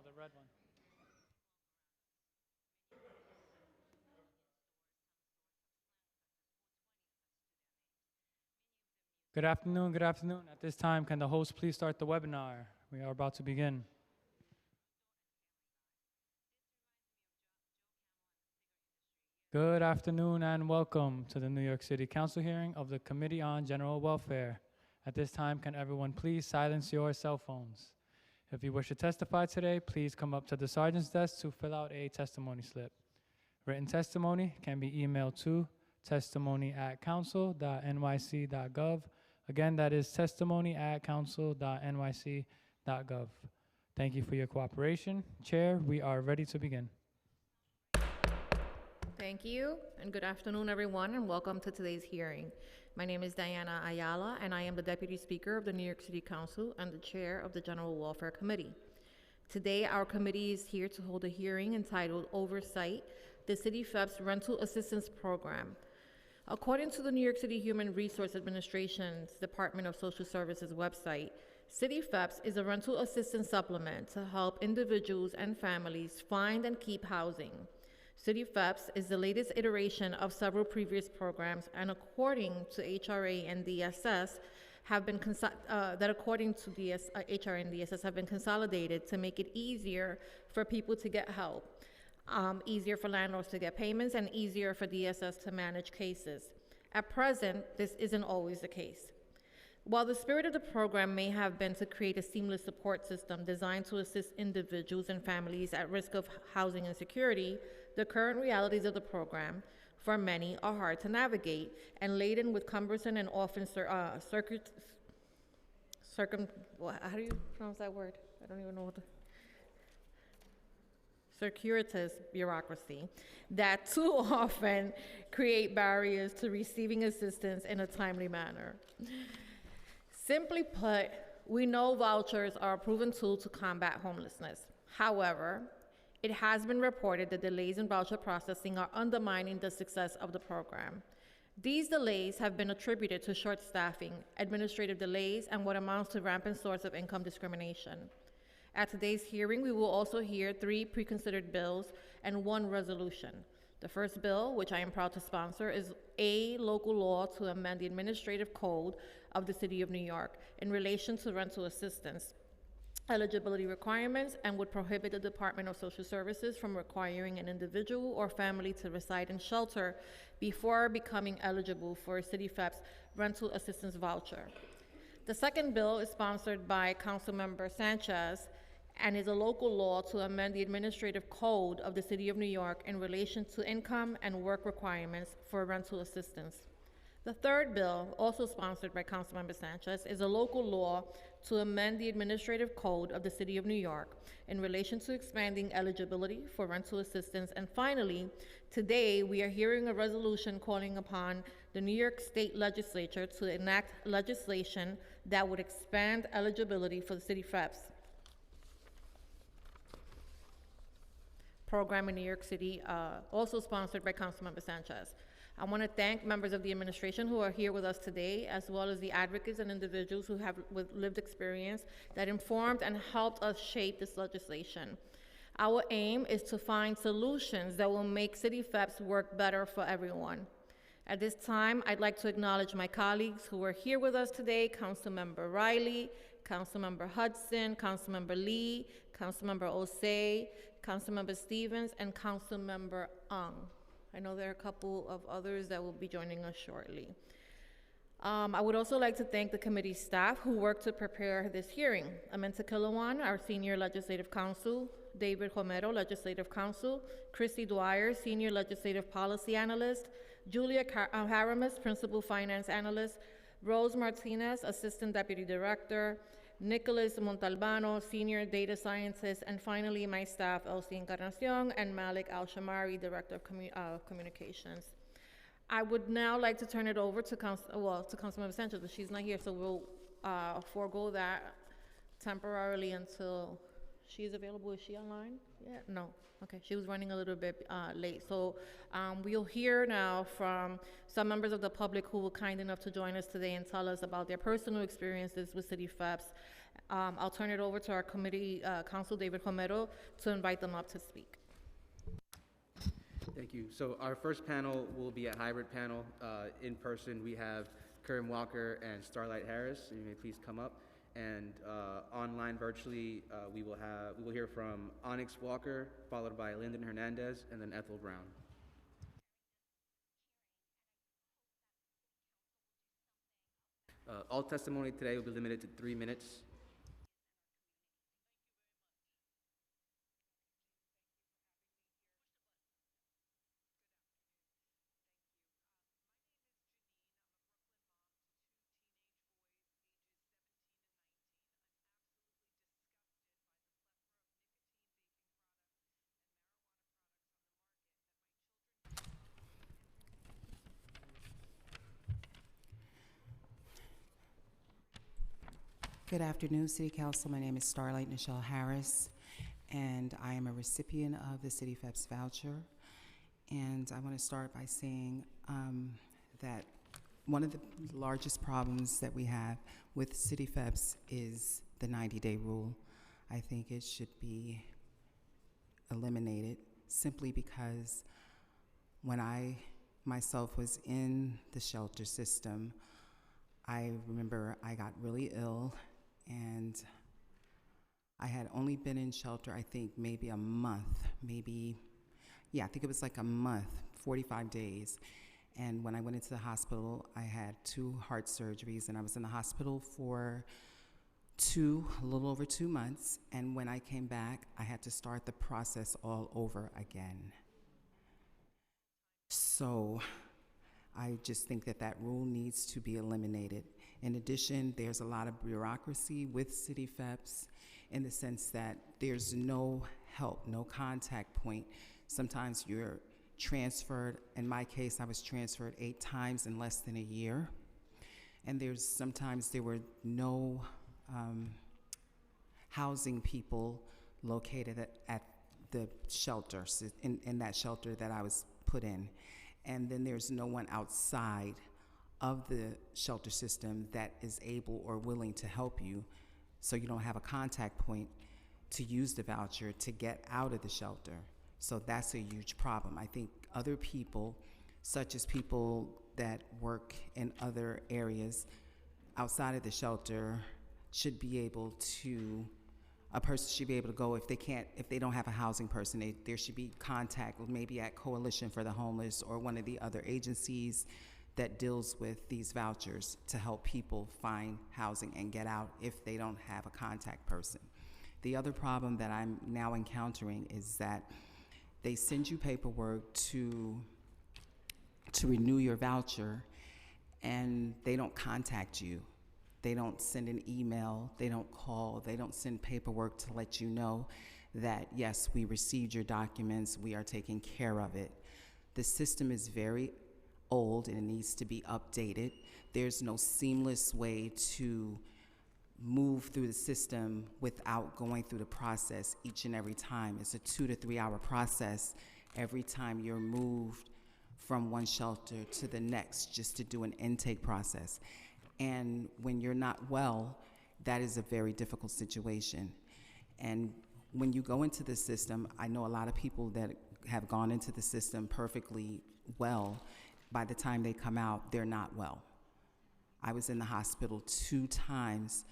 No, the red one. Good afternoon, good afternoon. At this time, can the host please start the webinar? We are about to begin. Good afternoon and welcome to the New York City Council hearing of the Committee on General Welfare. At this time, can everyone please silence your cell phones? If you wish to testify today, please come up to the sergeant's desk to fill out a testimony slip. Written testimony can be emailed to testimony@council.nyc.gov. Again, that is testimony@council.nyc.gov. Thank you for your cooperation. Chair, we are ready to begin. Thank you, and good afternoon, everyone, and welcome to today's hearing. My name is Diana Ayala, and I am the Deputy Speaker of the New York City Council and the Chair of the General Welfare Committee. Today, our committee is here to hold a hearing entitled Oversight, the City FEP's Rental Assistance Program. According to the New York City Human Resource Administration's Department of Social Services website, City FEPS is a rental assistance supplement to help individuals and families find and keep housing. City FEPS is the latest iteration of several previous programs, and according to HRA and DSS, have been HRA and DSS have been consolidated to make it easier for people to get help, easier for landlords to get payments, and easier for DSS to manage cases. At present, this isn't always the case. While the spirit of the program may have been to create a seamless support system designed to assist individuals and families at risk of housing insecurity, the current realities of the program, for many, are hard to navigate and laden with cumbersome and often how do you pronounce that word? I don't even know what circuitous bureaucracy that too often create barriers to receiving assistance in a timely manner. Simply put, we know vouchers are a proven tool to combat homelessness. However, it has been reported that delays in voucher processing are undermining the success of the program. These delays have been attributed to short staffing, administrative delays, and what amounts to rampant source of income discrimination. At today's hearing, we will also hear 3 pre-considered bills and 1 resolution. The first bill, which I am proud to sponsor, is a local law to amend the administrative code of the City of New York in relation to rental assistance eligibility requirements, and would prohibit the Department of Social Services from requiring an individual or family to reside in shelter before becoming eligible for a City FEP's rental assistance voucher. The second bill is sponsored by Councilmember Sanchez and is a local law to amend the administrative code of the City of New York in relation to income and work requirements for rental assistance. The third bill, also sponsored by Councilmember Sanchez, is a local law to amend the administrative code of the City of New York in relation to expanding eligibility for rental assistance. And finally, today we are hearing a resolution calling upon the New York State Legislature to enact legislation that would expand eligibility for the City FEP's program in New York City, also sponsored by Councilmember Sanchez. I want to thank members of the administration who are here with us today, as well as the advocates and individuals who have with lived experience that informed and helped us shape this legislation. Our aim is to find solutions that will make City FEPS work better for everyone. At this time, I'd like to acknowledge my colleagues who are here with us today: Councilmember Riley, Councilmember Hudson, Councilmember Lee, Councilmember Osei, Councilmember Stevens, and Councilmember Ung. I know there are a couple of others that will be joining us shortly. I would also like to thank the committee staff who worked to prepare this hearing. Amenta Kilawan, our Senior Legislative Counsel, David Romero, Legislative Counsel, Christy Dwyer, Senior Legislative Policy Analyst, Julia Haramis, Principal Finance Analyst, Rose Martinez, Assistant Deputy Director, Nicholas Montalbano, Senior Data Scientist, and finally my staff, Elsie Encarnacion and Malik Al-Shamari, Director of Communications. I would now like to turn it over to Councilmember Sanchez, but she's not here, so we'll forego that temporarily until she's available. Is she online? Yeah, no. Okay, she was running a little bit late. So we'll hear now from some members of the public who were kind enough to join us today and tell us about their personal experiences with City FEPS I'll turn it over to our committee counsel, David Romero, to invite them up to speak. Thank you. So our first panel will be a hybrid panel. In person, we have Karen Walker and Starlight Harris. You may please come up. And online, virtually, we will hear from Onyx Walker, followed by Lyndon Hernandez, and then Ethel Brown. All testimony today will be limited to 3 minutes. Good afternoon, City Council. My name is Starlight Nichelle Harris, and I am a recipient of the City FEPS voucher. And I want to start by saying that one of the largest problems that we have with City FEPS is the 90-day rule. I think it should be eliminated simply because when I myself was in the shelter system, I remember I got really ill, and I had only been in shelter, I think, maybe a month, I think it was like a month, 45 days. And when I went into the hospital, I had 2 heart surgeries, and I was in the hospital for a little over 2 months. And when I came back, I had to start the process all over again. So I just think that that rule needs to be eliminated. In addition, there's a lot of bureaucracy with City FEPS in the sense that there's no help, no contact point. Sometimes you're transferred. In my case, I was transferred 8 times in less than a year. And sometimes there were no housing people located at the shelter, in that shelter that I was put in. And then there's no one outside of the shelter system that is able or willing to help you, so you don't have a contact point to use the voucher to get out of the shelter. So that's a huge problem. I think other people, such as people that work in other areas outside of the shelter, a person should be able to go if they don't have a housing person. There should be contact, maybe at Coalition for the Homeless or one of the other agencies that deals with these vouchers to help people find housing and get out if they don't have a contact person. The other problem that I'm now encountering is that they send you paperwork to renew your voucher, and they don't contact you. They don't send an email, they don't call, they don't send paperwork to let you know that, yes, we received your documents, we are taking care of it. The system is very old and it needs to be updated. There's no seamless way to move through the system without going through the process each and every time. It's a 2 to 3 hour process every time you're moved from one shelter to the next just to do an intake process. And when you're not well, that is a very difficult situation. And when you go into the system, I know a lot of people that have gone into the system perfectly well. By the time they come out, they're not well. I was in the hospital 2 times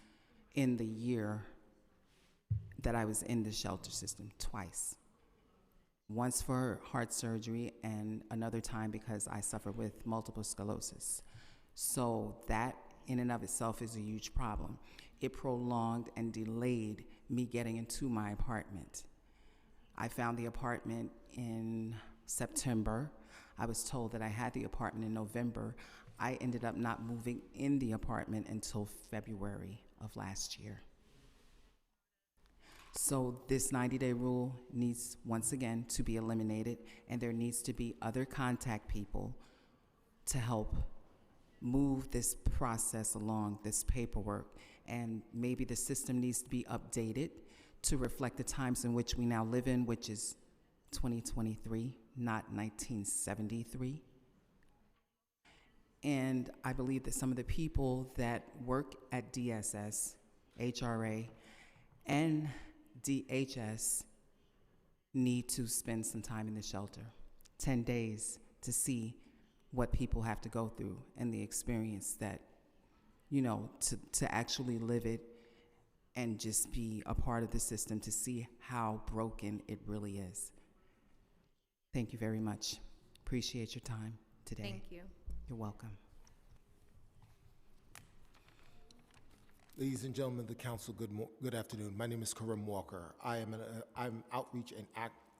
in the year that I was in the shelter system, twice. Once for heart surgery and another time because I suffer with multiple sclerosis. So that in and of itself is a huge problem. It prolonged and delayed me getting into my apartment. I found the apartment in September. I was told that I had the apartment in November. I ended up not moving in the apartment until February of last year. So this 90-day rule needs, once again, to be eliminated, and there needs to be other contact people to help move this process along, this paperwork, and maybe the system needs to be updated to reflect the times in which we now live in, which is 2023, not 1973. And I believe that some of the people that work at DSS HRA, and DHS need to spend some time in the shelter, 10 days, to see what people have to go through and the experience that, you know, to actually live it and just be a part of the system to see how broken it really is. Thank you very much. Appreciate your time today. Thank you. You're welcome. Ladies and gentlemen of the council, good afternoon. My name is Karim Walker. I'm outreach and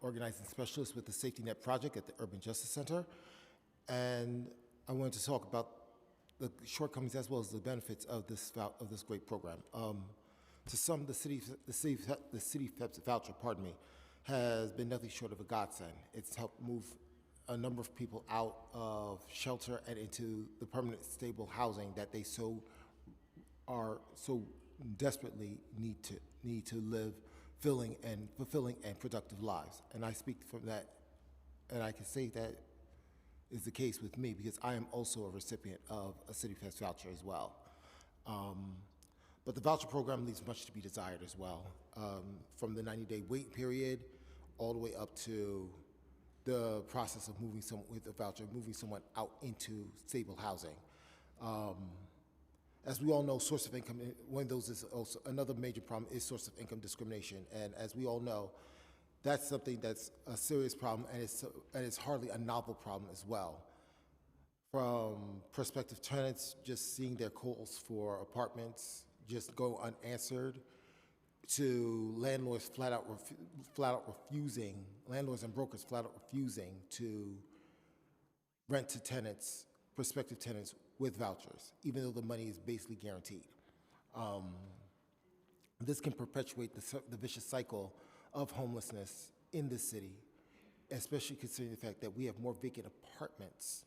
organizing specialist with the Safety Net Project at the Urban Justice Center. And I wanted to talk about the shortcomings as well as the benefits of this great program. To some, the city FEPS voucher, has been nothing short of a godsend. It's helped move a number of people out of shelter and into the permanent stable housing that they so desperately need to live fulfilling and productive lives. And I speak from that, and I can say that is the case with me because I am also a recipient of a City Fest voucher as well. But the voucher program leaves much to be desired as well, from the 90-day wait period all the way up to the process of moving someone with a voucher, moving someone out into stable housing. As we all know, source of income, one of those is also another major problem is source of income discrimination. And as we all know, that's something that's a serious problem, and it's hardly a novel problem as well. From prospective tenants just seeing their calls for apartments just go unanswered, to landlords landlords and brokers flat out refusing to rent to tenants, prospective tenants with vouchers, even though the money is basically guaranteed. This can perpetuate the vicious cycle of homelessness in the city, especially considering the fact that we have more vacant apartments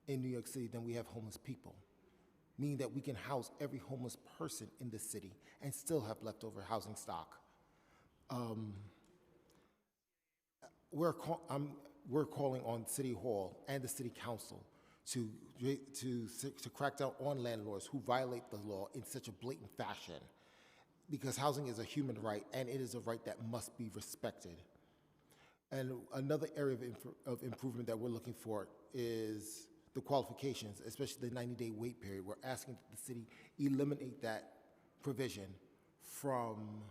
in New York City than we have homeless people, meaning that we can house every homeless person in the city and still have leftover housing stock. We're calling on City Hall and the City Council to crack down on landlords who violate the law in such a blatant fashion, because housing is a human right and it is a right that must be respected. And another area of improvement that we're looking for is the qualifications, especially the 90-day wait period. We're asking that the city eliminate that provision from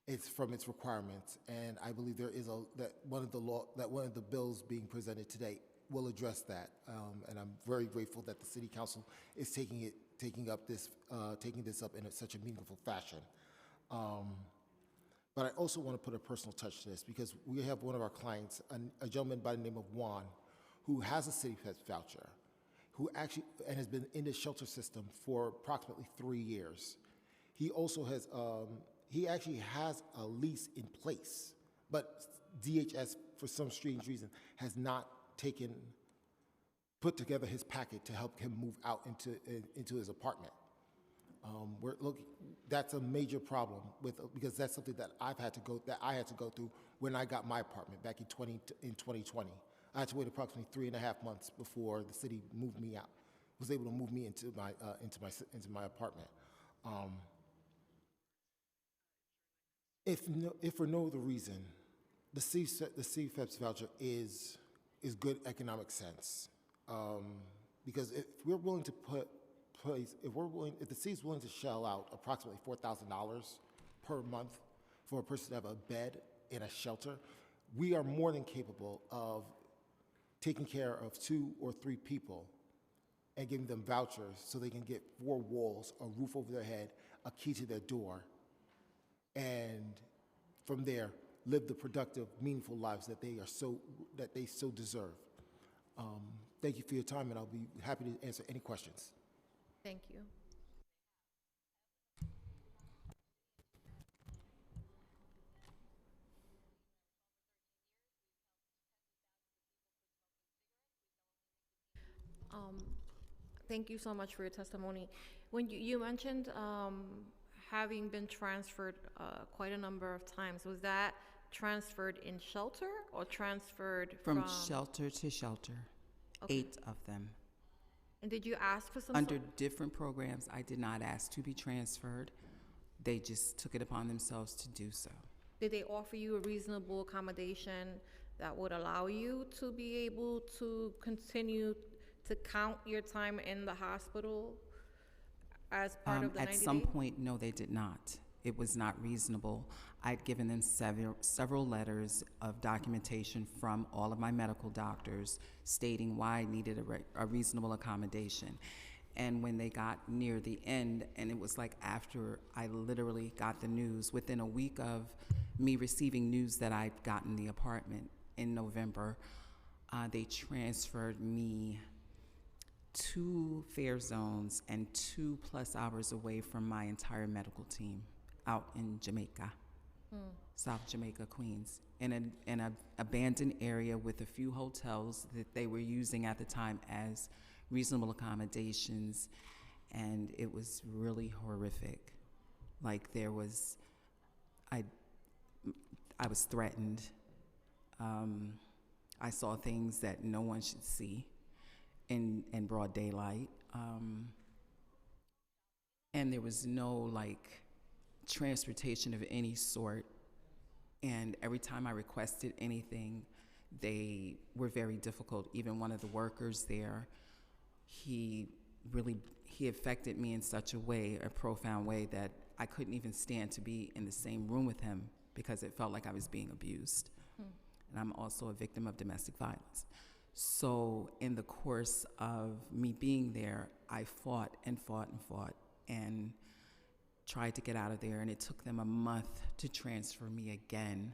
its requirements, and I believe there is one of the bills being presented today will address that, and I'm very grateful that the City Council is taking this up in such a meaningful fashion. But I also want to put a personal touch to this because we have one of our clients, a gentleman by the name of Juan, who has a City Fest voucher, who actually and has been in the shelter system for approximately 3 years. He also has he actually has a lease in place, but DHS, for some strange reason, has not put together his packet to help him move out into his apartment. That's a major problem because that's something that I had to go through when I got my apartment back in 2020. I had to wait approximately 3.5 months before the city moved me out, was able to move me into my apartment. If for no other reason, the CFEPS voucher is good economic sense, because if we're willing to if the city is willing to shell out approximately $4,000 per month for a person to have a bed in a shelter, we are more than capable of taking care of 2 or 3 people and giving them vouchers so they can get 4 walls, a roof over their head, a key to their door, and from there live the productive, meaningful lives that they so deserve. Thank you for your time, and I'll be happy to answer any questions. Thank you. Thank you so much for your testimony. When you mentioned having been transferred quite a number of times, was that transferred in shelter or transferred from shelter to shelter? Okay. 8 of them. And did you ask for some Under different programs, I did not ask to be transferred. They just took it upon themselves to do so. Did they offer you a reasonable accommodation that would allow you to be able to continue to count your time in the hospital as part of the 90 days? At some point, no, they did not. It was not reasonable. I'd given them several letters of documentation from all of my medical doctors stating why I needed a reasonable accommodation. And when they got near the end, and it was like after I literally got the news, within a week of me receiving news that I'd gotten the apartment in November, they transferred me 2 fare zones and 2+ hours away from my entire medical team out in Jamaica, South Jamaica, Queens, in an abandoned area with a few hotels that they were using at the time as reasonable accommodations, and it was really horrific. Like I was threatened. I saw things that no one should see in broad daylight, and there was no transportation of any sort. And every time I requested anything, they were very difficult. Even one of the workers there, he affected me in such a profound way, that I couldn't even stand to be in the same room with him because it felt like I was being abused. And I'm also a victim of domestic violence. So in the course of me being there, I fought and fought and fought and tried to get out of there, and it took them a month to transfer me again.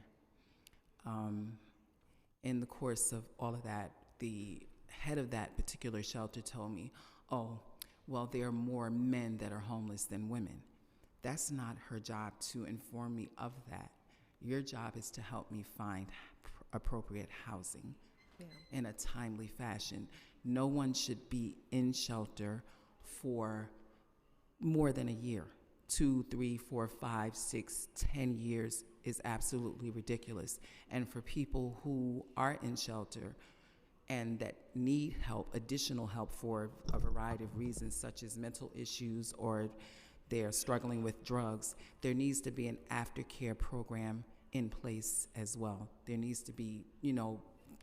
In the course of all of that, the head of that particular shelter told me, oh, well, there are more men that are homeless than women. That's not her job to inform me of that. Your job is to help me find appropriate housing in a timely fashion. No one should be in shelter for more than a year. 2, 3, 4, 5, 6, 10 years is absolutely ridiculous. And for people who are in shelter and that need help, additional help for a variety of reasons, such as mental issues or they're struggling with drugs, there needs to be an aftercare program in place as well. There needs to be,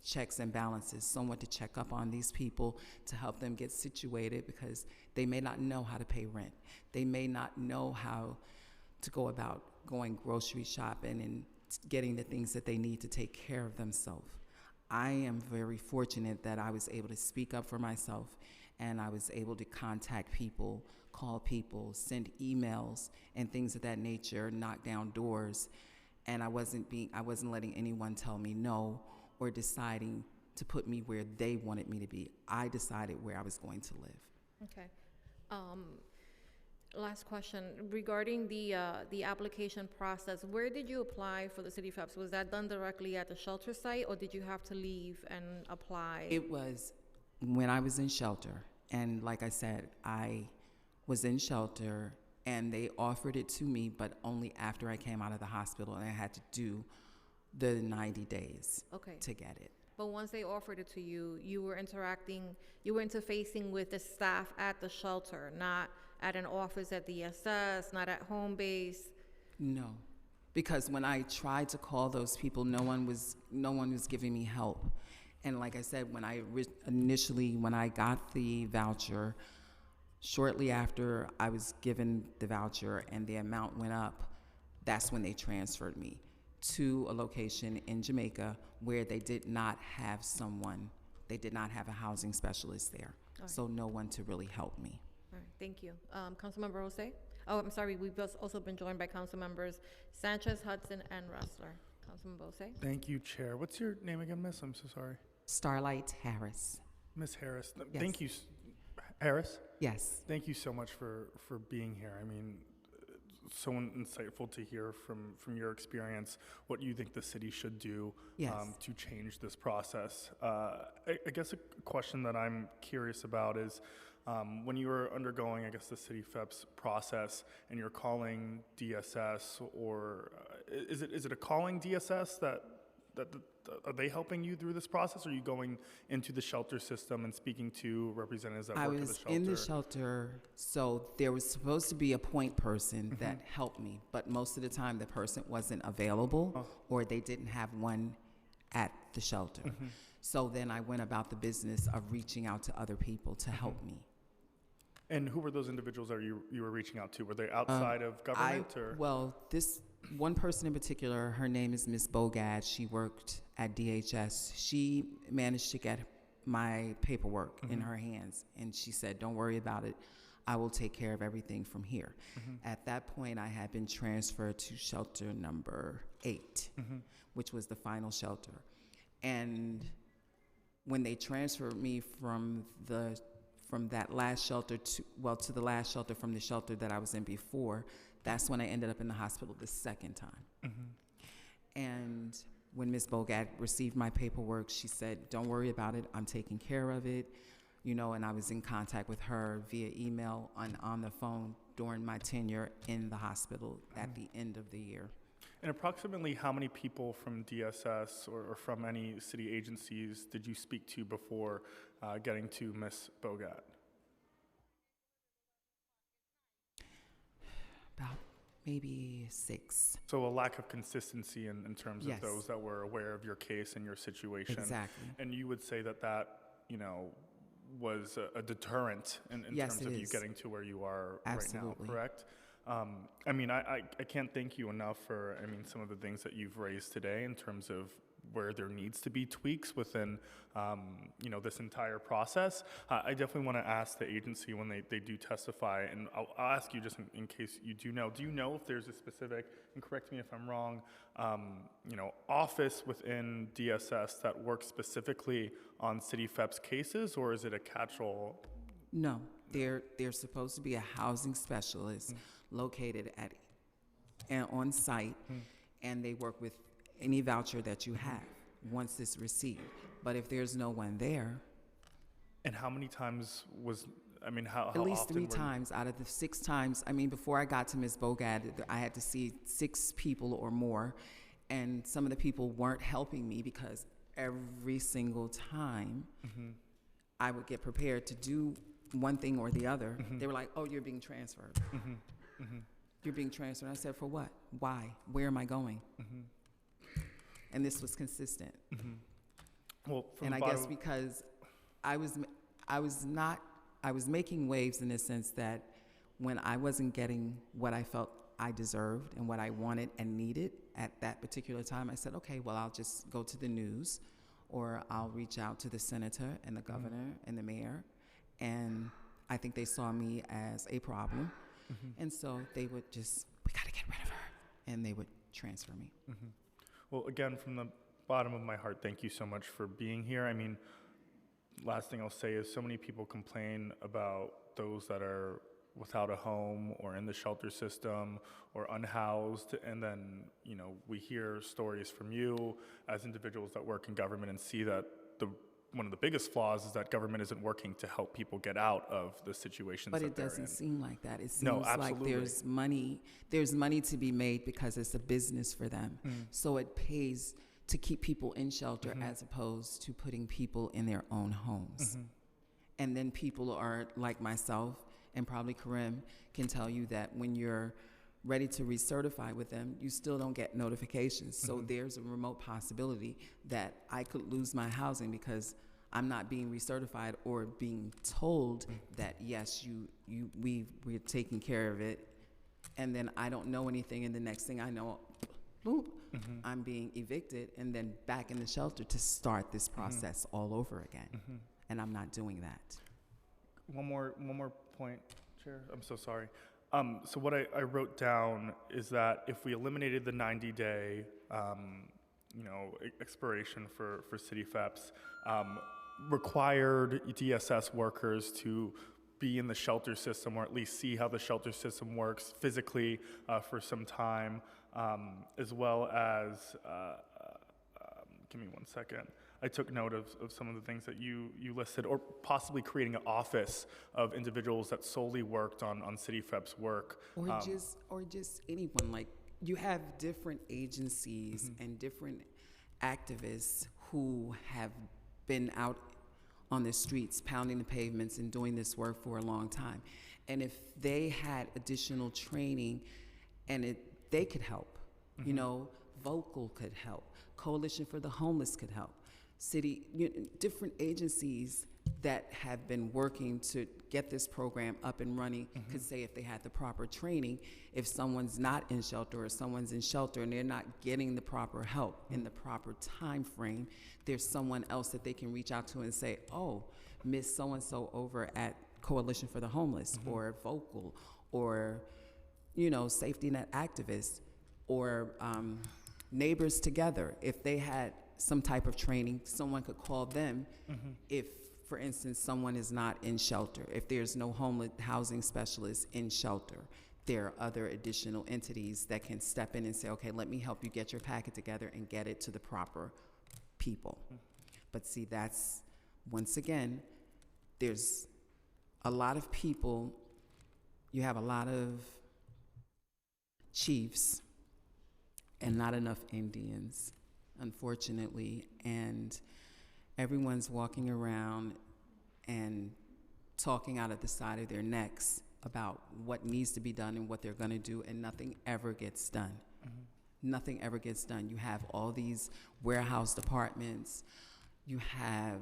checks and balances, someone to check up on these people to help them get situated, because they may not know how to pay rent. They may not know how to go about going grocery shopping and getting the things that they need to take care of themselves. I am very fortunate that I was able to speak up for myself, and I was able to contact people, call people, send emails and things of that nature, knock down doors, and I wasn't letting anyone tell me no or deciding to put me where they wanted me to be. I decided where I was going to live. Okay. Last question regarding the application process. Where did you apply for the City FEPS? Was that done directly at the shelter site, or did you have to leave and apply? It was when I was in shelter, and like I said, I was in shelter, and they offered it to me, but only after I came out of the hospital, and I had to do the 90 days to get it. But once they offered it to you, you were interfacing with the staff at the shelter, not at an office at the SS, not at home base? No, because when I tried to call those people, no one was giving me help. And like I said, when I got the voucher, shortly after I was given the voucher and the amount went up, that's when they transferred me to a location in Jamaica where they did not have a housing specialist there. Right. So no one to really help me. All right, thank you. Councilmember Jose? Oh, I'm sorry, we've also been joined by council members Sanchez, Hudson, and Ressler. Councilmember Jose? Thank you, Chair. What's your name again, Miss? I'm so sorry. Starlight Harris. Miss Harris. Yes. Thank you. Harris? Yes. Thank you so much for being here. I mean, so insightful to hear from your experience what you think the city should do to change this process. I guess a question that I'm curious about is when you were undergoing, I guess, the City FEPS process and you're calling DSS, or is it a calling DSS that are they helping you through this process? Or are you going into the shelter system and speaking to representatives that I work at the was shelter? in the shelter, so there was supposed to be a point person that helped me, but most of the time the person wasn't available or they didn't have one at the shelter. So then I went about the business of reaching out to other people to help me. And who were those individuals that you were reaching out to? Were they outside of government? Well, this one person in particular, her name is Miss Bogad. She worked at DHS. She managed to get my paperwork in her hands, and she said, "Don't worry about it. I will take care of everything from here." At that point, I had been transferred to shelter number 8, which was the final shelter. And when they transferred me from that last shelter to the last shelter from the shelter that I was in before, that's when I ended up in the hospital the second time. And when Ms. Bogad received my paperwork, she said, "Don't worry about it. I'm taking care of it." And I was in contact with her via email and on the phone during my tenure in the hospital at the end of the year. And approximately how many people from DSS or from any city agencies did you speak to before getting to Ms. Bogad? About maybe 6. So a lack of consistency in terms Yes. of those that were aware of your case and your situation. Exactly. And you would say that was a deterrent in Yes, terms it of you is. getting to where you are Absolutely. right now, correct? I can't thank you enough for, some of the things that you've raised today in terms of where there needs to be tweaks within, this entire process. I definitely want to ask the agency when they do testify, and I'll ask you just in case you do know if there's a specific, and correct me if I'm wrong, office within DSS that works specifically on City FEP's cases, or is it a catch-all? No, there's supposed to be a housing specialist located on site, and they work with any voucher that you have once it's received. But if there's no one there, And how many times how at least often 3 were- times out of the 6 times, before I got to Ms. Bogad, I had to see 6 people or more, and some of the people weren't helping me because every single time I would get prepared to do one thing or the other, they were like, "Oh, you're being transferred. You're being transferred." I said, "For what? Why? Where am I going?" And this was consistent. Well, from And the I bottom, guess because I was making waves in the sense that when I wasn't getting what I felt I deserved and what I wanted and needed at that particular time, I said, okay, well, I'll just go to the news, or I'll reach out to the senator and the governor and the mayor. And I think they saw me as a problem. And so they would just, "We got to get rid of her." And they would transfer me. well, again, from the bottom of my heart, thank you so much for being here. Last thing I'll say is so many people complain about those that are without a home or in the shelter system or unhoused, and then, we hear stories from you as individuals that work in government and see that one of the biggest flaws is that government isn't working to help people get out of the situations But that it they're doesn't in. seem like that. It seems No, like absolutely. there's money to be made because it's a business for them. So it pays to keep people in shelter as opposed to putting people in their own homes. And then people are like myself, and probably Karim can tell you that when you're ready to recertify with them, you still don't get notifications. So there's a remote possibility that I could lose my housing because I'm not being recertified or being told that, yes, we're taking care of it. And then I don't know anything, and the next thing I know, boop, I'm being evicted and then back in the shelter to start this process all over again. And I'm not doing that. One more point, Chair. I'm so sorry. So what I wrote down is that if we eliminated the 90-day, expiration for city FEPs, required DSS workers to be in the shelter system or at least see how the shelter system works physically for some time, as well as, give me one second. I took note of some of the things that you listed, or possibly creating an office of individuals that solely worked on City FEP's work. Or just anyone. Like, you have different agencies and different activists who have been out on the streets, pounding the pavements and doing this work for a long time. And if they had additional training and they could help, you know, Vocal could help, Coalition for the Homeless could help, different agencies that have been working to get this program up and running could say if they had the proper training, if someone's not in shelter or someone's in shelter and they're not getting the proper help in the proper time frame, there's someone else that they can reach out to and say, oh, Miss So-and-so over at Coalition for the Homeless or Vocal or, you know, Safety Net Activists or Neighbors Together. If they had some type of training, someone could call them if, for instance, someone is not in shelter. If there's no homeless housing specialist in shelter, there are other additional entities that can step in and say, okay, let me help you get your packet together and get it to the proper people. But see, that's, once again, there's a lot of people, you have a lot of chiefs and not enough Indians, unfortunately, and everyone's walking around and talking out of the side of their necks about what needs to be done and what they're going to do, and nothing ever gets done. Nothing ever gets done. You have all these warehouse departments, you have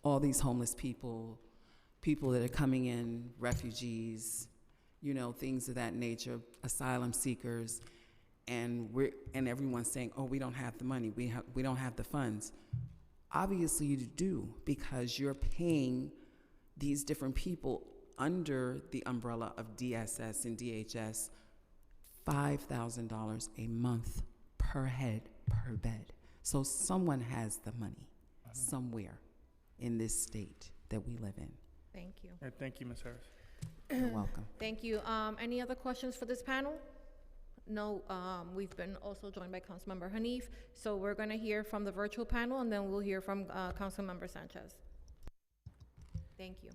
all these homeless people, people that are coming in, refugees, you know, things of that nature, asylum seekers, and everyone's saying, oh, we don't have the money, we don't have the funds. Obviously you do, because you're paying these different people under the umbrella of DSS and DHS $5,000 a month per head, per bed. So someone has the money somewhere in this state that we live in. Thank you. All right, thank you, Ms. Harris. You're welcome. Thank you. Any other questions for this panel? No, we've been also joined by Councilmember Hanif. So we're going to hear from the virtual panel, and then we'll hear from Councilmember Sanchez. Thank you.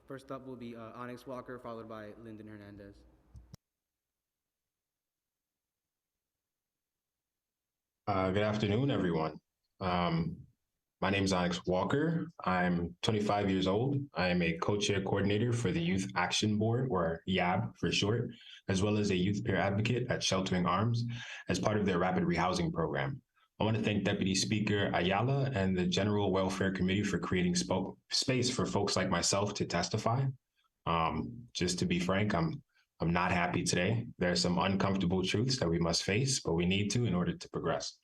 First up will be Onyx Walker, followed by Lyndon Hernandez. Good afternoon, everyone. My name is Onyx Walker. I'm 25 years old. I am a co-chair coordinator for the Youth Action Board, or YAB for short, as well as a youth peer advocate at Sheltering Arms as part of their rapid rehousing program. I want to thank Deputy Speaker Ayala and the General Welfare Committee for creating space for folks like myself to testify. Just to be frank, I'm not happy today. There are some uncomfortable truths that we must face, but we need to in order to progress.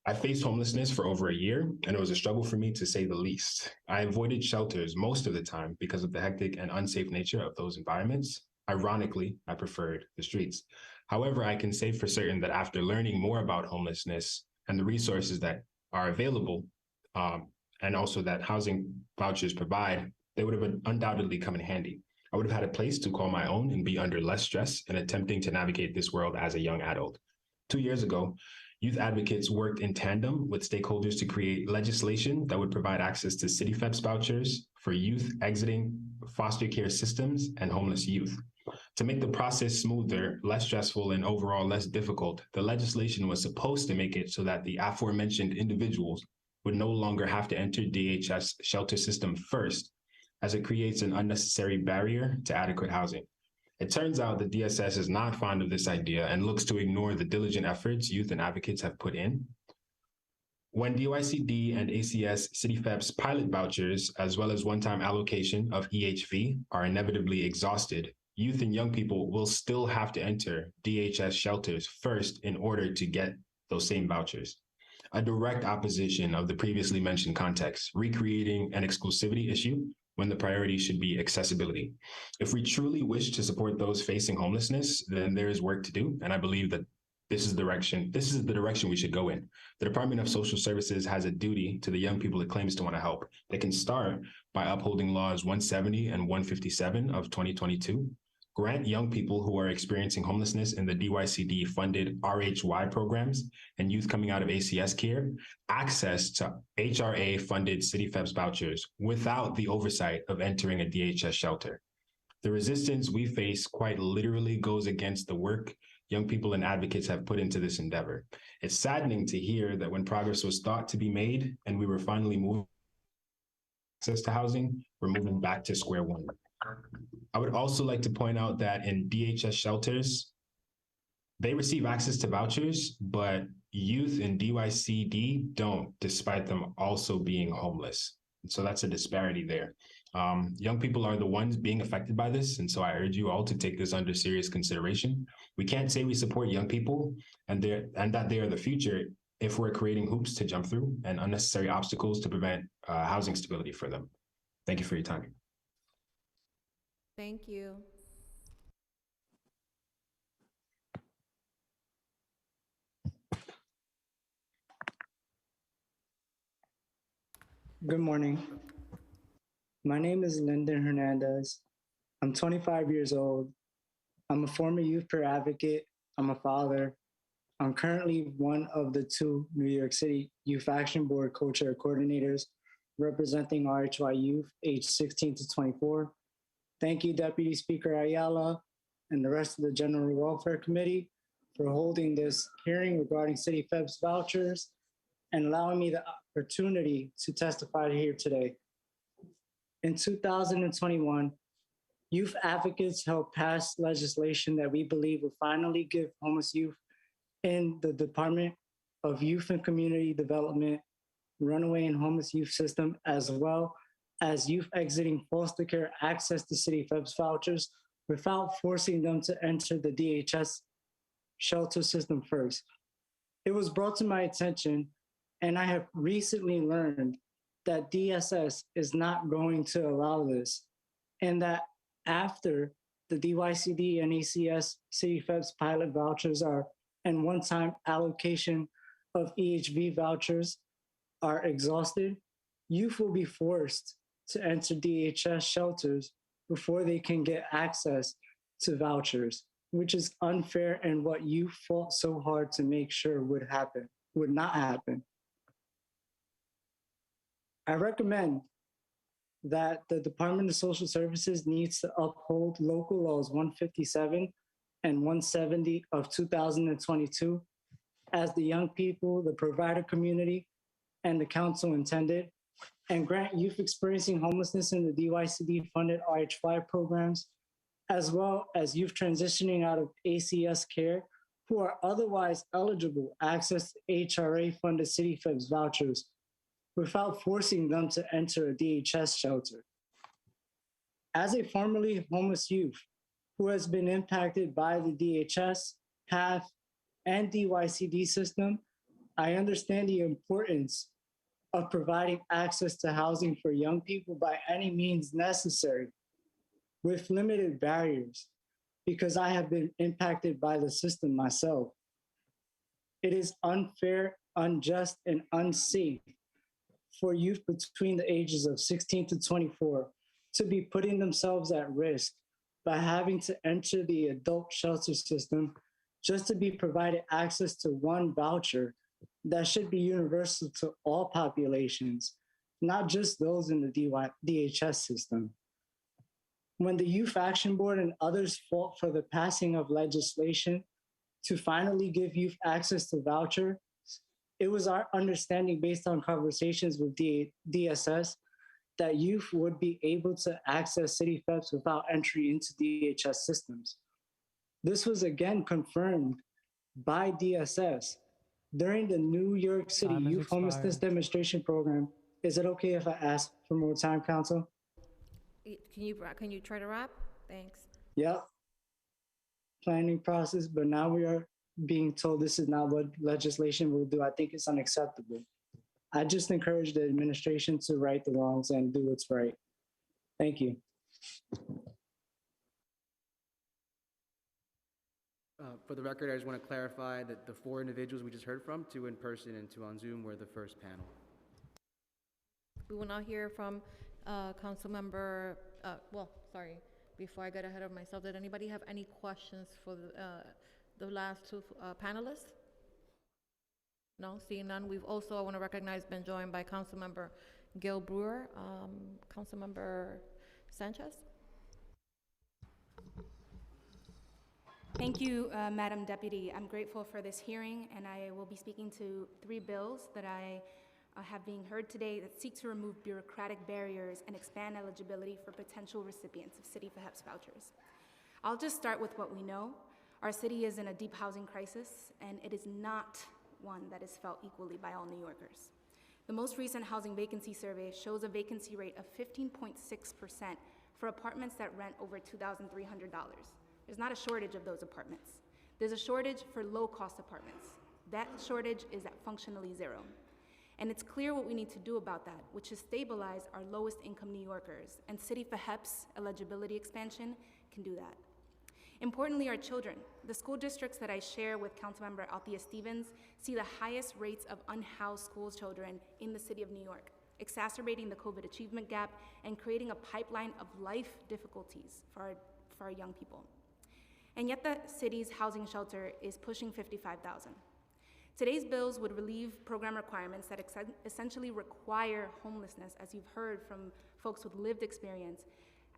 I faced homelessness for over a year, and it was a struggle for me, to say the least. I avoided shelters most of the time because of the hectic and unsafe nature of those environments. Ironically, I preferred the streets. However, I can say for certain that after learning more about homelessness and the resources that are available, and also that housing vouchers provide, they would have undoubtedly come in handy. I would have had a place to call my own and be under less stress in attempting to navigate this world as a young adult. 2 years ago, youth advocates worked in tandem with stakeholders to create legislation that would provide access to City FEPS vouchers for youth exiting foster care systems and homeless youth. To make the process smoother, less stressful, and overall less difficult, the legislation was supposed to make it so that the aforementioned individuals would no longer have to enter DHS shelter system first, as it creates an unnecessary barrier to adequate housing. It turns out that DSS is not fond of this idea and looks to ignore the diligent efforts youth and advocates have put in. When DYCD and ACS City FEPS pilot vouchers, as well as one-time allocation of EHV, are inevitably exhausted, youth and young people will still have to enter DHS shelters first in order to get those same vouchers. A direct opposition of the previously mentioned context, recreating an exclusivity issue when the priority should be accessibility. If we truly wish to support those facing homelessness, then there is work to do, and I believe that this is the direction we should go in. The Department of Social Services has a duty to the young people it claims to want to help. They can start by upholding laws 170 and 157 of 2022, grant young people who are experiencing homelessness in the DYCD-funded RHY programs and youth coming out of ACS care access to HRA-funded City FEPS vouchers without the oversight of entering a DHS shelter. The resistance we face quite literally goes against the work young people and advocates have put into this endeavor. It's saddening to hear that when progress was thought to be made and we were finally moving access to housing, we're moving back to square one. I would also like to point out that in DHS shelters, they receive access to vouchers, but youth in DYCD don't, despite them also being homeless. So that's a disparity there. Young people are the ones being affected by this, and so I urge you all to take this under serious consideration. We can't say we support young people and that they are the future if we're creating hoops to jump through and unnecessary obstacles to prevent housing stability for them. Thank you for your time. Thank you. Good morning. My name is Lyndon Hernandez. I'm 25 years old. I'm a former youth peer advocate. I'm a father. I'm currently one of the 2 New York City Youth Action Board co-chair coordinators representing RHY youth aged 16 to 24. Thank you, Deputy Speaker Ayala and the rest of the General Welfare Committee for holding this hearing regarding City FEP's vouchers and allowing me the opportunity to testify here today. In 2021, youth advocates helped pass legislation that we believe will finally give homeless youth in the Department of Youth and Community Development, runaway and homeless youth system, as well as youth exiting foster care access to City FEP's vouchers without forcing them to enter the DHS shelter system first. It was brought to my attention, and I have recently learned that DSS is not going to allow this, and that after the DYCD and ACS City FEP's pilot vouchers are and one-time allocation of EHV vouchers are exhausted, youth will be forced to enter DHS shelters before they can get access to vouchers, which is unfair and what you fought so hard to make sure would not happen. I recommend that the Department of Social Services needs to uphold local laws 157 and 170 of 2022 as the young people, the provider community, and the council intended, and grant youth experiencing homelessness in the DYCD funded RH5 programs, as well as youth transitioning out of ACS care who are otherwise eligible access to HRA funded City FEP's vouchers without forcing them to enter a DHS shelter. As a formerly homeless youth who has been impacted by the DHS, PATH, and DYCD system, I understand the importance of providing access to housing for young people by any means necessary with limited barriers, because I have been impacted by the system myself. It is unfair, unjust, and unsafe for youth between the ages of 16 to 24 to be putting themselves at risk by having to enter the adult shelter system just to be provided access to one voucher that should be universal to all populations, not just those in the DHS system. When the Youth Action Board and others fought for the passing of legislation to finally give youth access to vouchers, it was our understanding based on conversations with DSS that youth would be able to access City FEPs without entry into DHS systems. This was again confirmed by DSS during the New York City Youth Homelessness Demonstration Program. Is it okay if I ask for more time, Council? Can you try to wrap? Thanks. Yep. Planning process, but now we are being told this is not what legislation will do. I think it's unacceptable. I just encourage the administration to right the wrongs and do what's right. Thank you. For the record, I just want to clarify that the 4 individuals we just heard from, 2 in person and 2 on Zoom, were the first panel. We will now hear from Councilmember, before I get ahead of myself, did anybody have any questions for the last 2 panelists? No, seeing none. We've also, I want to recognize, been joined by Councilmember Gil Brewer. Councilmember Sanchez? Thank you, Madam Deputy. I'm grateful for this hearing, and I will be speaking to 3 bills that I have being heard today that seek to remove bureaucratic barriers and expand eligibility for potential recipients of City for HEPS vouchers. I'll just start with what we know. Our city is in a deep housing crisis, and it is not one that is felt equally by all New Yorkers. The most recent housing vacancy survey shows a vacancy rate of 15.6% for apartments that rent over $2,300. There's not a shortage of those apartments. There's a shortage for low-cost apartments. That shortage is at functionally zero. And it's clear what we need to do about that, which is stabilize our lowest income New Yorkers, and City for HEPS eligibility expansion can do that. Importantly, our children. The school districts that I share with Councilmember Althea Stevens see the highest rates of unhoused school children in the city of New York, exacerbating the COVID achievement gap and creating a pipeline of life difficulties for our young people. And yet the city's housing shelter is pushing 55,000. Today's bills would relieve program requirements that essentially require homelessness, as you've heard from folks with lived experience,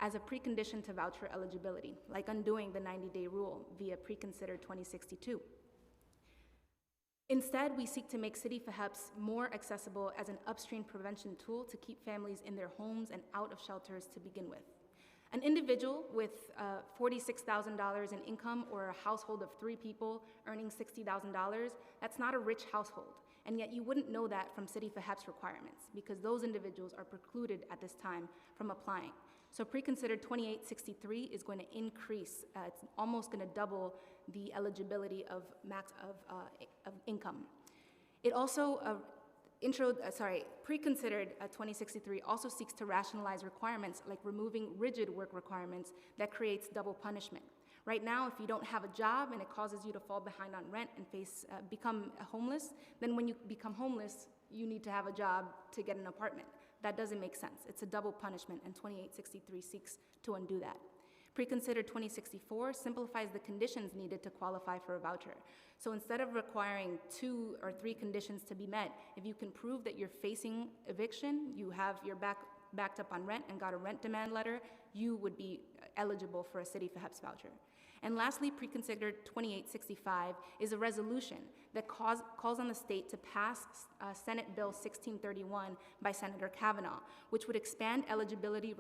as a precondition to voucher eligibility, like undoing the 90-day rule via Preconsidered 2062. Instead, we seek to make City for HEPS more accessible as an upstream prevention tool to keep families in their homes and out of shelters to begin with. An individual with $46,000 in income or a household of 3 people earning $60,000, that's not a rich household. And yet you wouldn't know that from City for HEPS requirements because those individuals are precluded at this time from applying. So Preconsidered 2863 is going to increase, it's almost going to double the eligibility of income. It also, Preconsidered 2063 also seeks to rationalize requirements like removing rigid work requirements that creates double punishment. Right now, if you don't have a job and it causes you to fall behind on rent and become homeless, then when you become homeless, you need to have a job to get an apartment. That doesn't make sense. It's a double punishment, and 2863 seeks to undo that. Preconsidered 2064 simplifies the conditions needed to qualify for a voucher. So instead of requiring 2 or 3 conditions to be met, if you can prove that you're facing eviction, you're backed up on rent and got a rent demand letter, you would be eligible for a City for HEPS voucher. And lastly, Preconsidered 2865 is a resolution that calls on the state to pass Senate Bill 1631 by Senator Kavanaugh, which would expand eligibility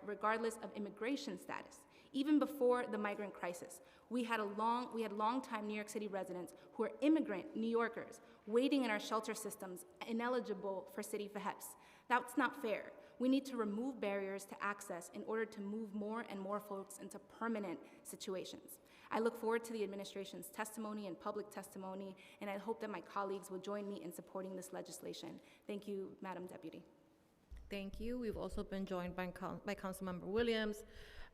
regardless of immigration status. Even before the migrant crisis, we had long-time New York City residents who are immigrant New Yorkers waiting in our shelter systems, ineligible for City for HEPS. That's not fair. We need to remove barriers to access in order to move more and more folks into permanent situations. I look forward to the administration's testimony and public testimony, and I hope that my colleagues will join me in supporting this legislation. Thank you, Madam Deputy. Thank you. We've also been joined by Councilmember Williams.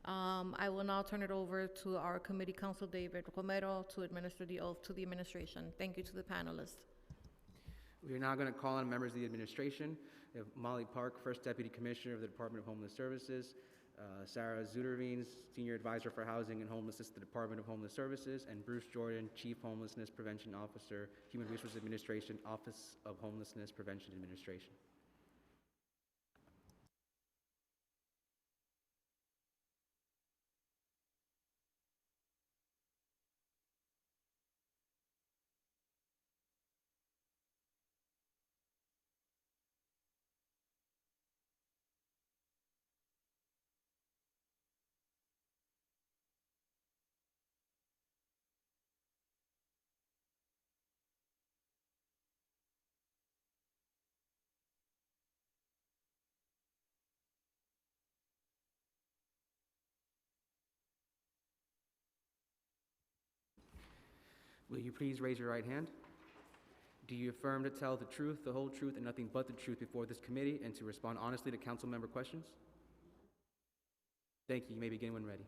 I will now turn it over to our committee counsel, David Romero, to administer the oath to the administration. Thank you to the panelists. We are now going to call on members of the administration. We have Molly Park, First Deputy Commissioner of the Department of Homeless Services, Sarah Zuderveen, Senior Advisor for Housing and Homelessness at the Department of Homeless Services, and Bruce Jordan, Chief Homelessness Prevention Officer, Human Resources Administration, Office of Homelessness Prevention Administration. Will you please raise your right hand? Do you affirm to tell the truth, the whole truth, and nothing but the truth before this committee, and to respond honestly to council member questions? Thank you. You may begin when ready.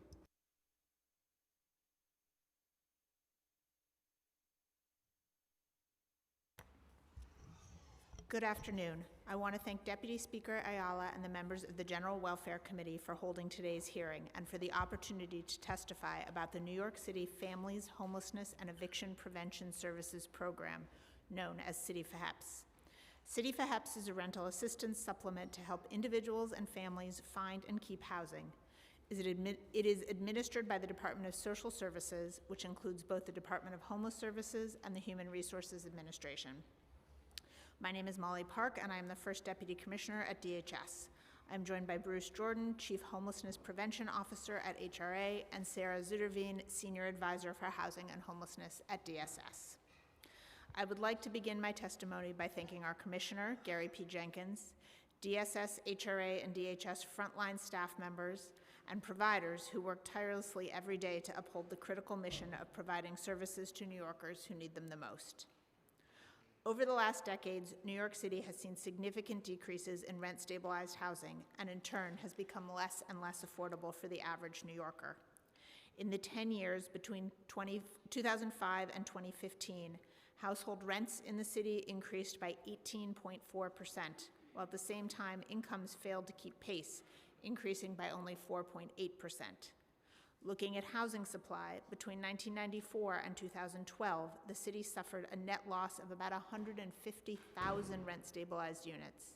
Good afternoon. I want to thank Deputy Speaker Ayala and the members of the General Welfare Committee for holding today's hearing and for the opportunity to testify about the New York City Families, Homelessness, and Eviction Prevention Services Program, known as City for HEPS. City for HEPS is a rental assistance supplement to help individuals and families find and keep housing. It is administered by the Department of Social Services, which includes both the Department of Homeless Services and the Human Resources Administration. My name is Molly Park, and I am the first Deputy Commissioner at DHS. I'm joined by Bruce Jordan, Chief Homelessness Prevention Officer at HRA, and Sarah Zuderveen, Senior Advisor for Housing and Homelessness at DSS. I would like to begin my testimony by thanking our Commissioner, Gary P. Jenkins, DSS, HRA, and DHS frontline staff members, and providers who work tirelessly every day to uphold the critical mission of providing services to New Yorkers who need them the most. Over the last decades, New York City has seen significant decreases in rent-stabilized housing, and in turn has become less and less affordable for the average New Yorker. In the 10 years between 2005 and 2015, household rents in the city increased by 18.4%, while at the same time incomes failed to keep pace, increasing by only 4.8%. Looking at housing supply, between 1994 and 2012, the city suffered a net loss of about 150,000 rent-stabilized units.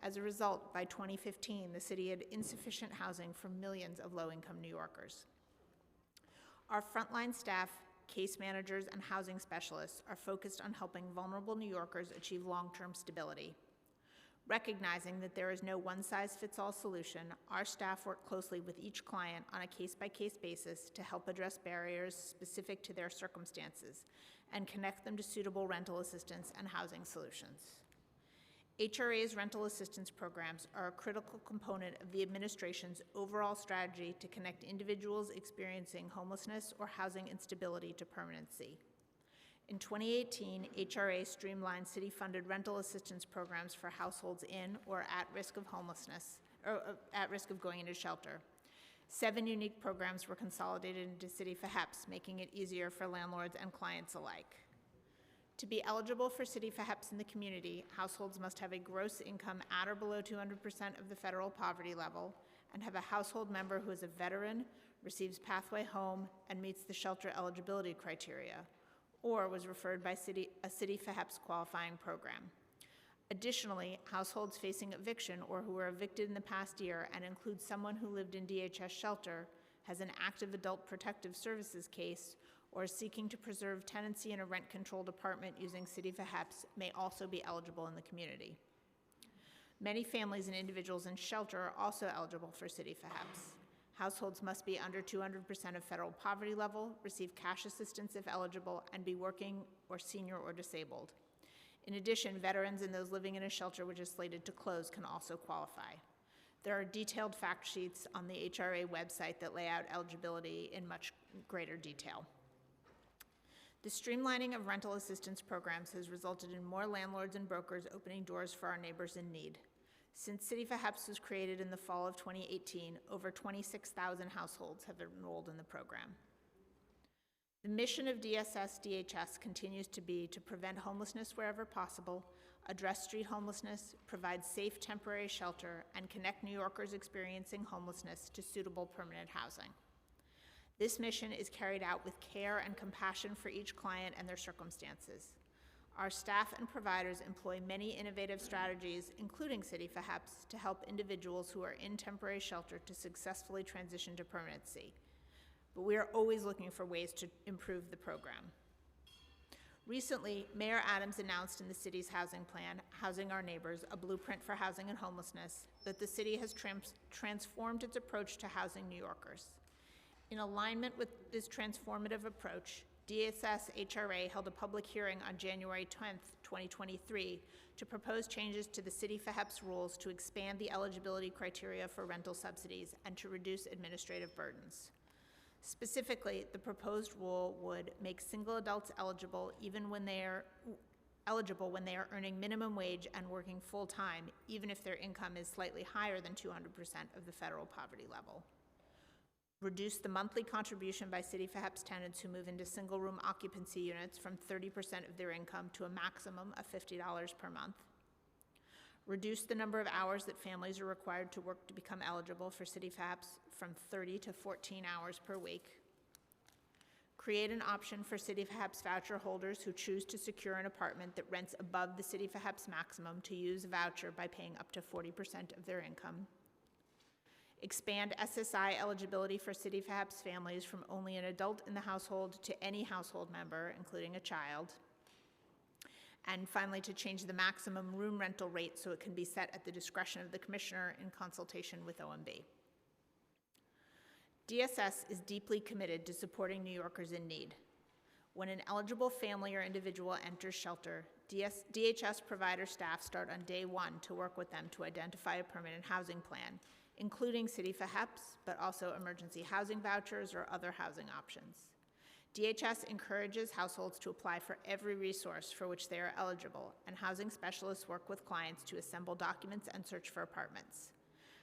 As a result, by 2015, the city had insufficient housing for millions of low-income New Yorkers. Our frontline staff, case managers, and housing specialists are focused on helping vulnerable New Yorkers achieve long-term stability. Recognizing that there is no one-size-fits-all solution, our staff work closely with each client on a case-by-case basis to help address barriers specific to their circumstances and connect them to suitable rental assistance and housing solutions. HRA's rental assistance programs are a critical component of the administration's overall strategy to connect individuals experiencing homelessness or housing instability to permanency. In 2018, HRA streamlined city-funded rental assistance programs for households in or at risk of homelessness, or at risk of going into shelter. 7 unique programs were consolidated into City for HEPS, making it easier for landlords and clients alike. To be eligible for City for HEPS in the community, households must have a gross income at or below 200% of the federal poverty level and have a household member who is a veteran, receives Pathway Home, and meets the shelter eligibility criteria, or was referred by a City for HEPS qualifying program. Additionally, households facing eviction or who were evicted in the past year and include someone who lived in DHS shelter, has an active adult protective services case, or is seeking to preserve tenancy in a rent-controlled apartment using City for HEPS may also be eligible in the community. Many families and individuals in shelter are also eligible for City for HEPS. Households must be under 200% of federal poverty level, receive cash assistance if eligible, and be working or senior or disabled. In addition, veterans and those living in a shelter which is slated to close can also qualify. There are detailed fact sheets on the HRA website that lay out eligibility in much greater detail. The streamlining of rental assistance programs has resulted in more landlords and brokers opening doors for our neighbors in need. Since City for HEPS was created in the fall of 2018, over 26,000 households have enrolled in the program. The mission of DSS-DHS continues to be to prevent homelessness wherever possible, address street homelessness, provide safe temporary shelter, and connect New Yorkers experiencing homelessness to suitable permanent housing. This mission is carried out with care and compassion for each client and their circumstances. Our staff and providers employ many innovative strategies, including City for HEPS, to help individuals who are in temporary shelter to successfully transition to permanency. But we are always looking for ways to improve the program. Recently, Mayor Adams announced in the city's housing plan, Housing Our Neighbors, a blueprint for housing and homelessness, that the city has transformed its approach to housing New Yorkers. In alignment with this transformative approach, DSS HRA held a public hearing on January 10th, 2023, to propose changes to the City for HEPS rules to expand the eligibility criteria for rental subsidies and to reduce administrative burdens. Specifically, the proposed rule would make single adults eligible when they are earning minimum wage and working full-time, even if their income is slightly higher than 200% of the federal poverty level. Reduce the monthly contribution by City for HEPS tenants who move into single-room occupancy units from 30% of their income to a maximum of $50 per month. Reduce the number of hours that families are required to work to become eligible for City for HEPS from 30 to 14 hours per week. Create an option for City for HEPS voucher holders who choose to secure an apartment that rents above the City for HEPS maximum to use a voucher by paying up to 40% of their income. expand SSI eligibility for City FAPS families from only an adult in the household to any household member, including a child. And finally, to change the maximum room rental rate so it can be set at the discretion of the commissioner in consultation with OMB. DSS is deeply committed to supporting New Yorkers in need. When an eligible family or individual enters shelter, DHS provider staff start on day one to work with them to identify a permanent housing plan, including City FAPS, but also emergency housing vouchers or other housing options. DHS encourages households to apply for every resource for which they are eligible, and housing specialists work with clients to assemble documents and search for apartments.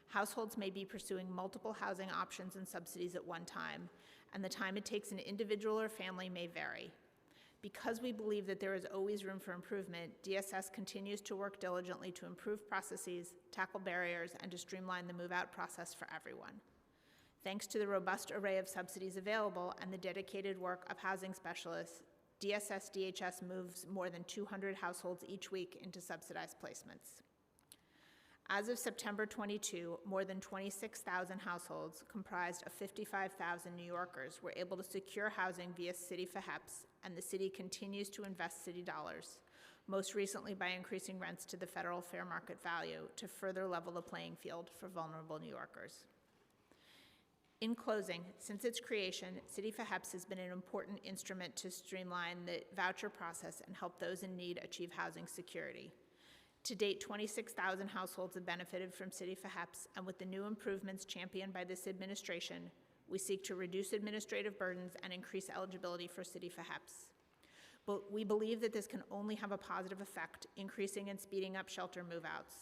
Households may be pursuing multiple housing options and subsidies at one time, and the time it takes an individual or family may vary. Because we believe that there is always room for improvement, DSS continues to work diligently to improve processes, tackle barriers, and to streamline the move-out process for everyone. Thanks to the robust array of subsidies available and the dedicated work of housing specialists, DSS-DHS moves more than 200 households each week into subsidized placements. As of September 22, more than 26,000 households, comprised of 55,000 New Yorkers, were able to secure housing via City FAPS, and the city continues to invest city dollars, most recently by increasing rents to the federal fair market value to further level the playing field for vulnerable New Yorkers. In closing, since its creation, City FAPS has been an important instrument to streamline the voucher process and help those in need achieve housing security. To date, 26,000 households have benefited from City FAPS, and with the new improvements championed by this administration, we seek to reduce administrative burdens and increase eligibility for City FAPS. But we believe that this can only have a positive effect, increasing and speeding up shelter move-outs.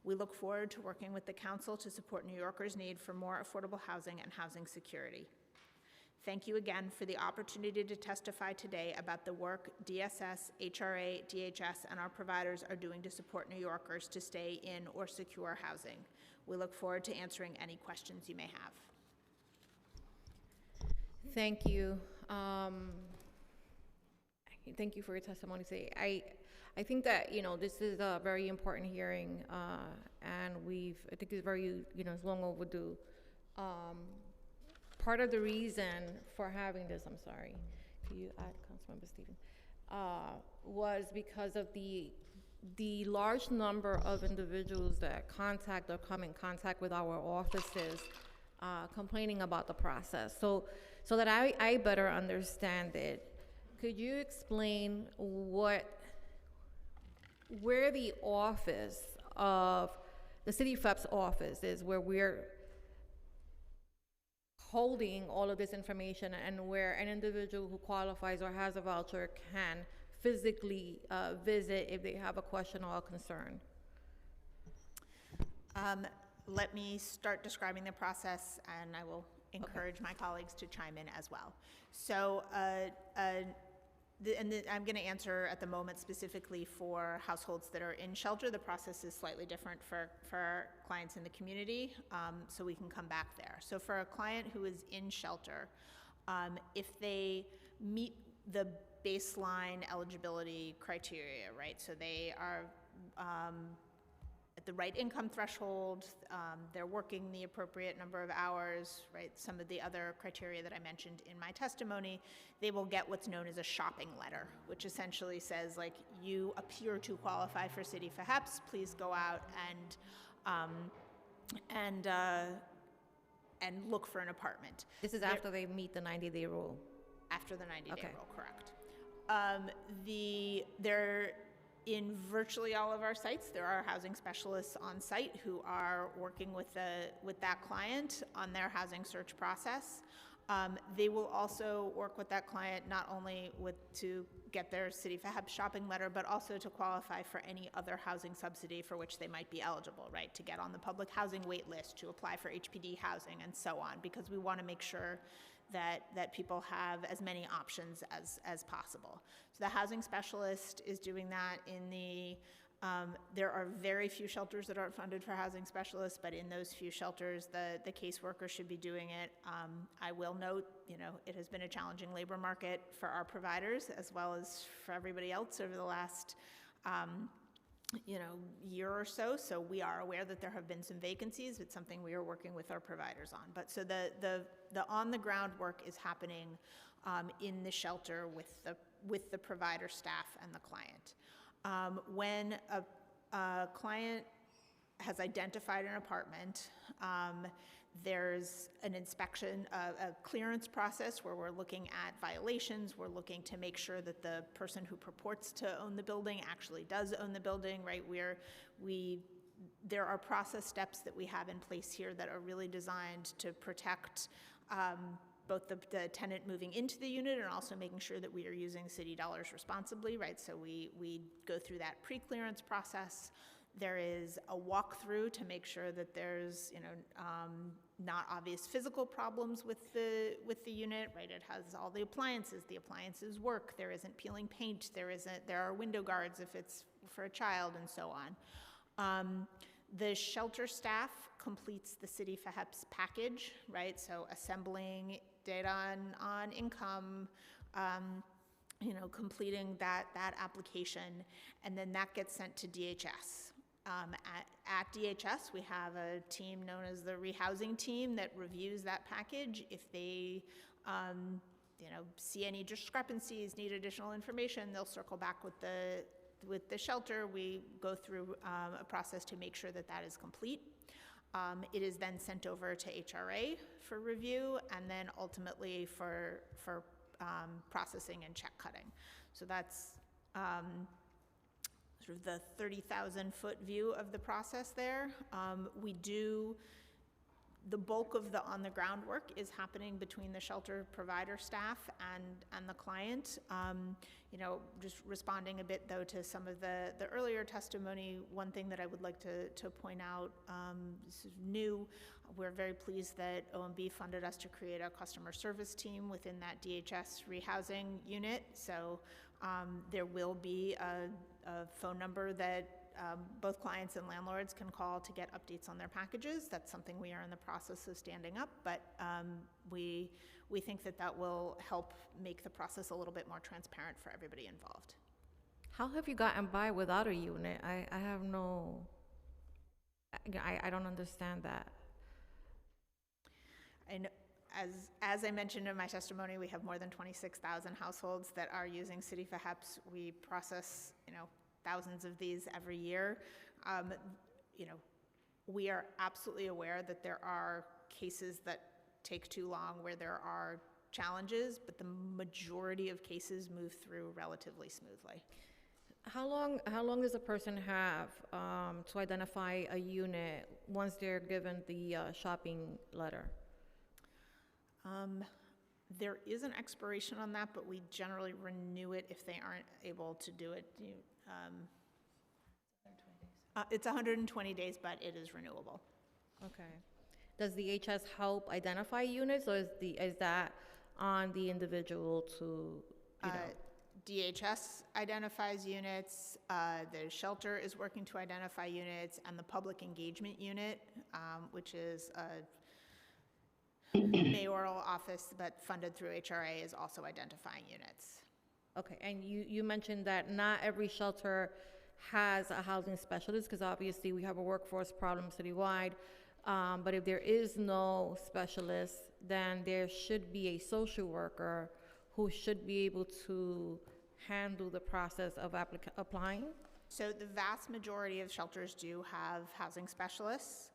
We look forward to working with the Council to support New Yorkers' need for more affordable housing and housing security. Thank you again for the opportunity to testify today about the work DSS, HRA, DHS, and our providers are doing to support New Yorkers to stay in or secure housing. We look forward to answering any questions you may have. Thank you. Thank you for your testimony today. I think that, this is a very important hearing, and I think it's very, it's long overdue. Part of the reason for having this, I'm sorry, can you add Councilmember Stevens, was because of the large number of individuals that contact or come in contact with our offices complaining about the process. So that I better understand it, could you explain where the office of the City FAPS office is, where we're holding all of this information, and where an individual who qualifies or has a voucher can physically visit if they have a question or a concern? Let me start describing the process, and I will encourage my colleagues to chime in as well. So, I'm going to answer at the moment specifically for households that are in shelter. The process is slightly different for clients in the community, so we can come back there. So for a client who is in shelter, if they meet the baseline eligibility criteria, right? So they are at the right income threshold, they're working the appropriate number of hours, right? Some of the other criteria that I mentioned in my testimony, they will get what's known as a shopping letter, which essentially says, like, you appear to qualify for City FAPS, please go out and look for an apartment. This is after they meet the 90-day rule? After the 90-day Okay. rule, correct. In virtually all of our sites, there are housing specialists on site who are working with that client on their housing search process. They will also work with that client not only to get their City FAPS shopping letter, but also to qualify for any other housing subsidy for which they might be eligible, right? To get on the public housing wait list, to apply for HPD housing, and so on, because we want to make sure that people have as many options as possible. So the housing specialist is doing that there are very few shelters that aren't funded for housing specialists, but in those few shelters, the caseworker should be doing it. I will note, it has been a challenging labor market for our providers as well as for everybody else over the last year or so. So we are aware that there have been some vacancies. It's something we are working with our providers on. But so the on-the-ground work is happening in the shelter with the provider staff and the client. When a client has identified an apartment, there's an inspection, a clearance process where we're looking at violations. We're looking to make sure that the person who purports to own the building actually does own the building, right? There are process steps that we have in place here that are really designed to protect both the tenant moving into the unit and also making sure that we are using city dollars responsibly, right? So we go through that pre-clearance process. There is a walkthrough to make sure that there's, not obvious physical problems with the unit, right? It has all the appliances work. There isn't peeling paint. There are window guards if it's for a child, and so on. The shelter staff completes the City FHEPS package, right? So assembling data on income, completing that application, and then that gets sent to DHS. At DHS, we have a team known as the rehousing team that reviews that package. If they, see any discrepancies, need additional information, they'll circle back with the shelter. We go through a process to make sure that that is complete. It is then sent over to HRA for review, and then ultimately for processing and check cutting. So that's sort of the 30,000-foot view of the process there. The bulk of the on-the-ground work is happening between the shelter provider staff and the client. Just responding a bit, though, to some of the earlier testimony, one thing that I would like to point out, this is new. We're very pleased that OMB funded us to create a customer service team within that DHS rehousing unit. So there will be a phone number that both clients and landlords can call to get updates on their packages. That's something we are in the process of standing up, but we think that will help make the process a little bit more transparent for everybody involved. How have you gotten by without a unit? I don't understand that. And as I mentioned in my testimony, we have more than 26,000 households that are using City FHEPS. We process, thousands of these every year. We are absolutely aware that there are cases that take too long where there are challenges, but the majority of cases move through relatively smoothly. How long does a person have to identify a unit once they're given the shopping letter? There is an expiration on that, but we generally renew it if they aren't able to do it. It's 120 days, but it is renewable. Okay. Does the HS help identify units, or is that on the individual to, DHS identifies units, the shelter is working to identify units, and the public engagement unit, which is a mayoral office but funded through HRA, is also identifying units. Okay, and you mentioned that not every shelter has a housing specialist, because obviously we have a workforce problem citywide, but if there is no specialist, then there should be a social worker who should be able to handle the process of applying? So the vast majority of shelters do have housing specialists.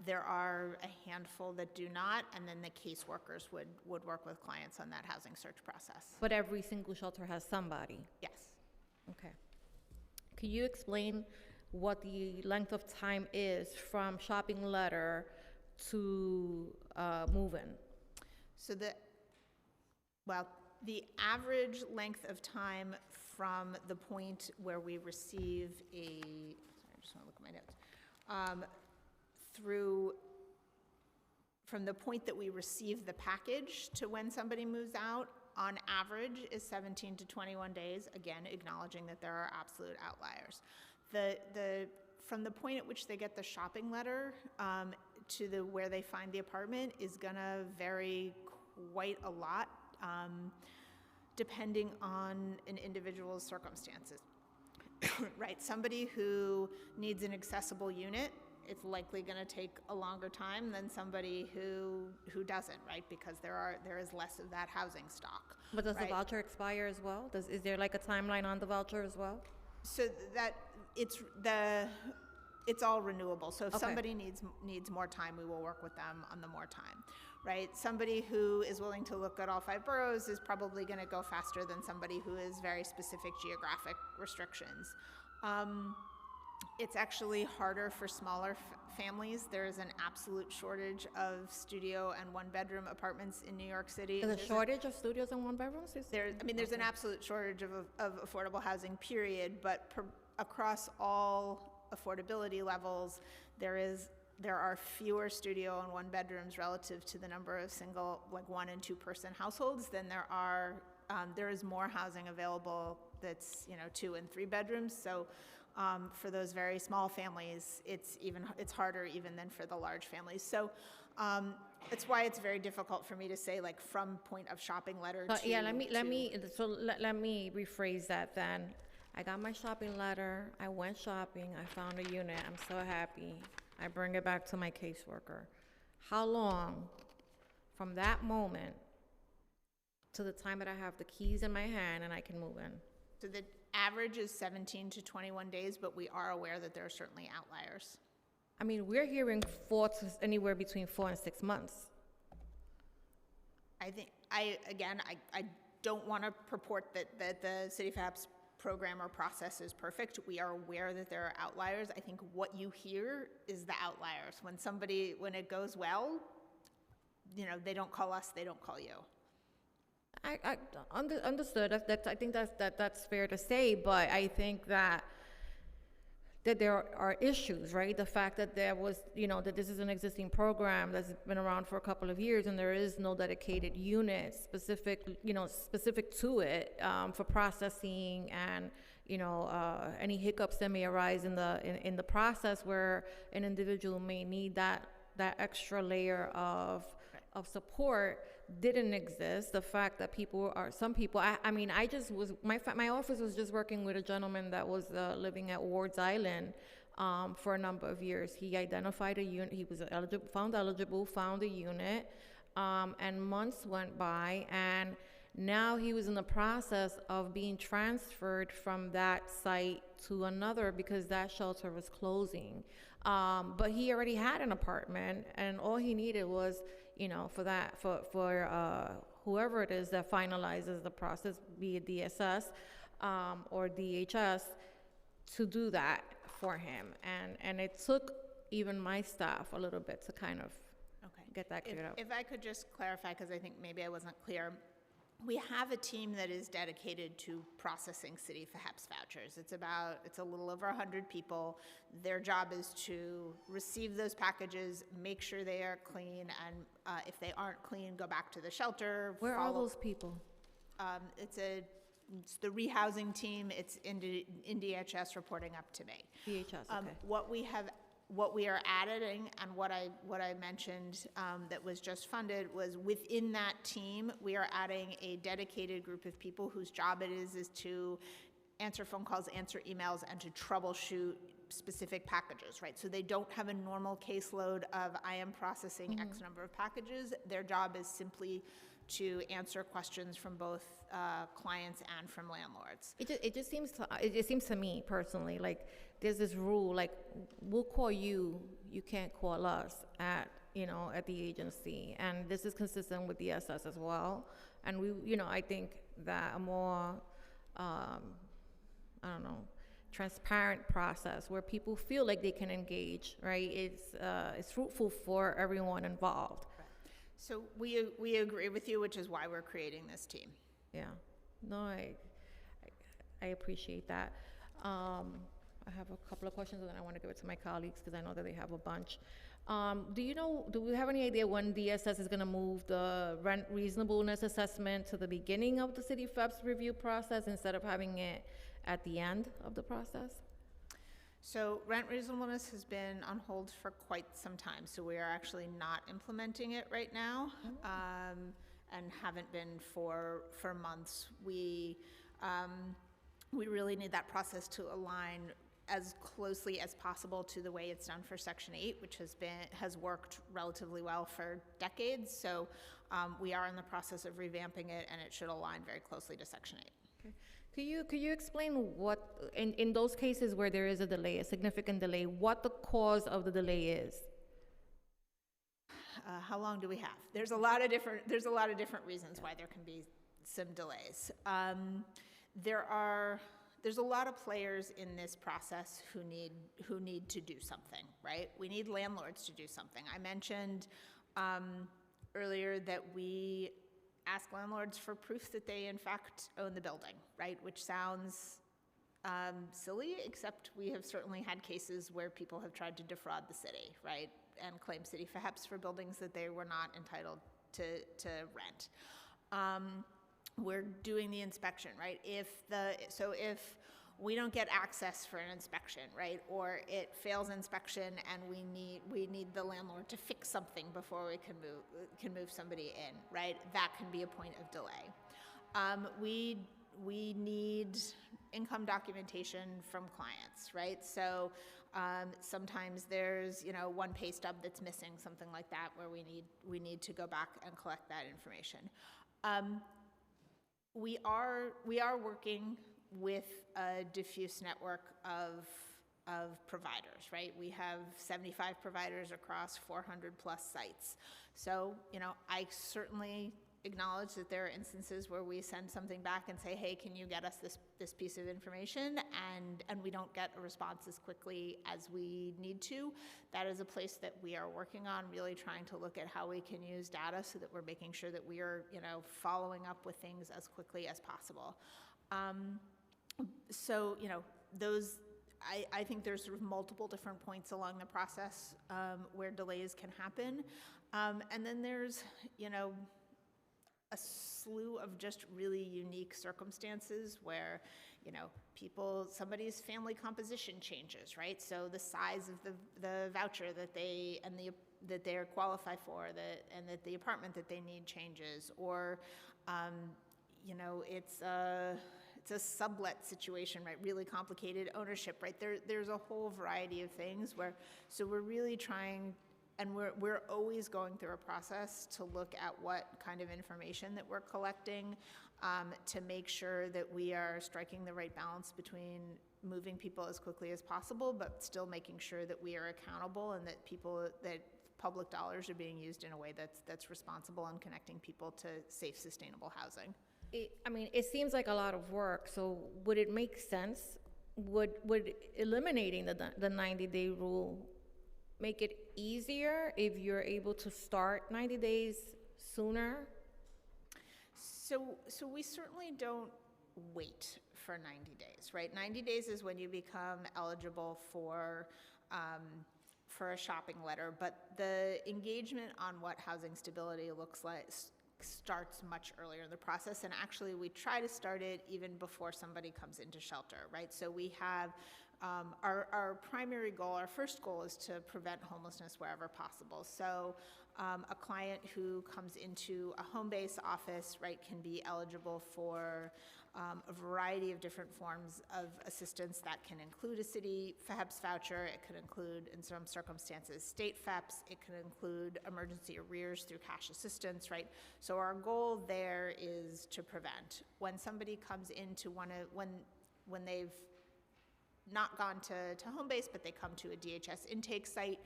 There are a handful that do not, and then the caseworkers would work with clients on that housing search process. But every single shelter has somebody? Yes. Okay. Could you explain what the length of time is from shopping letter to move-in? So the average length of time from the point where we receive sorry, I just want to look at my notes. From the point that we receive the package to when somebody moves out, on average is 17 to 21 days, again, acknowledging that there are absolute outliers. From the point at which they get the shopping letter to where they find the apartment is gonna vary quite a lot, depending on an individual's circumstances. right? Somebody who needs an accessible unit, it's likely going to take a longer time than somebody who doesn't, right? Because there is less of that housing stock. But does the right? voucher expire as well? Is there like a timeline on the voucher as well? So that it's all renewable. So if Okay. somebody needs more time, we will work with them on the more time, right? Somebody who is willing to look at all 5 boroughs is probably going to go faster than somebody who is very specific geographic restrictions. It's actually harder for smaller families. There is an absolute shortage of studio and 1-bedroom apartments in New York City. There's a shortage of studios and 1-bedrooms? There's an absolute shortage of affordable housing, period, but across all affordability levels, there are fewer studio and 1-bedrooms relative to the number of single, like 1 and 2 person households than there is more housing available that's 2 and 3 bedrooms. So for those very small families, it's harder even than for the large families. So it's why it's very difficult for me to say, like, from point of shopping letter to. Yeah, let me rephrase that then. I got my shopping letter, I went shopping, I found a unit, I'm so happy. I bring it back to my caseworker. How long from that moment to the time that I have the keys in my hand and I can move in? So the average is 17 to 21 days, but we are aware that there are certainly outliers. I mean, we're hearing anywhere between 4 and 6 months. I think, I don't want to purport that the City of Haps program or process is perfect. We are aware that there are outliers. I think what you hear is the outliers. When it goes well, they don't call us, they don't call you. I understood. I think that's fair to say, but I think that there are issues, right? The fact that there was, that this is an existing program that's been around for a couple of years, and there is no dedicated unit specific to it for processing, and any hiccups that may arise in the process where an individual may need that extra layer of support didn't exist. The fact that my office was just working with a gentleman that was living at Ward's Island for a number of years. He identified a unit, he was found a unit, and months went by, and now he was in the process of being transferred from that site to another because that shelter was closing. But he already had an apartment, and all he needed was, for whoever it is that finalizes the process, be it DSS or DHS, to do that for him. And it took even my staff a little bit to kind of get that cleared up. If I could just clarify, because I think maybe I wasn't clear. We have a team that is dedicated to processing City of Haps vouchers. It's a little over 100 people. Their job is to receive those packages, make sure they are clean, and if they aren't clean, go back to the shelter. Where are those people? It's the rehousing team. It's in DHS reporting up to me. DHS, okay. What we are adding, and what I mentioned that was just funded, was within that team, we are adding a dedicated group of people whose job it is to answer phone calls, answer emails, and to troubleshoot specific packages, right? So they don't have a normal caseload of, I am processing X number of packages. Their job is simply to answer questions from both clients and from landlords. It seems to me personally like there's this rule, like, we'll call you, you can't call us at the agency, and this is consistent with DSS as well. And I think that a more transparent process where people feel like they can engage, right? It's fruitful for everyone involved. So we agree with you, which is why we're creating this team. Yeah, no, I appreciate that. I have a couple of questions, and then I want to give it to my colleagues because I know that they have a bunch. Do we have any idea when DSS is going to move the rent reasonableness assessment to the beginning of the City FEP's review process instead of having it at the end of the process? So rent reasonableness has been on hold for quite some time, so we are actually not implementing it right now, and haven't been for months. We we really need that process to align as closely as possible to the way it's done for Section 8, which has worked relatively well for decades. So we are in the process of revamping it, and it should align very closely to Section 8. Could you explain what, in those cases where there is a delay, a significant delay, what the cause of the delay is? How long do we have? There's a lot of different reasons why there can be some delays. There's a lot of players in this process who need to do something, right? We need landlords to do something. I mentioned earlier that we ask landlords for proof that they in fact own the building, right? Which sounds silly, except we have certainly had cases where people have tried to defraud the city, right? And claim city FHEPS for buildings that they were not entitled to rent. We're doing the inspection, right? If we don't get access for an inspection, right, or it fails inspection and we need the landlord to fix something before we can move somebody in, right? That can be a point of delay. We need income documentation from clients, right? So sometimes there's one pay stub that's missing, something like that, where we need to go back and collect that information. We are working with a diffuse network of providers, right? We have 75 providers across 400 plus sites. So, I certainly acknowledge that there are instances where we send something back and say, hey, can you get us this piece of information? And we don't get a response as quickly as we need to. That is a place that we are working on, really trying to look at how we can use data so that we're making sure that we are, following up with things as quickly as possible. So, I think there's sort of multiple different points along the process where delays can happen. And then there's, a slew of just really unique circumstances where, somebody's family composition changes, right? So the size of the voucher that they're qualified for, and that the apartment that they need changes, or, it's a sublet situation, right? Really complicated ownership, right? There's a whole variety of things so we're really trying. And we're always going through a process to look at what kind of information that we're collecting to make sure that we are striking the right balance between moving people as quickly as possible, but still making sure that we are accountable and that public dollars are being used in a way that's responsible and connecting people to safe, sustainable housing. It seems like a lot of work. So would it make sense? Would eliminating the 90-day rule make it easier if you're able to start 90 days sooner? So we certainly don't wait for 90 days, right? 90 days is when you become eligible for a shopping letter, but the engagement on what housing stability looks like starts much earlier in the process, and actually we try to start it even before somebody comes into shelter, right? So we have our primary goal, our first goal, is to prevent homelessness wherever possible. So a client who comes into a home-based office, right, can be eligible for a variety of different forms of assistance that can include a city FHEPS voucher. It could include, in some circumstances, state FHEPS. It could include emergency arrears through cash assistance, right? So our goal there is to prevent. When somebody comes into when they've not gone to home base, but they come to a DHS intake site.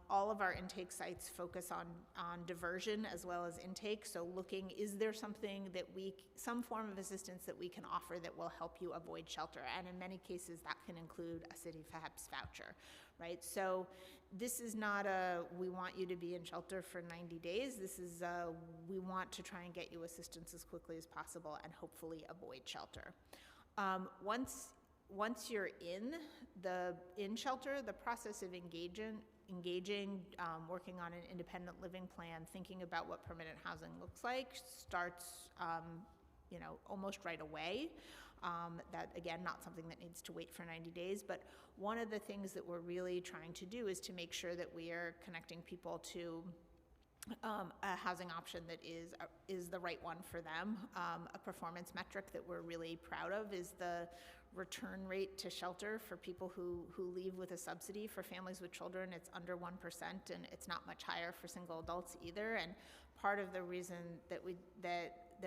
All of our intake sites focus on diversion as well as intake. So looking, is there something some form of assistance that we can offer that will help you avoid shelter? And in many cases, that can include a city FHEPS voucher, right? So this is not we want you to be in shelter for 90 days. This is we want to try and get you assistance as quickly as possible and hopefully avoid shelter. Once you're in shelter, the process of engaging, working on an independent living plan, thinking about what permanent housing looks like starts, almost right away. That, again, not something that needs to wait for 90 days, but one of the things that we're really trying to do is to make sure that we are connecting people to a housing option that is the right one for them. A performance metric that we're really proud of is the return rate to shelter for people who leave with a subsidy. For families with children, it's under 1%, and it's not much higher for single adults either. And part of the reason that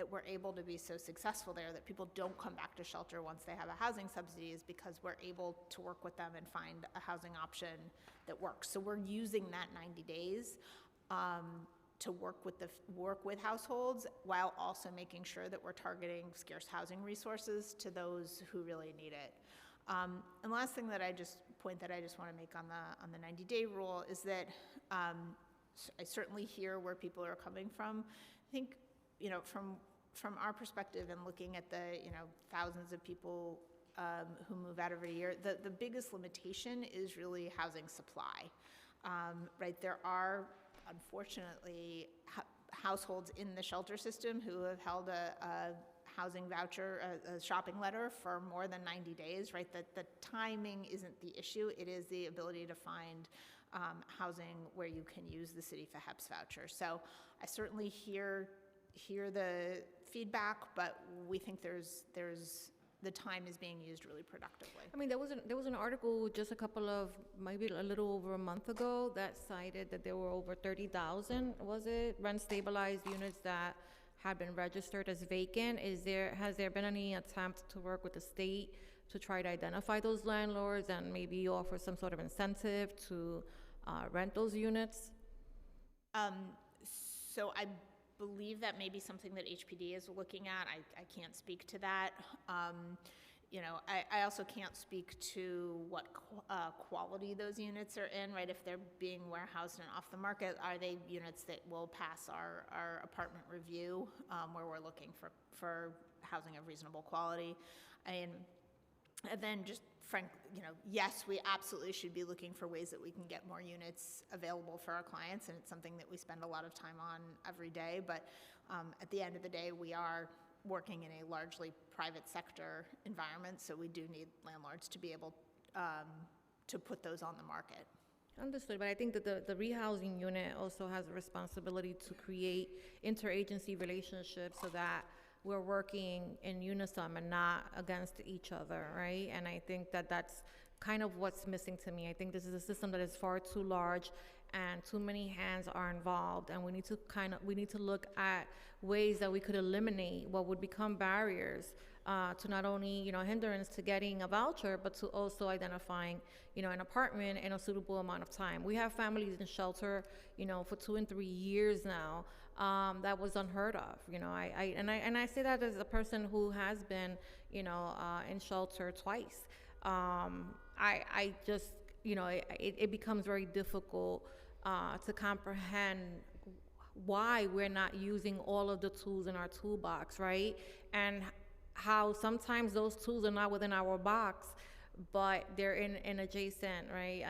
we're able to be so successful there, that people don't come back to shelter once they have a housing subsidy, is because we're able to work with them and find a housing option that works. So we're using that 90 days to work with households, while also making sure that we're targeting scarce housing resources to those who really need it. And the last thing that I just want to make on the 90-day rule is that I certainly hear where people are coming from. I think, from our perspective and looking at the thousands of people who move out every year, the biggest limitation is really housing supply. Right, there are unfortunately households in the shelter system who have held a housing voucher, a shopping letter for more than 90 days, right? The timing isn't the issue, it is the ability to find housing where you can use the City for HEPS voucher. So I certainly hear the feedback, but we think the time is being used really productively. I mean, there was an article just maybe a little over a month ago that cited that there were over 30,000, rent stabilized units that had been registered as vacant. Has there been any attempt to work with the state to try to identify those landlords and maybe offer some sort of incentive to rent those units? So I believe that may be something that HPD is looking at. I can't speak to that. I also can't speak to what quality those units are in, right? If they're being warehoused and off the market, are they units that will pass our apartment review, where we're looking for housing of reasonable quality? And then just yes, we absolutely should be looking for ways that we can get more units available for our clients, and it's something that we spend a lot of time on every day. But at the end of the day, we are working in a largely private sector environment, so we do need landlords to be able to put those on the market. Understood, but I think that the rehousing unit also has a responsibility to create interagency relationships so that we're working in unison and not against each other, right? And I think that that's kind of what's missing to me. I think this is a system that is far too large and too many hands are involved, and we need to look at ways that we could eliminate what would become barriers to not only hindrance to getting a voucher, but to also identifying an apartment in a suitable amount of time. We have families in shelter for 2 and 3 years now. That was unheard of. I say that as a person who has been in shelter twice. I just it becomes very difficult to comprehend why we're not using all of the tools in our toolbox, right? And how sometimes those tools are not within our box, but they're in an adjacent, right,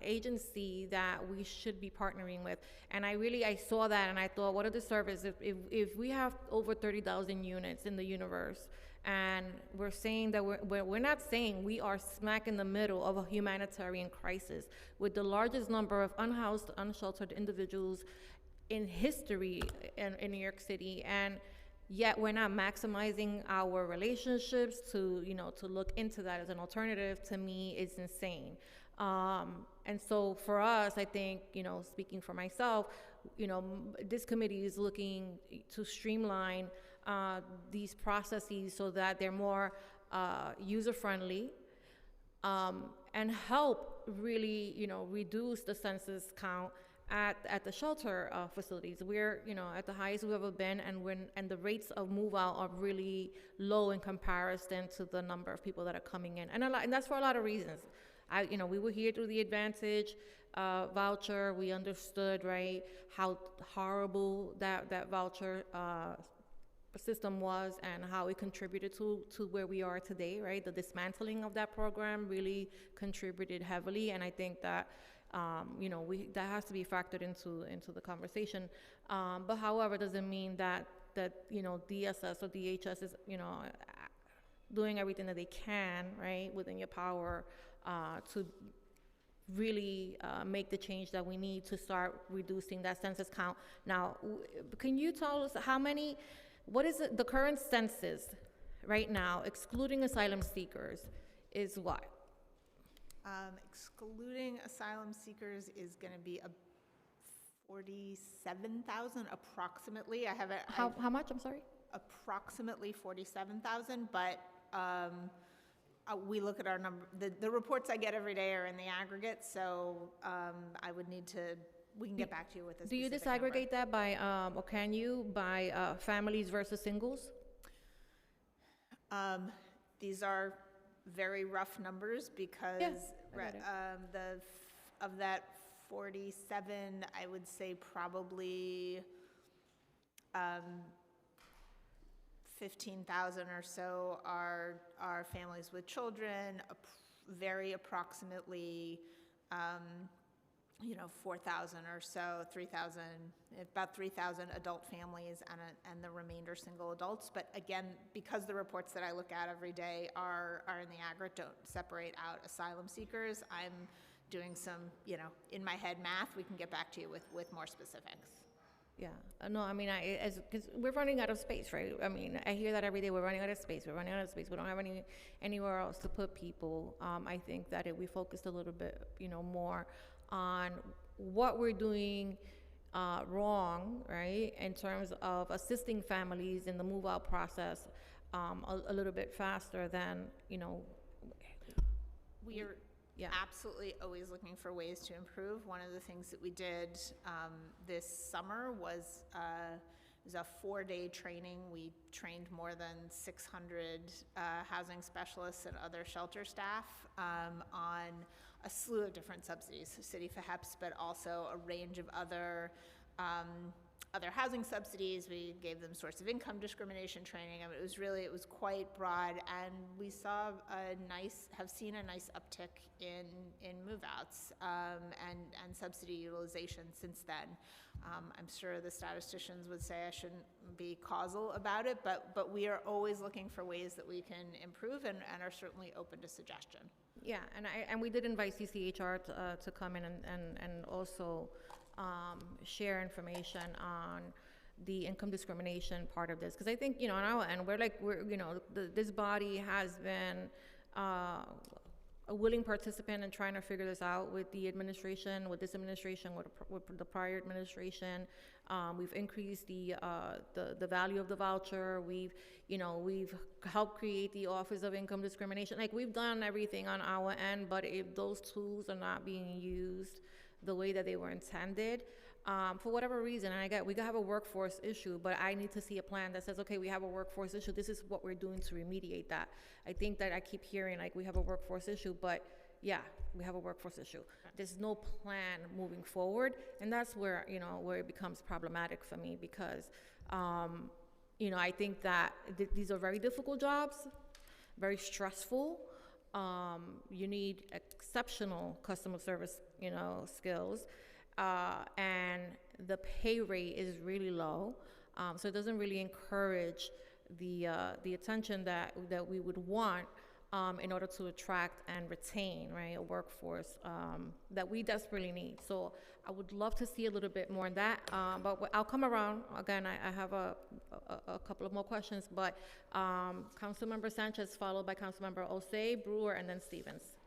agency that we should be partnering with. And I saw that and I thought, what a disservice if we have over 30,000 units in the universe, and we're saying that we're not saying we are smack in the middle of a humanitarian crisis with the largest number of unhoused, unsheltered individuals in history in New York City, and yet we're not maximizing our relationships to look into that as an alternative. To me, it's insane. And so for us, I think, speaking for myself, this committee is looking to streamline these processes so that they're more user-friendly, and help really, reduce the census count at the shelter facilities. We're at the highest we've ever been, and the rates of move out are really low in comparison to the number of people that are coming in, and that's for a lot of reasons. We were here through the Advantage voucher. We understood, right, how horrible that voucher system was and how it contributed to where we are today, right? The dismantling of that program really contributed heavily, and I think that that has to be factored into the conversation. But however, doesn't mean that DSS or DHS is doing everything that they can, right, within your power to really make the change that we need to start reducing that census count. Now, can you tell us what is the current census right now, excluding asylum seekers, is what? Excluding asylum seekers is going to be 47,000 approximately. I have it. How much? I'm sorry. Approximately 47,000, but we look at our number. The reports I get every day are in the aggregate, so I would need to. We can get back to you with this. Do you disaggregate that by, or can you, by families versus singles? These are very rough numbers because of that 47, I would say probably 15,000 or so are families with children, very approximately 4,000 or so, 3,000, about 3,000 adult families and the remainder single adults. But again, because the reports that I look at every day are in the aggregate, don't separate out asylum seekers, I'm doing some, in my head math. We can get back to you with more specifics. Yeah, no, I mean, because we're running out of space, right? I mean, I hear that every day. We're running out of space. We're running out of space. We don't have anywhere else to put people. I think that if we focused a little bit, more on what we're doing wrong, right, in terms of assisting families in the move-out process a little bit faster than, We are absolutely always looking for ways to improve. One of the things that we did this summer was a 4-day training. We trained more than 600 housing specialists and other shelter staff on a slew of different subsidies, city FHEPS, but also a range of other housing subsidies. We gave them source of income discrimination training. I mean, it was quite broad, and we have seen a nice uptick in move-outs and subsidy utilization since then. I'm sure the statisticians would say I shouldn't be causal about it, but we are always looking for ways that we can improve and are certainly open to suggestion. Yeah, and we did invite CCHR to come in and also share information on the income discrimination part of this, because I think, on our end, this body has been a willing participant in trying to figure this out with the administration, with this administration, with the prior administration. We've increased the value of the voucher. We've helped create the Office of Income Discrimination. Like, we've done everything on our end, but if those tools are not being used the way that they were intended, for whatever reason, and we have a workforce issue, but I need to see a plan that says, okay, we have a workforce issue. This is what we're doing to remediate that. I think that I keep hearing like we have a workforce issue, but yeah, we have a workforce issue. There's no plan moving forward, and that's where where it becomes problematic for me, because I think that these are very difficult jobs, very stressful. You need exceptional customer service, skills, and the pay rate is really low, so it doesn't really encourage the attention that we would want in order to attract and retain, right, a workforce that we desperately need. So I would love to see a little bit more on that, but I'll come around. Again, I have a couple of more questions, but Councilmember Sanchez, followed by Councilmember Osei, Brewer, and then Stevens.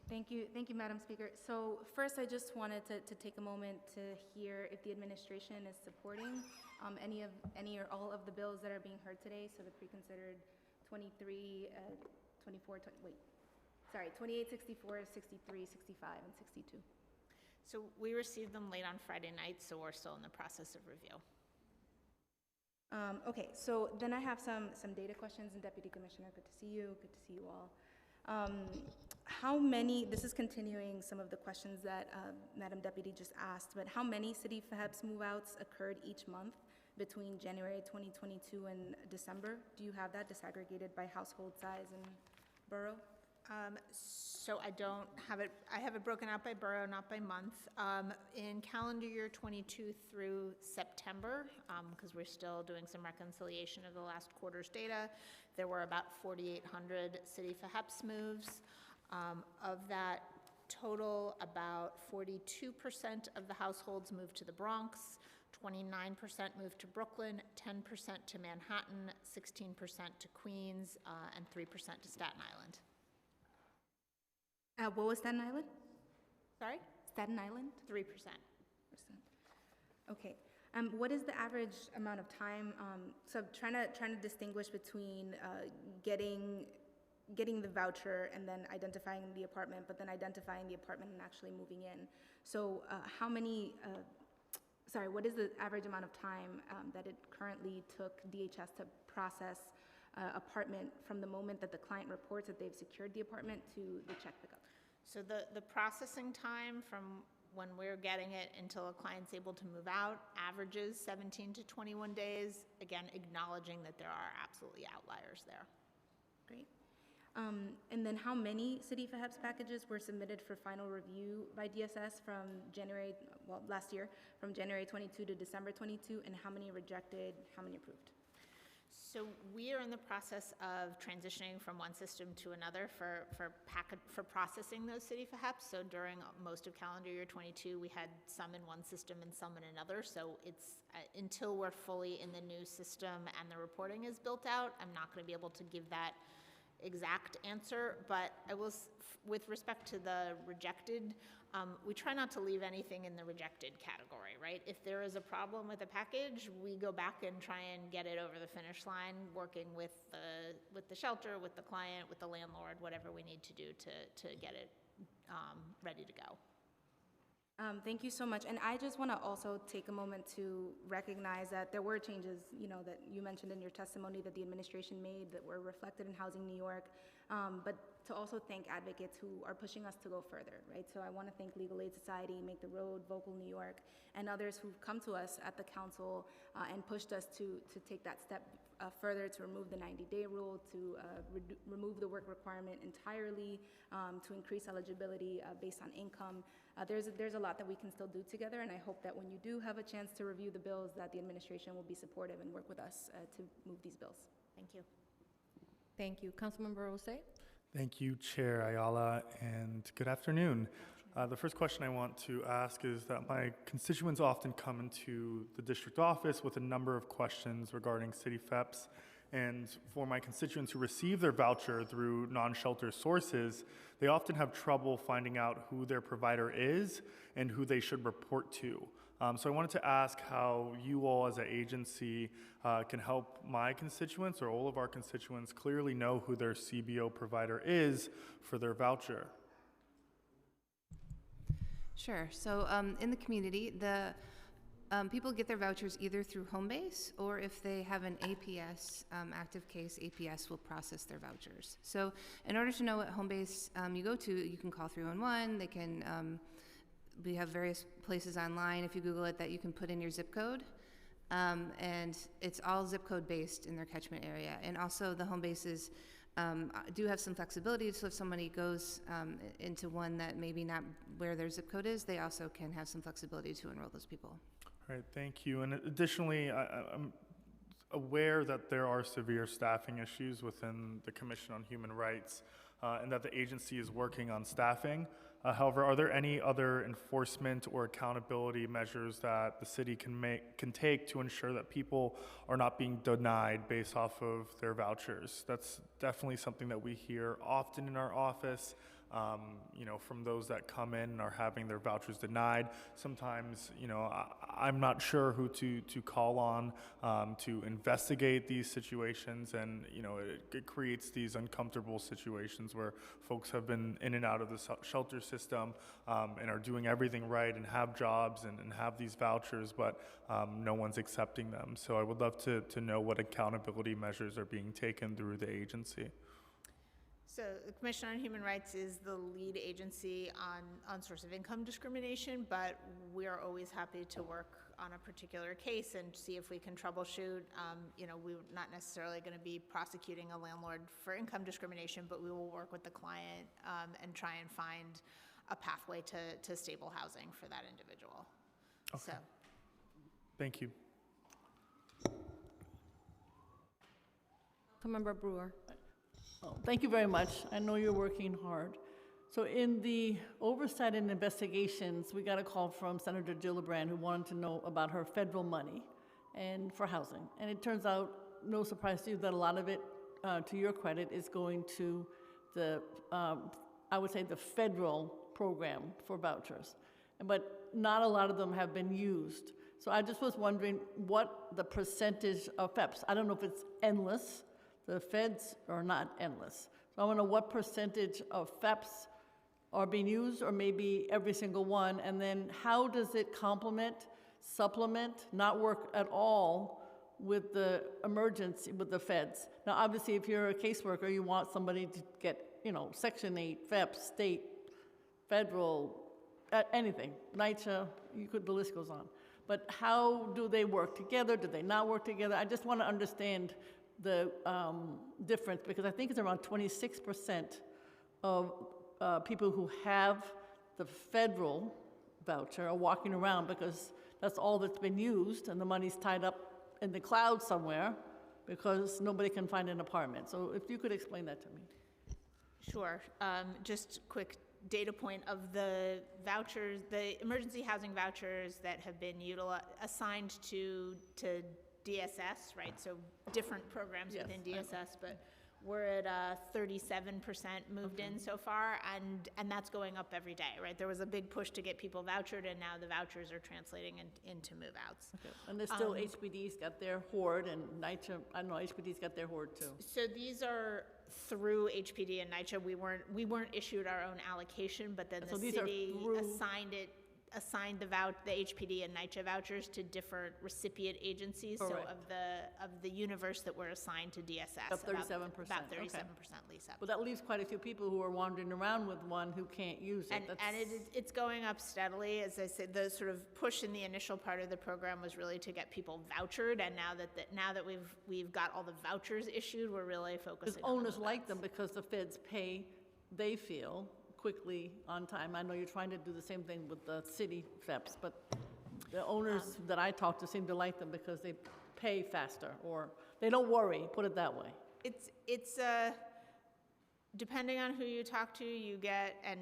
Thank you, Madam Speaker. So first, I just wanted to take a moment to hear if the administration is supporting any or all of the bills that are being heard today. So the pre-considered 28, 64, 63, 65, and 62. So we received them late on Friday night, so we're still in the process of review. Okay, so then I have some data questions, and Deputy Commissioner, good to see you. Good to see you all. This is continuing some of the questions that Madam Deputy just asked, but how many city FHEPS move-outs occurred each month between January 2022 and December? Do you have that disaggregated by household size and borough? So I don't have it, I have it broken out by borough, not by month. In calendar year '22 through September, because we're still doing some reconciliation of the last quarter's data, there were about 4,800 city for HEPS moves. Of that total, about 42% of the households moved to the Bronx, 29% moved to Brooklyn, 10% to Manhattan, 16% to Queens, and 3% to Staten Island. What was Staten Island? Sorry? Staten Island? 3%. Okay. What is the average amount of time? So trying to distinguish between getting the voucher and then identifying the apartment, but then identifying the apartment and actually moving in. So what is the average amount of time that it currently took DHS to process apartment from the moment that the client reports that they've secured the apartment to the check pickup? So the processing time from when we're getting it until a client's able to move out averages 17 to 21 days, again, acknowledging that there are absolutely outliers there. Great. And then how many City for HEPS packages were submitted for final review by DSS from last year, from January 22 to December 22, and how many rejected, how many approved? So we are in the process of transitioning from one system to another for processing those City for HEPS. So during most of calendar year '22, we had some in one system and some in another. So it's until we're fully in the new system and the reporting is built out, I'm not going to be able to give that exact answer. But I will, with respect to the rejected, we try not to leave anything in the rejected category, right? If there is a problem with a package, we go back and try and get it over the finish line, working with the shelter, with the client, with the landlord, whatever we need to do to get it ready to go. Thank you so much. And I just want to also take a moment to recognize that there were changes, that you mentioned in your testimony that the administration made that were reflected in Housing New York, but to also thank advocates who are pushing us to go further, right? So I want to thank Legal Aid Society, Make the Road, Vocal New York, and others who've come to us at the council and pushed us to take that step further, to remove the 90-day rule, to remove the work requirement entirely, to increase eligibility based on income. There's a lot that we can still do together, and I hope that when you do have a chance to review the bills, that the administration will be supportive and work with us to move these bills. Thank you. Thank you. Councilmember Osei? Thank you, Chair Ayala, and good afternoon. The first question I want to ask is that my constituents often come into the district office with a number of questions regarding City FEPS, and for my constituents who receive their voucher through non-shelter sources, they often have trouble finding out who their provider is and who they should report to. So I wanted to ask how you all as an agency can help my constituents or all of our constituents clearly know who their CBO provider is for their voucher. Sure. So in the community, people get their vouchers either through Homebase, or if they have an APS, active case, APS will process their vouchers. So in order to know what Homebase you go to, you can call 311. They can, we have various places online, if you Google it, that you can put in your zip code. And it's all zip code based in their catchment area. And also the Homebases do have some flexibility, so if somebody goes into one that maybe not where their zip code is, they also can have some flexibility to enroll those people. All right, thank you. And additionally, I'm aware that there are severe staffing issues within the Commission on Human Rights and that the agency is working on staffing. However, are there any other enforcement or accountability measures that the city can take to ensure that people are not being denied based off of their vouchers? That's definitely something that we hear often in our office. From those that come in and are having their vouchers denied. Sometimes, I'm not sure who to call on to investigate these situations, and it creates these uncomfortable situations where folks have been in and out of the shelter system and are doing everything right and have jobs and have these vouchers, but no one's accepting them. So I would love to know what accountability measures are being taken through the agency. So the Commission on Human Rights is the lead agency on source of income discrimination, but we're always happy to work on a particular case and see if we can troubleshoot. We're not necessarily going to be prosecuting a landlord for income discrimination, but we will work with the client and try and find a pathway to stable housing for that individual. Okay. So, Thank you. Councilmember Brewer. Oh, thank you very much. I know you're working hard. So in the oversight and investigations, we got a call from Senator Gillibrand who wanted to know about her federal money and for housing. And it turns out, no surprise to you, that a lot of it, to your credit, is going to the, I would say, the federal program for vouchers. But not a lot of them have been used. So I just was wondering what the percentage of FEPS, I don't know if it's endless, the feds are not endless. So I want to know what percentage of FEPS are being used, or maybe every single one, and then how does it complement, supplement, not work at all with the emergency, with the feds? Now, obviously, if you're a caseworker, you want somebody to get, Section 8, FEPS, state, federal, anything, NYCHA, the list goes on. But how do they work together? Do they not work together? I just want to understand the difference, because I think it's around 26% of people who have the federal voucher are walking around because that's all that's been used, and the money's tied up in the cloud somewhere because nobody can find an apartment. So if you could explain that to me. sure. Just quick data point of the vouchers, the emergency housing vouchers that have been assigned to DSS, right? So different programs Yes, within DSS, but we're at 37% moved in so far, and that's going up every day, right? There was a big push to get people vouchered, and now the vouchers are translating into move-outs. Okay. And there's still HPD's got their hoard, and NYCHA, I don't know, HPD's got their hoard too. So these are through HPD and NYCHA. We weren't issued our own allocation, but then So the these are city through- assigned the HPD and NYCHA vouchers to different recipient agencies. Correct. So of the universe that were assigned to DSS, About 37%, about okay. 37% lease up. Well, that leaves quite a few people who are wandering around with one who can't use it. And it's going up steadily. As I said, the sort of push in the initial part of the program was really to get people vouchered, and now that we've got all the vouchers issued, we're really focusing Because on the owners like move-outs. them because the feds pay, they feel, quickly, on time. I know you're trying to do the same thing with the city FEPS, but the owners that I talk to seem to like them because they pay faster, or they don't worry, put it that way. It's depending on who you talk to, you get, and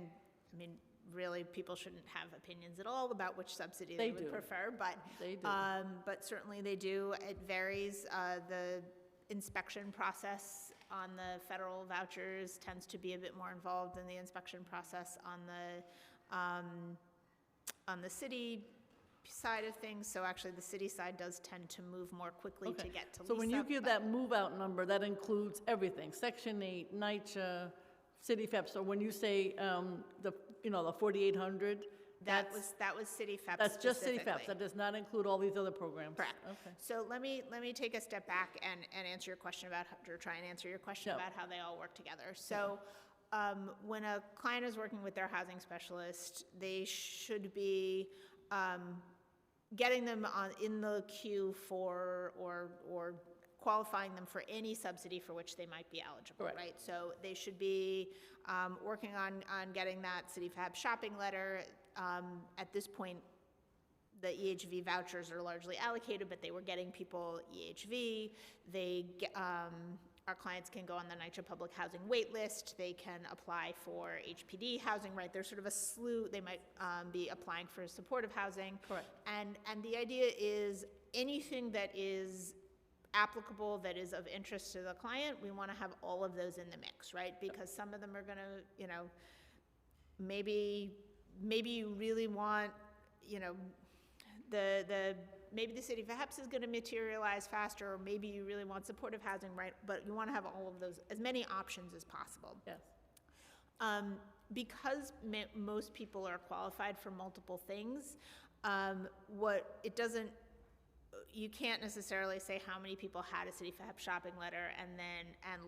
I mean, really, people shouldn't have opinions at all about which subsidy they They would do. prefer, but They do. but certainly they do. It varies. The inspection process on the federal vouchers tends to be a bit more involved than the inspection process on the city side of things. So actually, the city side does tend to move more quickly to Okay. get to lease So when you up, give but- that move-out number, that includes everything, Section 8, NYCHA, city FEPS, so when you say, the 4,800, that was city FEPS that's just city FEPS, specifically. that does not include all these other programs? Correct. Okay. So let me take a step back and answer your question about, or try and answer your question Yeah. about how they all work together. So when a client is working with their housing specialist, they should be getting them in the queue for, or qualifying them for any subsidy for which they might be eligible, Correct. right? So they should be working on getting that city FAB shopping letter. At this point, the EHV vouchers are largely allocated, but they were getting people EHV. Our clients can go on the NYCHA public housing wait list. They can apply for HPD housing, right? There's sort of a slew. They might be applying for supportive housing. Correct. And the idea is anything that is applicable, that is of interest to the client, we want to have all of those in the mix, right? Because some of them are going to, maybe you really want, maybe the city perhaps is going to materialize faster, or maybe you really want supportive housing, right? But you want to have all of those, as many options as possible. Yes. Because most people are qualified for multiple things, what it doesn't, you can't necessarily say how many people had a CityFab shopping letter and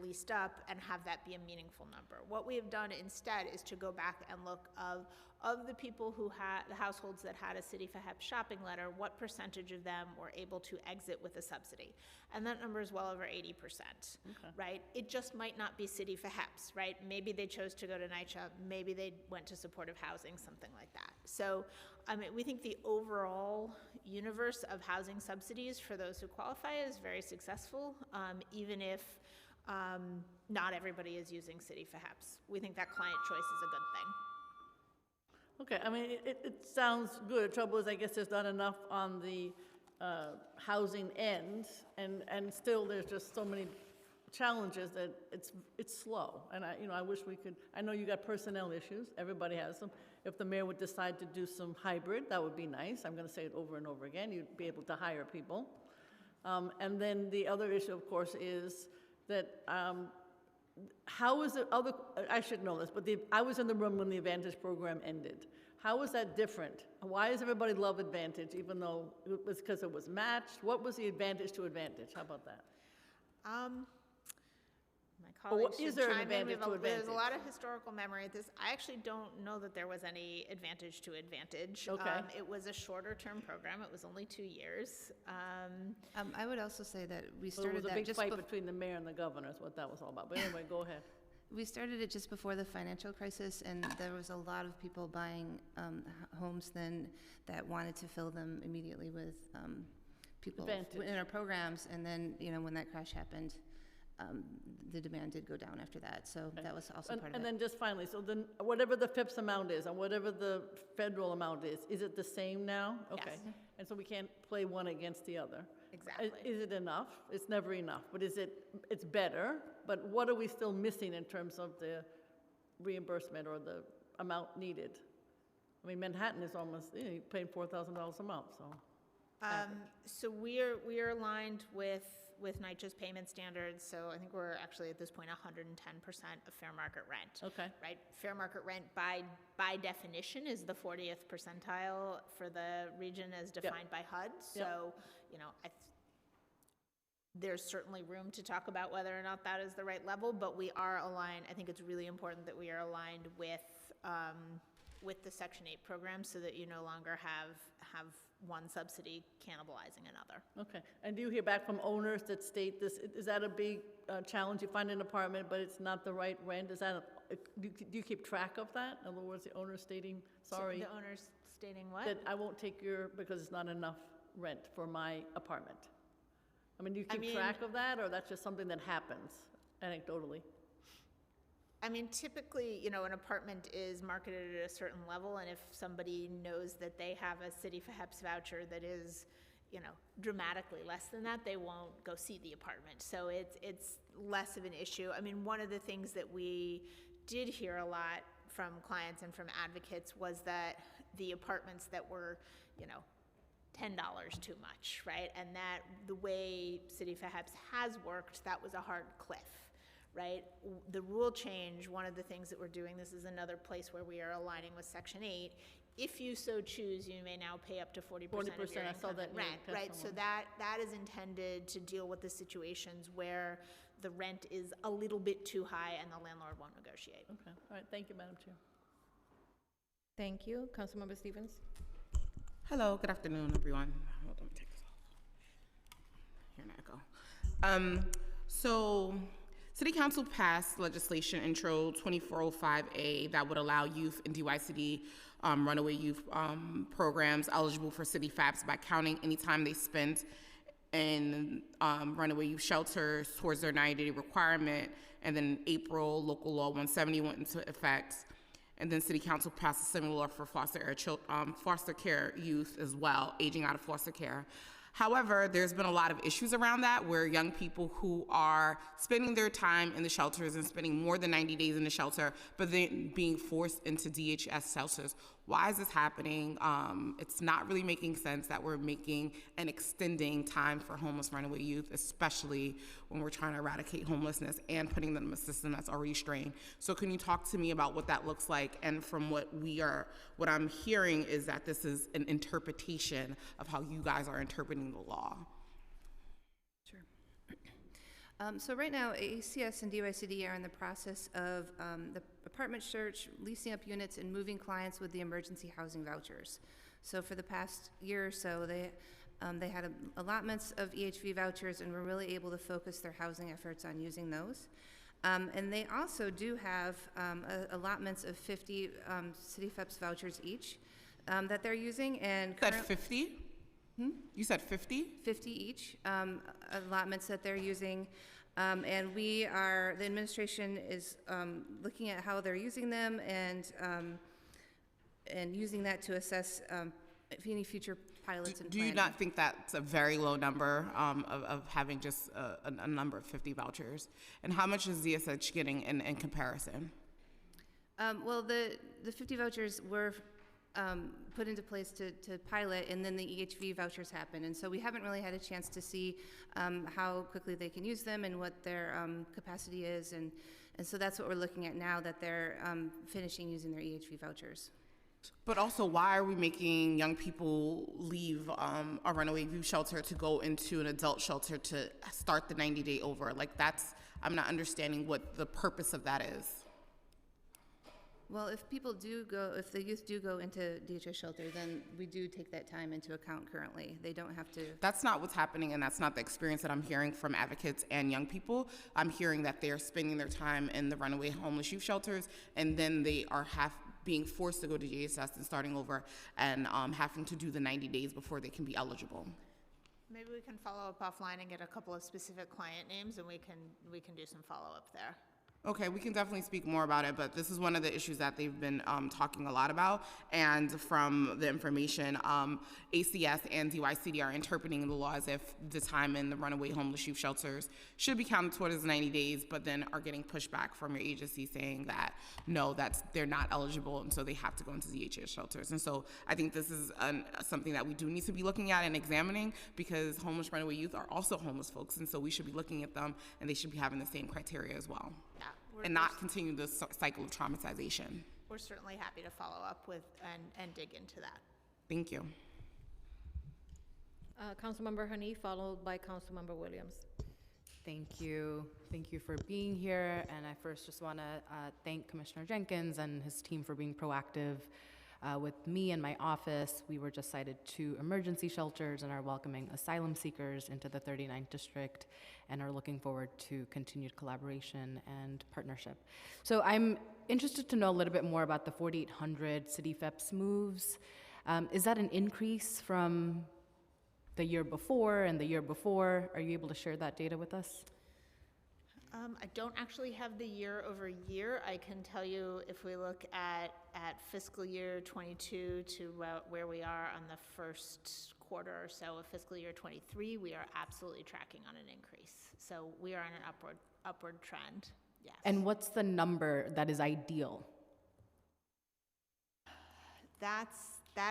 leased up and have that be a meaningful number. What we have done instead is to go back and look of the people who had, the households that had a CityFab shopping letter, what percentage of them were able to exit with a subsidy? And that number is well over 80%, right? It just might not be CityFabs, right? Maybe they chose to go to NYCHA, maybe they went to supportive housing, something like that. So, I mean, we think the overall universe of housing subsidies for those who qualify is very successful, even if not everybody is using CityFabs. We think that client choice is a good thing. Okay, I mean, it sounds good. The trouble is, I guess there's not enough on the housing end, and still there's just so many challenges that it's slow. And I wish we could, I know you got personnel issues, everybody has them. If the mayor would decide to do some hybrid, that would be nice. I'm gonna say it over and over again, you'd be able to hire people. And then the other issue, of course, is that how is it other, I should know this, but I was in the room when the Advantage program ended. How was that different? Why does everybody love Advantage, even though it was because it was matched? What was the advantage to Advantage? How about that? My colleagues is should there an chime in. advantage to There's Advantage? a lot of historical memory at this. I actually don't know that there was any advantage to Advantage. Okay. It was a shorter term program. It was only 2 years. I would also say that we So it started was a that big just fight between the mayor and the governor is what that was all about. But anyway, go ahead. We started it just before the financial crisis, and there was a lot of people buying homes then that wanted to fill them immediately with people Advantage. in our programs. And then, when that crash happened, the demand did go down after that. So that was also part of it. And then just finally, so then whatever the FIPS amount is and whatever the federal amount is it the same now? Okay. Yes. And so we can't play one against the other. Exactly. Is it enough? It's never enough, but it's better, but what are we still missing in terms of the reimbursement or the amount needed? I mean, Manhattan is almost, you're paying $4,000 a month, so. So we're aligned with NYCHA's payment standards. So I think we're actually at this point 110% of fair market rent. Okay. Right. Fair market rent by definition is the 40th percentile for the region as defined by HUD. So there's certainly room to talk about whether or not that is the right level, but we are aligned. I think it's really important that we are aligned with the Section 8 program so that you no longer have one subsidy cannibalizing another. Okay, and do you hear back from owners that state this? Is that a big challenge? You find an apartment, but it's not the right rent. Is that do you keep track of that? In other words, the owner stating, sorry. So the owner's stating what? That I won't take because it's not enough rent for my apartment. I mean, do you keep track of that, or that's just something that happens anecdotally? I mean, typically, an apartment is marketed at a certain level, and if somebody knows that they have a CityFabs voucher that is, dramatically less than that, they won't go see the apartment. So it's less of an issue. I mean, one of the things that we did hear a lot from clients and from advocates was that the apartments that were, $10 too much, right? And that the way CityFabs has worked, that was a hard cliff. Right? The rule change, one of the things that we're doing, this is another place where we are aligning with Section 8. If you so choose, you may now pay up to 40% of your income in rent, right? So that is intended to deal with the situations where the rent is a little bit too high and the landlord won't negotiate. Okay, all right, thank you, Madam Chair. Thank you. Councilmember Stevens. Hello, good afternoon, everyone. Hold on, let me take this off. Here I go. So, City Council passed legislation Intro 2405A that would allow youth in DYCD runaway youth programs eligible for CityFabs by counting any time they spent in runaway youth shelters towards their 90-day requirement. And then in April, Local Law 170 went into effect. And then City Council passed a similar law for foster care youth as well, aging out of foster care. However, there's been a lot of issues around that where young people who are spending their time in the shelters and spending more than 90 days in the shelter, but then being forced into DHS shelters. Why is this happening? It's not really making sense that we're making and extending time for homeless runaway youth, especially when we're trying to eradicate homelessness and putting them in a system that's already strained. So can you talk to me about what that looks like? And from what I'm hearing is that this is an interpretation of how you guys are interpreting the law. So right now, ACS and DYCD are in the process of the apartment search, leasing up units, and moving clients with the emergency housing vouchers. So for the past year or so, they had allotments of EHV vouchers and were really able to focus their housing efforts on using those. And they also do have allotments of 50 City FEPS vouchers each that they're using. And you said 50? You said 50? 50 each allotments that they're using. And the administration is looking at how they're using them and using that to assess if any future pilots and Do you not think that's a very low number of having just a number of 50 vouchers? And how much is DSH getting in comparison? Well, the 50 vouchers were put into place to pilot, and then the EHV vouchers happen. And so we haven't really had a chance to see how quickly they can use them and what their capacity is. And so that's what we're looking at now, that they're finishing using their EHV vouchers. But also, why are we making young people leave a runaway youth shelter to go into an adult shelter to start the 90-day over? Like, I'm not understanding what the purpose of that is. Well, if the youth do go into DHS shelter, then we do take that time into account currently. They don't have to. That's not what's happening, and that's not the experience that I'm hearing from advocates and young people. I'm hearing that they're spending their time in the runaway homeless youth shelters, and then they are being forced to go to DHS and starting over and having to do the 90 days before they can be eligible. Maybe we can follow up offline and get a couple of specific client names, and we can do some follow-up there. Okay, we can definitely speak more about it, but this is one of the issues that they've been talking a lot about. And from the information, ACS and DYCD are interpreting the law as if the time in the runaway homeless youth shelters should be counted towards 90 days, but then are getting pushback from your agency saying that, no, they're not eligible, and so they have to go into DHS shelters. And so I think this is something that we do need to be looking at and examining, because homeless runaway youth are also homeless folks, and so we should be looking at them, and they should be having the same criteria as well. Yeah. And not continue the cycle of traumatization. We're certainly happy to follow up with and dig into that. Thank you. Councilmember Hanif, followed by Councilmember Williams. Thank you. Thank you for being here. And I first just want to thank Commissioner Jenkins and his team for being proactive. With me and my office, we were just cited 2 emergency shelters and are welcoming asylum seekers into the 39th district and are looking forward to continued collaboration and partnership. So I'm interested to know a little bit more about the 4,800 City FEPS moves. Is that an increase from the year before and the year before? Are you able to share that data with us? I don't actually have the year over year. I can tell you if we look at fiscal year 22 to where we are on the first quarter or so of fiscal year 23, we are absolutely tracking on an increase. So we are on an upward trend, yes. And what's the number that is ideal? That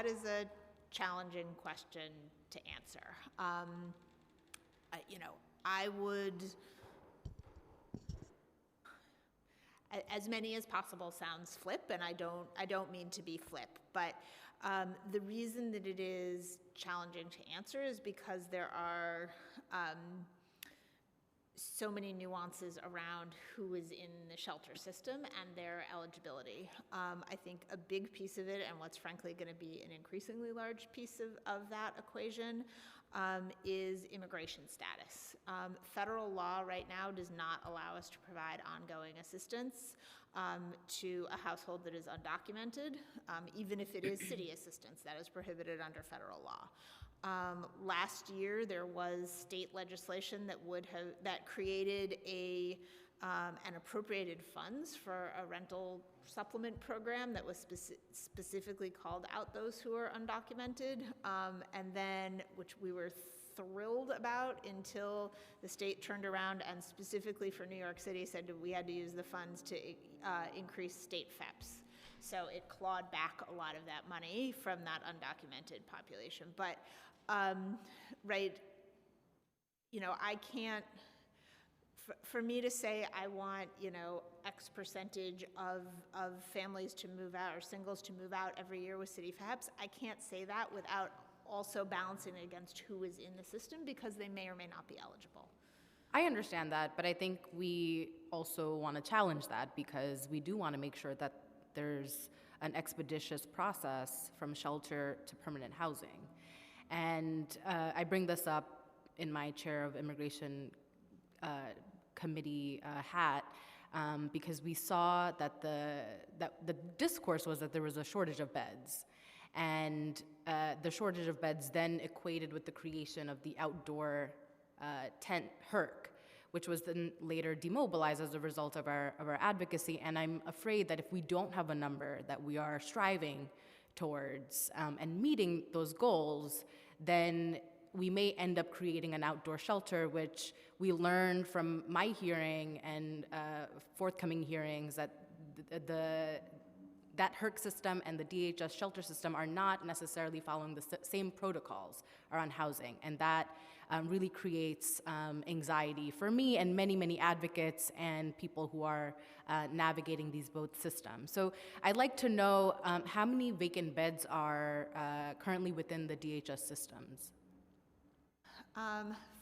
is a challenging question to answer. I would, as many as possible sounds flip, and I don't mean to be flip, but the reason that it is challenging to answer is because there are so many nuances around who is in the shelter system and their eligibility. I think a big piece of it, and what's frankly going to be an increasingly large piece of that equation, is immigration status. Federal law right now does not allow us to provide ongoing assistance to a household that is undocumented, even if it is city assistance. That is prohibited under federal law. Last year, there was state legislation that created and appropriated funds for a rental supplement program that was specifically called out those who are undocumented, and then, which we were thrilled about until the state turned around and specifically for New York City said that we had to use the funds to increase state FEPS. So it clawed back a lot of that money from that undocumented population. But, right, I can't, for me to say I want, X percentage of families to move out or singles to move out every year with City FEPS, I can't say that without also balancing against who is in the system because they may or may not be eligible. I understand that, but I think we also want to challenge that because we do want to make sure that there's an expeditious process from shelter to permanent housing. And I bring this up in my chair of immigration committee hat because we saw that the discourse was that there was a shortage of beds. And the shortage of beds then equated with the creation of the outdoor tent HERC, which was then later demobilized as a result of our advocacy. And I'm afraid that if we don't have a number that we are striving towards and meeting those goals, then we may end up creating an outdoor shelter, which we learned from my hearing and forthcoming hearings that that HERC system and the DHS shelter system are not necessarily following the same protocols around housing. And that really creates anxiety for me and many, many advocates and people who are navigating these both systems. So I'd like to know how many vacant beds are currently within the DHS systems?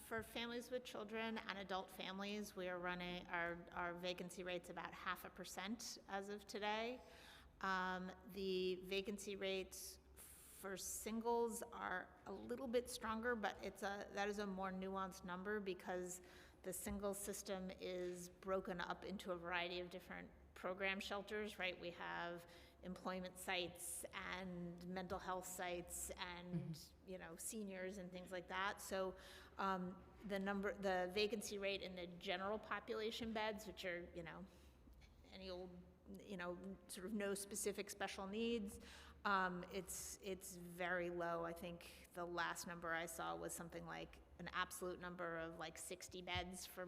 For families with children and adult families, we are running, our vacancy rate's about 0.5% as of today. The vacancy rates for singles are a little bit stronger, but that is a more nuanced number because the single system is broken up into a variety of different program shelters, right? We have employment sites and mental health sites and seniors and things like that. So the vacancy rate in the general population beds, which are any old sort of no specific special needs, it's very low. I think the last number I saw was something like an absolute number of like 60 beds for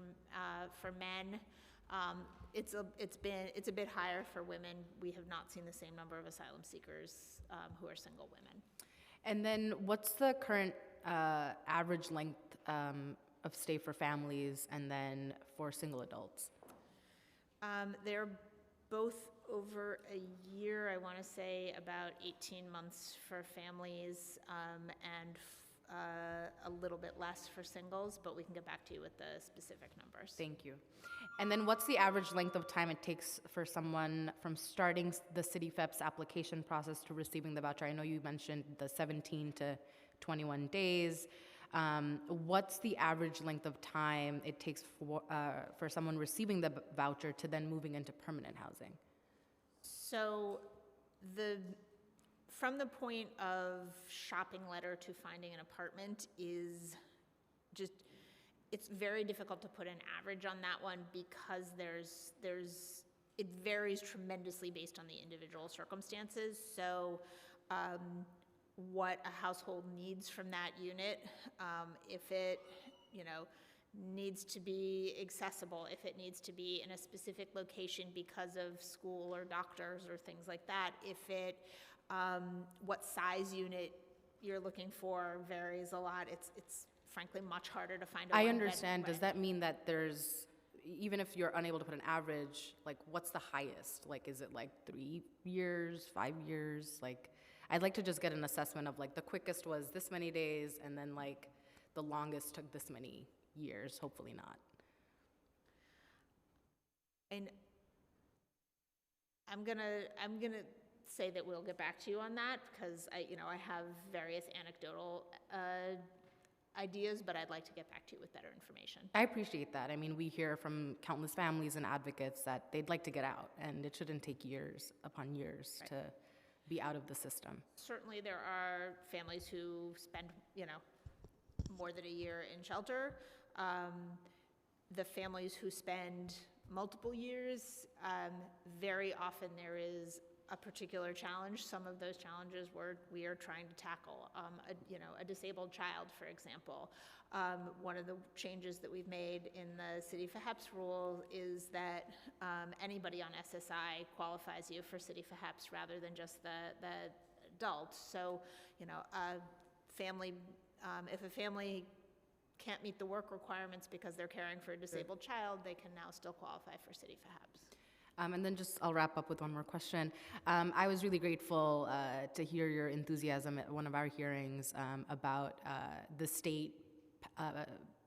men. It's a bit higher for women. We have not seen the same number of asylum seekers who are single women. And then what's the current average length of stay for families and then for single adults? They're both over a year. I want to say about 18 months for families and a little bit less for singles, but we can get back to you with the specific numbers. Thank you. And then what's the average length of time it takes for someone from starting the CityFEP's application process to receiving the voucher? I know you mentioned the 17 to 21 days. What's the average length of time it takes for someone receiving the voucher to then moving into permanent housing? So from the point of shopping letter to finding an apartment is just, it's very difficult to put an average on that one because it varies tremendously based on the individual circumstances. So what a household needs from that unit, if it, needs to be accessible, if it needs to be in a specific location because of school or doctors or things like that, if it, what size unit you're looking for varies a lot. It's frankly much harder to find a I one-bed understand. way. Does that mean that there's, even if you're unable to put an average, like what's the highest? Like, is it like 3 years, 5 years? Like, I'd like to just get an assessment of like the quickest was this many days and then like the longest took this many years, hopefully not. And I'm gonna say that we'll get back to you on that because I have various anecdotal ideas, but I'd like to get back to you with better information. I appreciate that. I mean, we hear from countless families and advocates that they'd like to get out, and it shouldn't take years upon years to be out of the system. Certainly there are families who spend, more than a year in shelter. The families who spend multiple years, very often there is a particular challenge. Some of those challenges we are trying to tackle. A disabled child, for example. One of the changes that we've made in the CityFHEPS rule is that anybody on SSI qualifies you for CityFHEPS rather than just the adults. So, if a family can't meet the work requirements because they're caring for a disabled child, they can now still qualify for CityFHEPS. And then I'll wrap up with one more question. I was really grateful to hear your enthusiasm at one of our hearings about the state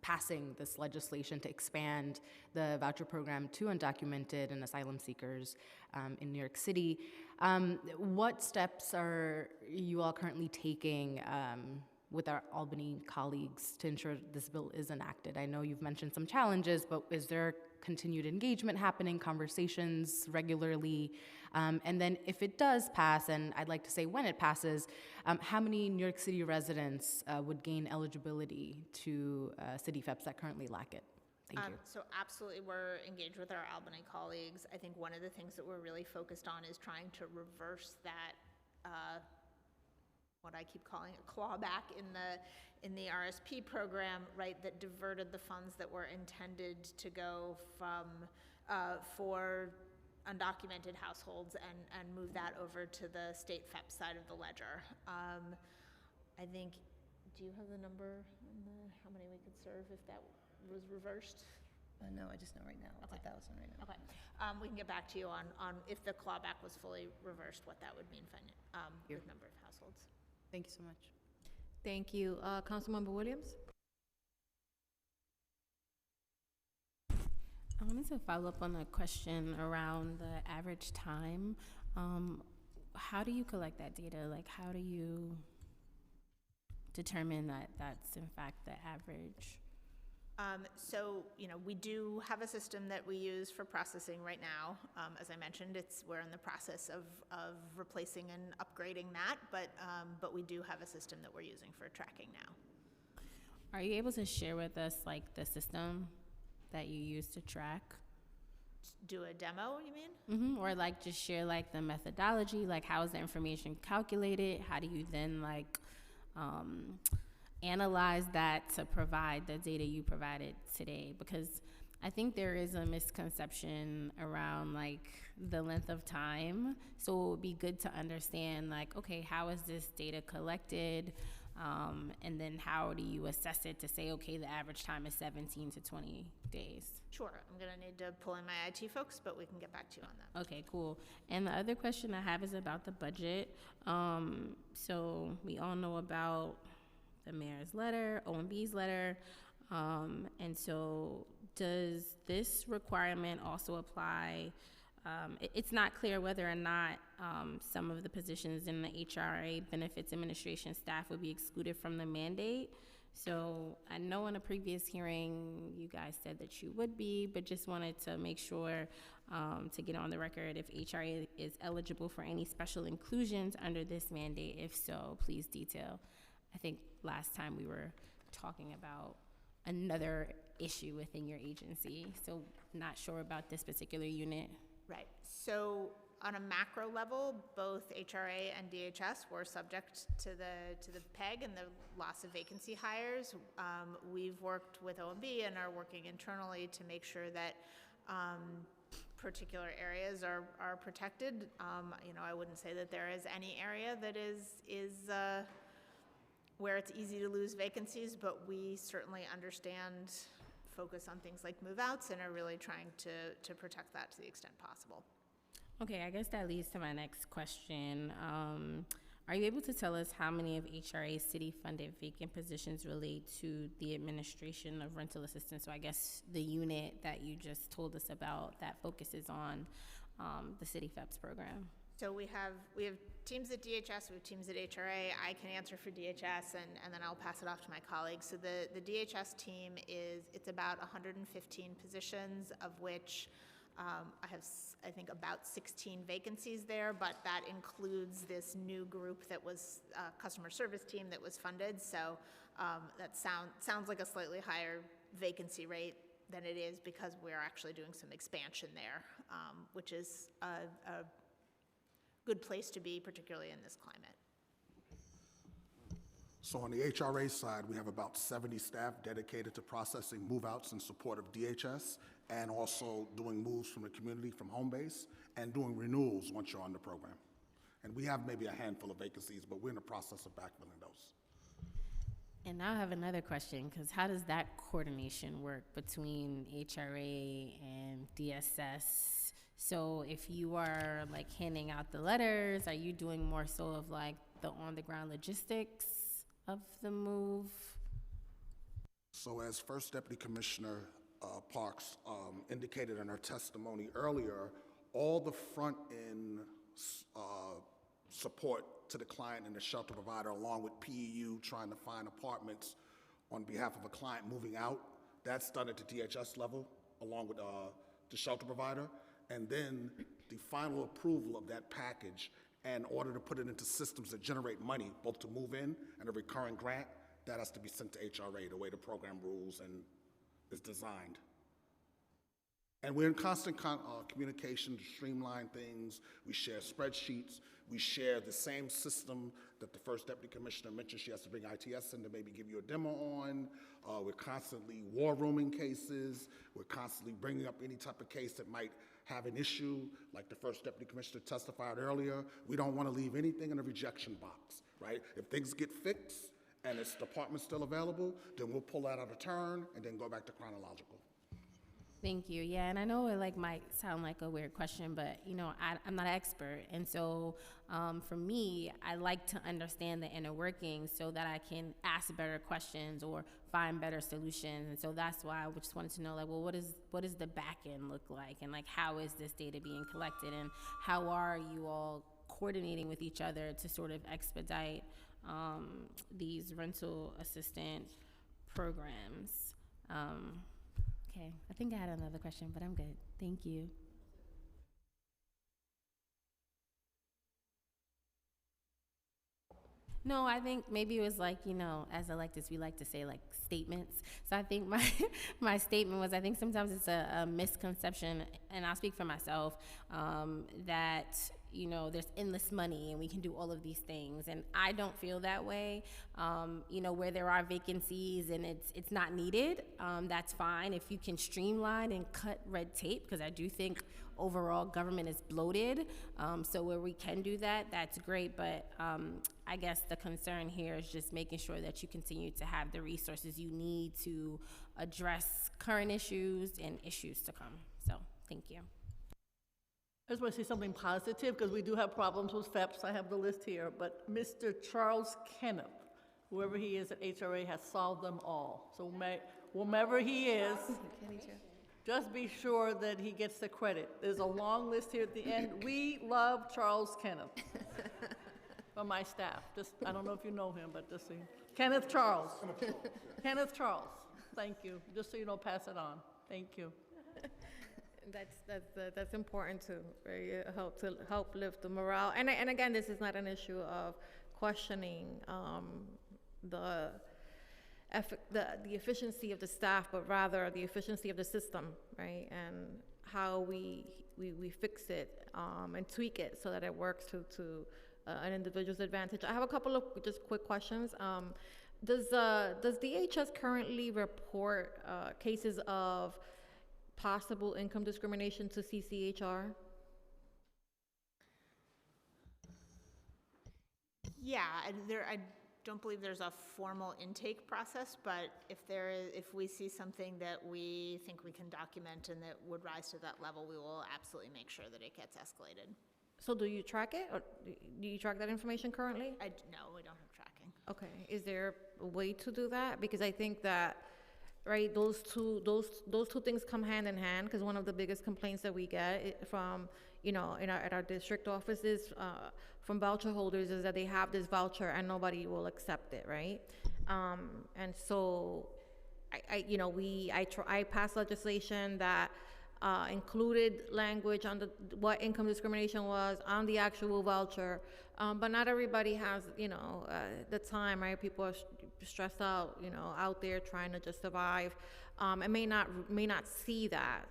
passing this legislation to expand the voucher program to undocumented and asylum seekers in New York City. What steps are you all currently taking with our Albany colleagues to ensure this bill is enacted? I know you've mentioned some challenges, but is there continued engagement happening, conversations regularly? And then if it does pass, and I'd like to say when it passes, how many New York City residents would gain eligibility to city FEPs that currently lack it? Thank you. So absolutely, we're engaged with our Albany colleagues. I think one of the things that we're really focused on is trying to reverse that, what I keep calling a clawback in the RSP program, right, that diverted the funds that were intended to go from for undocumented households and move that over to the state FEP side of the ledger. I think, do you have the number on how many we could serve if that was reversed? No, I just know right now it's 1,000 right now. Okay, we can get back to you on if the clawback was fully reversed, what that would mean for with number of households. Thank you so much. Thank you. Councilmember Williams? I wanted to follow up on a question around the average time. How do you collect that data? Like, how do you determine that that's in fact the average? So, we do have a system that we use for processing right now. As I mentioned, we're in the process of replacing and upgrading that, but we do have a system that we're using for tracking now. Are you able to share with us like the system that you use to track? Do a demo, you mean? Mm-hmm. Or like just share like the methodology, like how is the information calculated? How do you then like analyze that to provide the data you provided today? Because I think there is a misconception around like the length of time. So it would be good to understand like, okay, how is this data collected? And then how do you assess it to say, okay, the average time is 17 to 20 days? Sure, I'm gonna need to pull in my IT folks, but we can get back to you on that. Okay, cool. And the other question I have is about the budget. So we all know about the mayor's letter, OMB's letter. And so does this requirement also apply? It's not clear whether or not some of the positions in the HRA Benefits Administration staff would be excluded from the mandate. So I know in a previous hearing, you guys said that you would be, but just wanted to make sure to get on the record if HRA is eligible for any special inclusions under this mandate. If so, please detail. I think last time we were talking about another issue within your agency, so not sure about this particular unit. Right. So on a macro level, both HRA and DHS were subject to the PEG and the loss of vacancy hires. We've worked with OMB and are working internally to make sure that particular areas are protected. I wouldn't say that there is any area that is where it's easy to lose vacancies, but we certainly understand, focus on things like move-outs, and are really trying to protect that to the extent possible. Okay, I guess that leads to my next question. Are you able to tell us how many of HRA's city-funded vacant positions relate to the administration of rental assistance? So I guess the unit that you just told us about that focuses on the City FEPS program. So we have teams at DHS, we have teams at HRA. I can answer for DHS, and then I'll pass it off to my colleagues. So the DHS team it's about 115 positions, of which I have, I think, about 16 vacancies there, but that includes this new group that was a customer service team that was funded. So that sounds like a slightly higher vacancy rate than it is, because we're actually doing some expansion there, which is a good place to be, particularly in this climate. So on the HRA side, we have about 70 staff dedicated to processing move-outs in support of DHS, and also doing moves from the community, from home base, and doing renewals once you're on the program. And we have maybe a handful of vacancies, but we're in the process of backfilling those. And now I have another question, because how does that coordination work between HRA and DSS? So if you are like handing out the letters, are you doing more so of like the on-the-ground logistics of the move? So as First Deputy Commissioner Parks indicated in her testimony earlier, all the front-end support to the client and the shelter provider, along with PEU trying to find apartments on behalf of a client moving out, that's done at the DHS level, along with the shelter provider. And then the final approval of that package, and in order to put it into systems that generate money, both to move in and a recurring grant, that has to be sent to HRA, the way the program rules and is designed. And we're in constant communication to streamline things. We share spreadsheets. We share the same system that the First Deputy Commissioner mentioned she has to bring ITS in to maybe give you a demo on. We're constantly war rooming cases. We're constantly bringing up any type of case that might have an issue, like the First Deputy Commissioner testified earlier. We don't want to leave anything in a rejection box, right? If things get fixed and its department's still available, then we'll pull that out of turn and then go back to chronological. Thank you. Yeah, and I know it might sound like a weird question, but I'm not an expert, and so for me, I like to understand the inner workings so that I can ask better questions or find better solutions. And so that's why I just wanted to know, what does the back end look like, and how is this data being collected, and how are you all coordinating with each other to sort of expedite these rental assistant programs? Okay, I think I had another question, but I'm good. Thank you. No, I think maybe it was as electeds, we like to say statements. So I think my statement was, I think sometimes it's a misconception, and I'll speak for myself, that there's endless money and we can do all of these things. And I don't feel that way. Where there are vacancies and it's not needed, that's fine. If you can streamline and cut red tape, because I do think overall government is bloated. So where we can do that, that's great. But I guess the concern here is just making sure that you continue to have the resources you need to address current issues and issues to come. So thank you. I just want to say something positive, because we do have problems with FEPS. I have the list here, but Mr. Charles Kenneth, whoever he is at HRA, has solved them all. So whomever he is, just be sure that he gets the credit. There's a long list here at the end. We love Charles Kenneth from my staff. I don't know if you know him, but just so you know. Kenneth Charles. Kenneth Charles. Thank you. Just so you know, pass it on. Thank you. That's important too, right? Help lift the morale. And again, this is not an issue of questioning the efficiency of the staff, but rather the efficiency of the system, right? And how we fix it and tweak it so that it works to an individual's advantage. I have a couple of just quick questions. Does DHS currently report cases of possible income discrimination to CCHR? Yeah, I don't believe there's a formal intake process, but if we see something that we think we can document and that would rise to that level, we will absolutely make sure that it gets escalated. So do you track it, or do you track that information currently? No, we don't have tracking. Okay, is there a way to do that? Because I think that, right, those two things come hand in hand, because one of the biggest complaints that we get from, at our district offices from voucher holders is that they have this voucher and nobody will accept it, right? And so I passed legislation that included language on what income discrimination was on the actual voucher, but not everybody has, the time, right? People are stressed out, out there trying to just survive, and may not see that.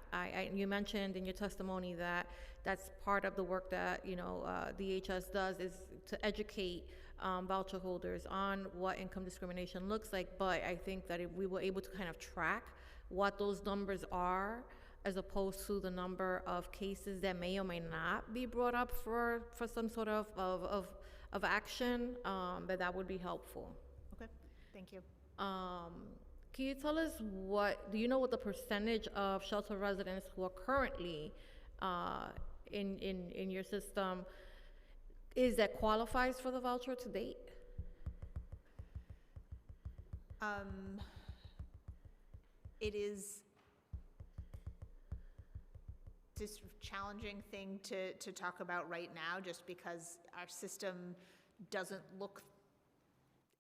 You mentioned in your testimony that that's part of the work that DHS does, is to educate voucher holders on what income discrimination looks like. But I think that if we were able to kind of track what those numbers are, as opposed to the number of cases that may or may not be brought up for some sort of action, that would be helpful. Okay, thank you. Can you tell us do you know what the percentage of shelter residents who are currently in your system is that qualifies for the voucher to date? it is this challenging thing to talk about right now, just because our system doesn't look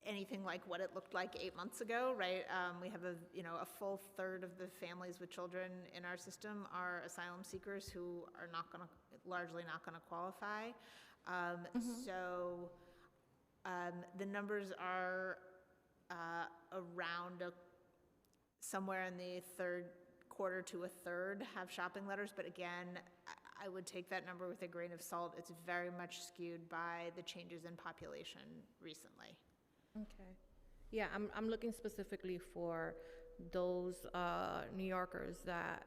anything like what it looked like 8 months ago, right? We have a full third of the families with children in our system are asylum seekers who are largely not gonna qualify. So the numbers are around somewhere in the third quarter to a third have shopping letters, but again, I would take that number with a grain of salt. It's very much skewed by the changes in population recently. Okay. Yeah, I'm looking specifically for those New Yorkers that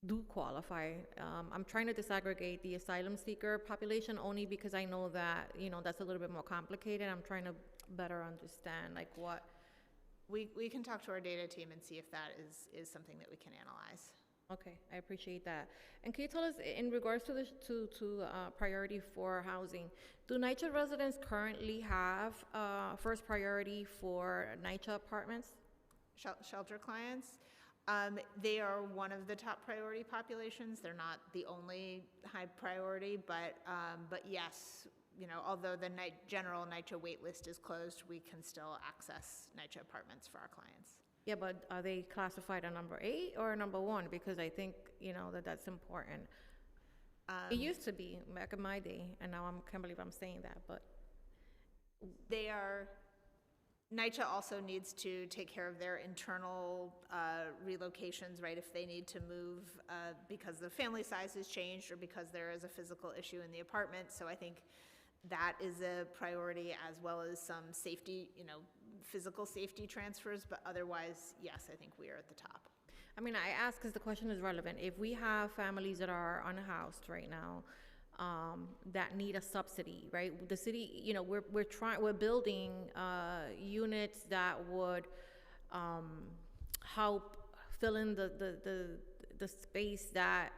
do qualify. I'm trying to disaggregate the asylum seeker population only because I know that, that's a little bit more complicated. I'm trying to better understand like what. We can talk to our data team and see if that is something that we can analyze. Okay, I appreciate that. And can you tell us, in regards to priority for housing, do NYCHA residents currently have first priority for NYCHA apartments? Shelter clients, they are one of the top priority populations. They're not the only high priority, but yes, although the general NYCHA wait list is closed, we can still access NYCHA apartments for our clients. Yeah, but are they classified a number 8 or a number 1? Because I think, that's important. It used to be back in my day, and now I can't believe I'm saying that, but. NYCHA also needs to take care of their internal relocations, right? If they need to move because the family size has changed or because there is a physical issue in the apartment. So I think that is a priority, as well as some safety, physical safety transfers, but otherwise, yes, I think we are at the top. I mean, I ask because the question is relevant. If we have families that are unhoused right now, that need a subsidy, right? The city, we're building units that would help fill in the space that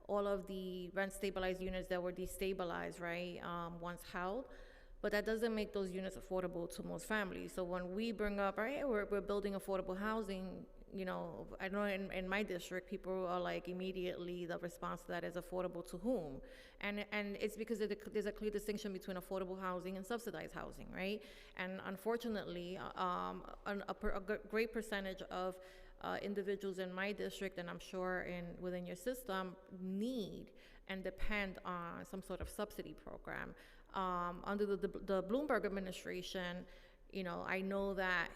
all of the rent stabilized units that were destabilized, right, once held. But that doesn't make those units affordable to most families. So when we bring up, right, we're building affordable housing, I know in my district, people are like immediately the response to that is affordable to whom? And it's because there's a clear distinction between affordable housing and subsidized housing, right? And unfortunately, a great percentage of individuals in my district, and I'm sure within your system, need and depend on some sort of subsidy program. Under the Bloomberg administration, I know that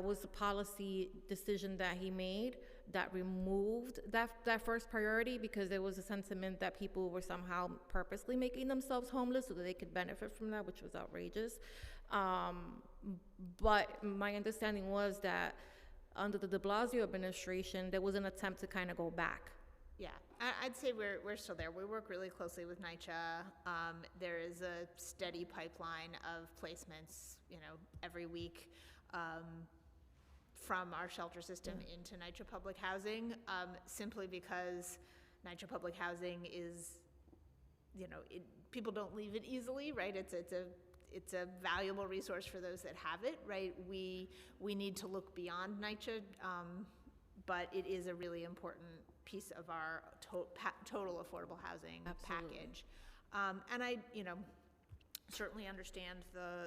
was a policy decision that he made that removed that first priority because there was a sentiment that people were somehow purposely making themselves homeless so that they could benefit from that, which was outrageous. But my understanding was that under the de Blasio administration, there was an attempt to kind of go back. Yeah, I'd say we're still there. We work really closely with NYCHA. There is a steady pipeline of placements, every week from our shelter system into NYCHA Public Housing, simply because NYCHA Public Housing is, people don't leave it easily, right? It's a valuable resource for those that have it, right? We need to look beyond NYCHA, but it is a really important piece of our total affordable housing package. And I, certainly understand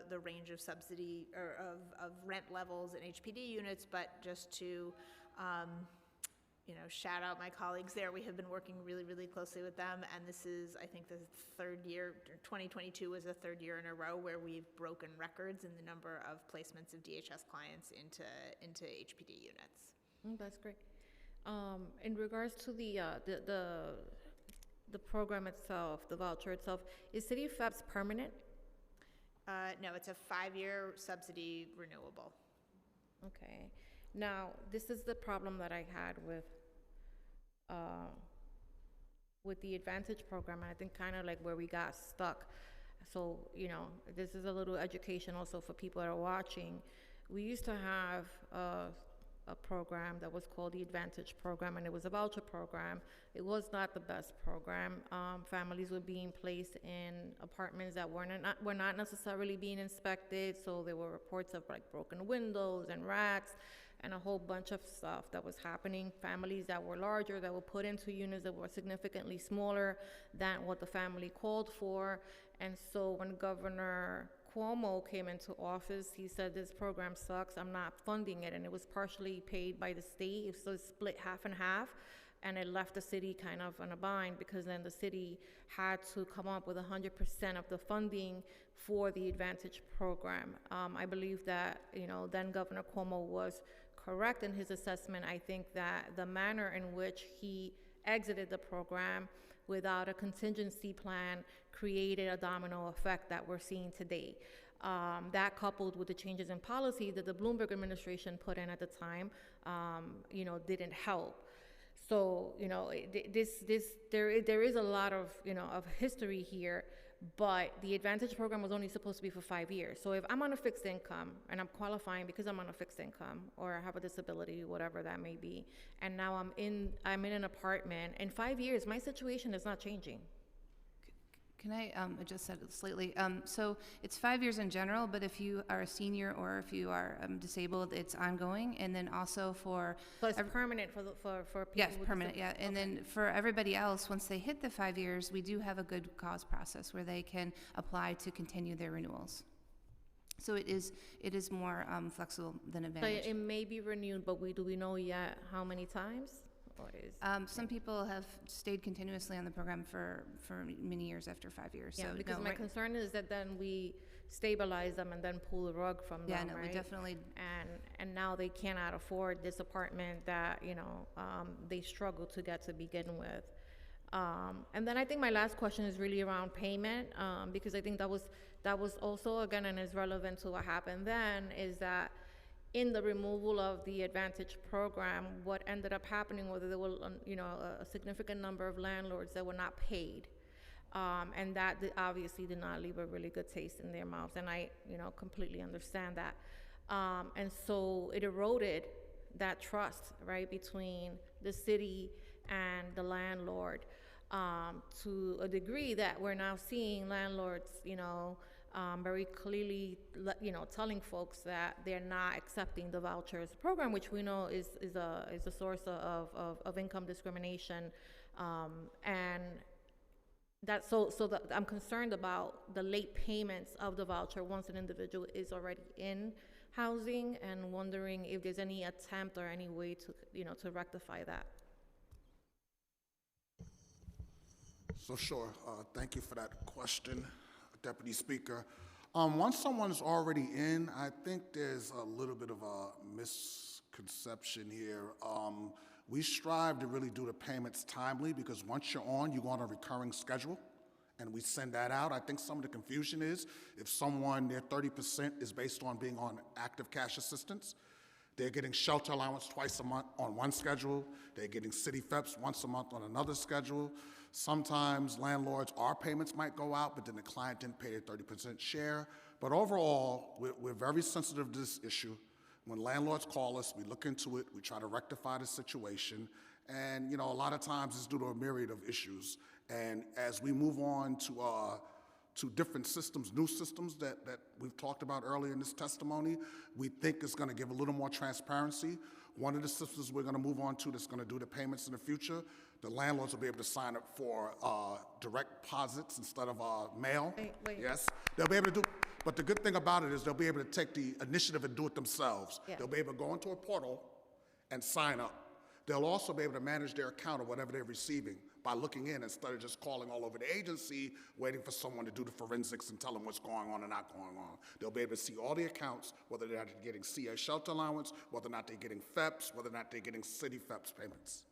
the range of subsidy or of rent levels in HPD units, but just to, shout out my colleagues there. We have been working really, really closely with them, and this is, I think, the third year. 2022 was the third year in a row where we've broken records in the number of placements of DHS clients into HPD units. That's great. In regards to the program itself, the voucher itself, is City FEPS permanent? No, it's a 5-year subsidy renewable. Okay. Now, this is the problem that I had with the Advantage program, and I think kind of like where we got stuck. So, this is a little education also for people that are watching. We used to have a program that was called the Advantage program, and it was a voucher program. It was not the best program. Families were being placed in apartments that were not necessarily being inspected, so there were reports of like broken windows and rats. and a whole bunch of stuff that was happening. Families that were larger, that were put into units that were significantly smaller than what the family called for. And so when Governor Cuomo came into office, he said, this program sucks, I'm not funding it. And it was partially paid by the state, so it's split half and half. And it left the city kind of in a bind, because then the city had to come up with 100% of the funding for the Advantage program. I believe that, then Governor Cuomo was correct in his assessment. I think that the manner in which he exited the program without a contingency plan created a domino effect that we're seeing today. That coupled with the changes in policy that the Bloomberg administration put in at the time, didn't help. So, there is a lot of, of history here, but the Advantage program was only supposed to be for 5 years. So if I'm on a fixed income and I'm qualifying because I'm on a fixed income or I have a disability, whatever that may be, and now I'm in an apartment, in 5 years, my situation is not changing. Can I adjust that slightly? So it's 5 years in general, but if you are a senior or if you are disabled, it's ongoing. And then also for... So it's permanent for people Yes, with permanent, disabilities. yeah. And then for everybody else, once they hit the 5 years, we do have a good cause process where they can apply to continue their renewals. So it is more flexible than So Advantage. it may be renewed, but do we know yet how many times? Or is Some people have stayed continuously on the program for many years after 5 years. Yeah, so because no, my right- concern is that then we stabilize them and then pull the rug from Yeah, them, no, we right? definitely- And now they cannot afford this apartment that, they struggle to get to begin with. And then I think my last question is really around payment, because I think that was also, again, and is relevant to what happened then, is that in the removal of the Advantage program, what ended up happening was that there were, a significant number of landlords that were not paid. And that obviously did not leave a really good taste in their mouths. And I, completely understand that. And so it eroded that trust, right, between the city and the landlord, to a degree that we're now seeing landlords, very clearly, telling folks that they're not accepting the vouchers program, which we know is a source of income discrimination, and that I'm concerned about the late payments of the voucher once an individual is already in housing, and wondering if there's any attempt or any way to to rectify that. So sure, thank you for that question, Deputy Speaker. Once someone's already in, I think there's a little bit of a misconception here. We strive to really do the payments timely, because once you're on a recurring schedule, and we send that out. I think some of the confusion is if someone, their 30% is based on being on active cash assistance, they're getting shelter allowance twice a month on one schedule. They're getting city FEPS once a month on another schedule. Sometimes landlords, our payments might go out, but then the client didn't pay their 30% share. But overall, we're very sensitive to this issue. When landlords call us, we look into it, we try to rectify the situation. And, a lot of times it's due to a myriad of issues. And as we move on to different systems, new systems that we've talked about earlier in this testimony, we think it's going to give a little more transparency. One of the systems we're going to move on to that's going to do the payments in the future, the landlords will be able to sign up for direct deposits instead of mail. Wait. Yes, they'll be able to do. But the good thing about it is they'll be able to take the initiative and do it themselves. Yeah. They'll be able to go into a portal and sign up. They'll also be able to manage their account or whatever they're receiving by looking in instead of just calling all over the agency, waiting for someone to do the forensics and tell them what's going on and not going on. They'll be able to see all the accounts, whether they're getting CA shelter allowance, whether or not they're getting FEPS, whether or not they're getting city FEPS payments.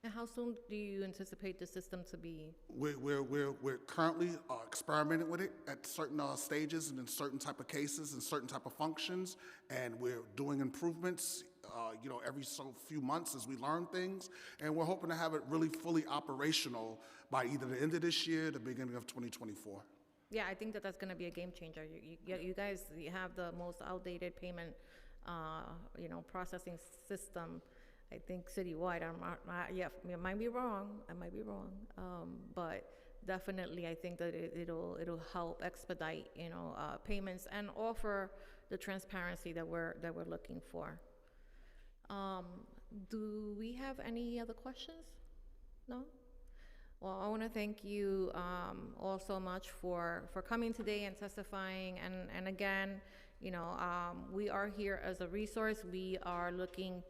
And how soon do you anticipate the system to be? We're currently experimenting with it at certain stages and in certain type of cases and certain type of functions, and we're doing improvements every so few months as we learn things, and we're hoping to have it really fully operational by either the end of this year or the beginning of 2024. Yeah, I think that's going to be a game changer. You guys have the most outdated payment, processing system, I think, citywide. I might be wrong. But definitely, I think that it'll help expedite, payments and offer the transparency that we're looking for. Do we have any other questions? No? Well, I want to thank you all so much for coming today and testifying. And again, we are here as a resource. We are looking,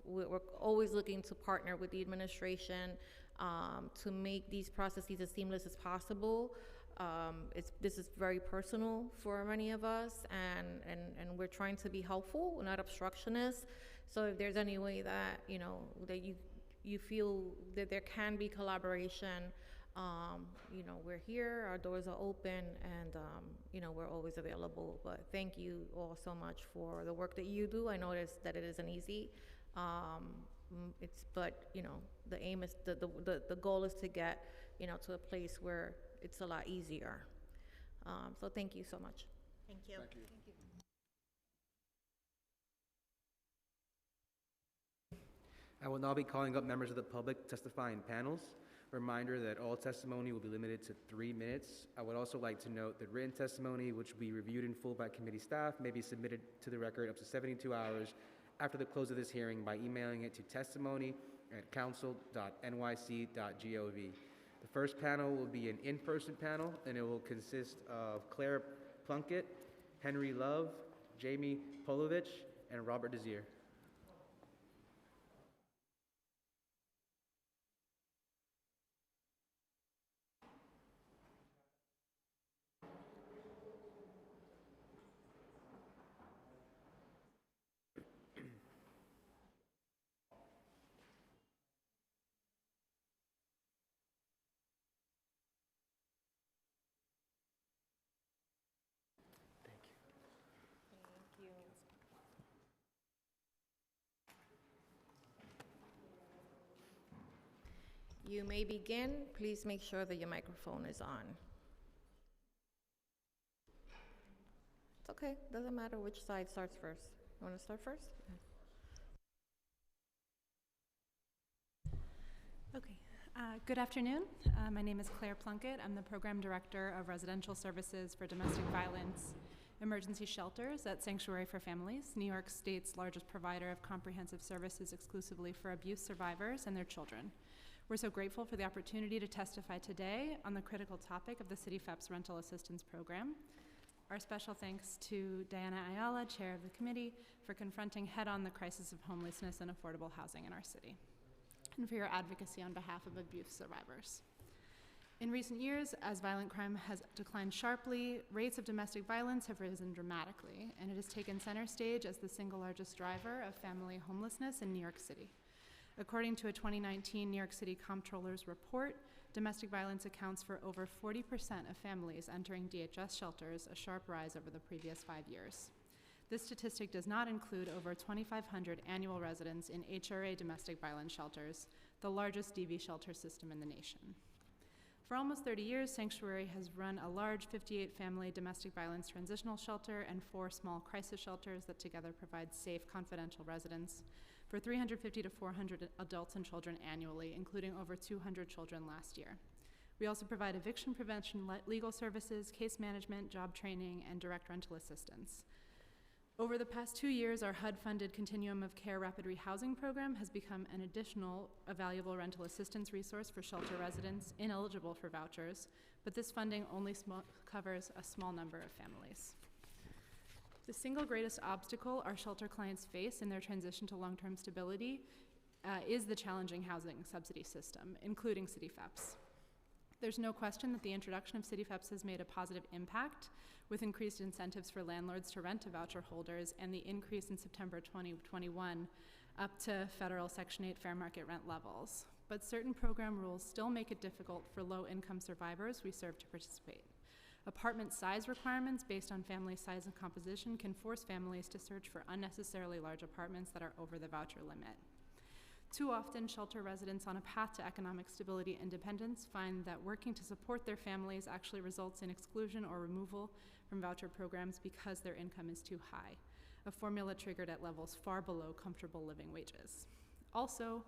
we're always looking to partner with the administration to make these processes as seamless as possible. This is very personal for many of us, and we're trying to be helpful, not obstructionist. So if there's any way that, that you feel that there can be collaboration, we're here, our doors are open, and, we're always available. But thank you all so much for the work that you do. I noticed that it isn't easy. But the aim is, the goal is to get, to a place where it's a lot easier. So thank you so much. Thank you. Thank you. I will now be calling up members of the public to testify in panels. Reminder that all testimony will be limited to 3 minutes. I would also like to note that written testimony, which will be reviewed in full by committee staff, may be submitted to the record up to 72 hours after the close of this hearing by emailing it to testimony@council.nyc.gov. The first panel will be an in-person panel, and it will consist of Claire Plunkett, Henry Love, Jamie Polovich, and Robert Desir. You may begin. Please make sure that your microphone is on. It's okay. Doesn't matter which side starts first. You want to start first? Okay. Good afternoon. My name is Claire Plunkett. I'm the Program Director of Residential Services for Domestic Violence Emergency Shelters at Sanctuary for Families, New York State's largest provider of comprehensive services exclusively for abuse survivors and their children. We're so grateful for the opportunity to testify today on the critical topic of the City FEP's Rental Assistance Program. Our special thanks to Diana Ayala, Chair of the committee, for confronting head-on the crisis of homelessness and affordable housing in our city, and for your advocacy on behalf of abuse survivors. In recent years, as violent crime has declined sharply, rates of domestic violence have risen dramatically, and it has taken center stage as the single largest driver of family homelessness in New York City. According to a 2019 New York City Comptroller's report, domestic violence accounts for over 40% of families entering DHS shelters, a sharp rise over the previous 5 years. This statistic does not include over 2,500 annual residents in HRA domestic violence shelters, the largest DV shelter system in the nation. For almost 30 years, Sanctuary has run a large 58-family domestic violence transitional shelter and 4 small crisis shelters that together provide safe, confidential residence for 350 to 400 adults and children annually, including over 200 children last year. We also provide eviction prevention, legal services, case management, job training, and direct rental assistance. Over the past 2 years, our HUD-funded Continuum of Care Rapid Rehousing Program has become an additional, valuable rental assistance resource for shelter residents ineligible for vouchers, but this funding only covers a small number of families. The single greatest obstacle our shelter clients face in their transition to long-term stability is the challenging housing subsidy system, including City FEPS. There's no question that the introduction of City FEPS has made a positive impact, with increased incentives for landlords to rent to voucher holders and the increase in September 2021 up to federal Section 8 fair market rent levels. But certain program rules still make it difficult for low-income survivors we serve to participate. Apartment size requirements based on family size and composition can force families to search for unnecessarily large apartments that are over the voucher limit. Too often, shelter residents on a path to economic stability and independence find that working to support their families actually results in exclusion or removal from voucher programs because their income is too high, a formula triggered at levels far below comfortable living wages. Also,